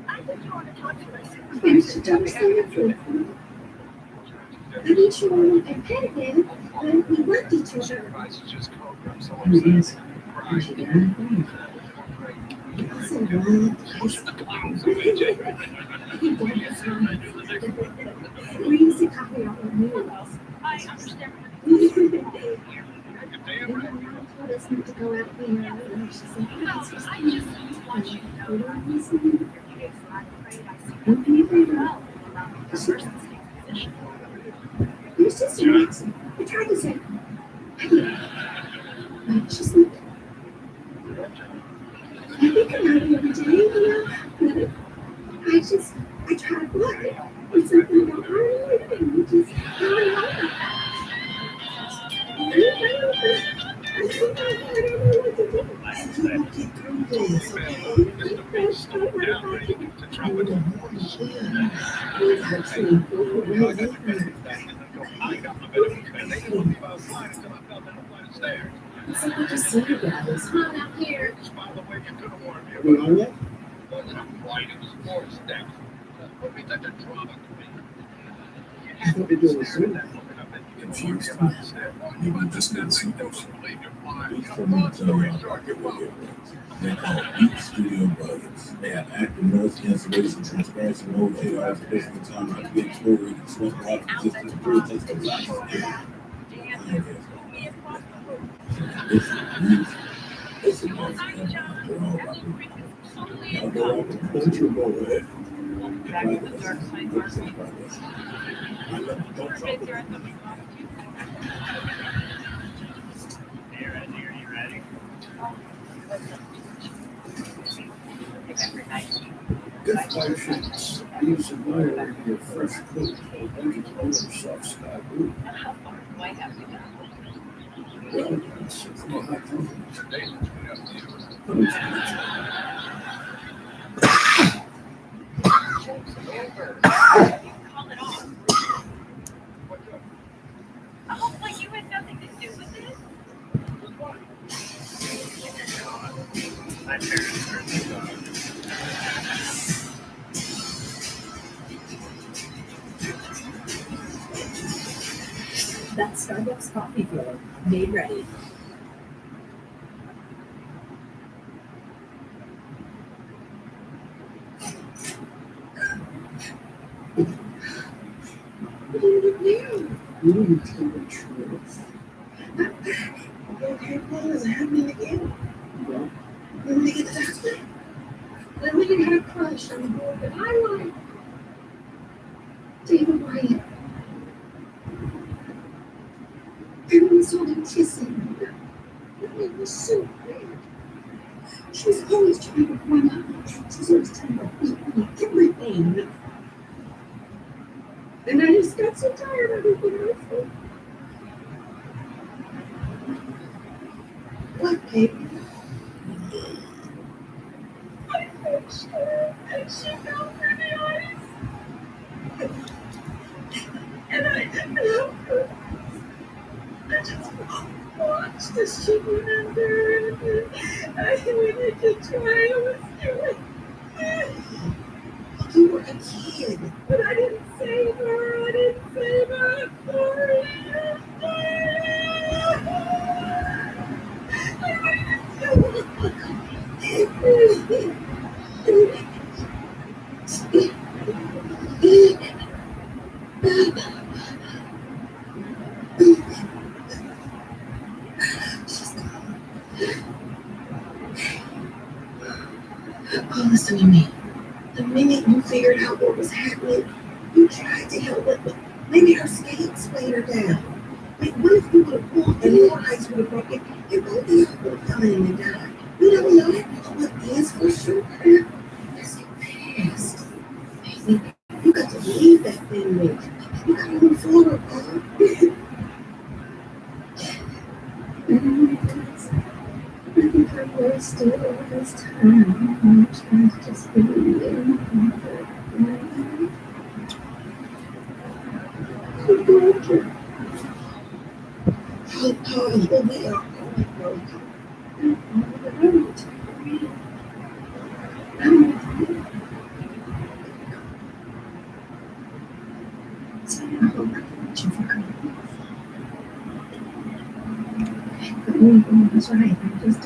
I think you want to talk to us. I should talk to I need you all competitive when we want each other. We used to copy our own meals. I understand. Told us not to go out there. And she said, no, I just want you to know. I'm afraid I see very well about the person's position. Your sister likes it. I tried to say, but she's like, I think about it every day, you know. I try to block it. It's something about her and everything. We just really like it. I think I don't know what to do. I can't get through this. It's like I just see you guys. Come on out here. We on yet? I thought they do it soon. They call Beat Studio Brothers. They have active noise cancellation, transparency, mode, AI, traditional time, not to get exploded, sweat, water, resistance, pure taste of life. I'll go out to punch your bullet. Good patience. Leaves a layer in your fresh coat. Don't you call yourself sky blue? Well, that's from a high compliment. Oh, but you had nothing to do with it? My parents are That's Starbucks coffee filler, made ready. You didn't tell the truth. Okay, well, is it happening again? No. Let me get the doctor. Lily had a crush on the boy that I like. David Wyatt. Everyone saw them kissing. It was so weird. She was always trying to run up. She was always trying to beat me, everything. And I just got so tired of everything else. What, baby? I touched her, and she fell through the ice. And I loved her. I just watched as she went under, and I wanted to try. I was doing. You were a kid. But I didn't save her. I didn't save her. I'm sorry. I'm Oh, listen to me. The minute you figured out what was happening, you tried to help it, but maybe her skates weighed her down. Like, what if you would have pulled and your ice would have broken and both of you would have fallen and died? You never know what is for sure. That's the past. Baby, you got to leave that family. You got to move forward, Paul. I think I wasted all this time. I'm trying to just be there. I'm broken. How powerful we are all broken. So I hope I can reach you for her. But was right. I just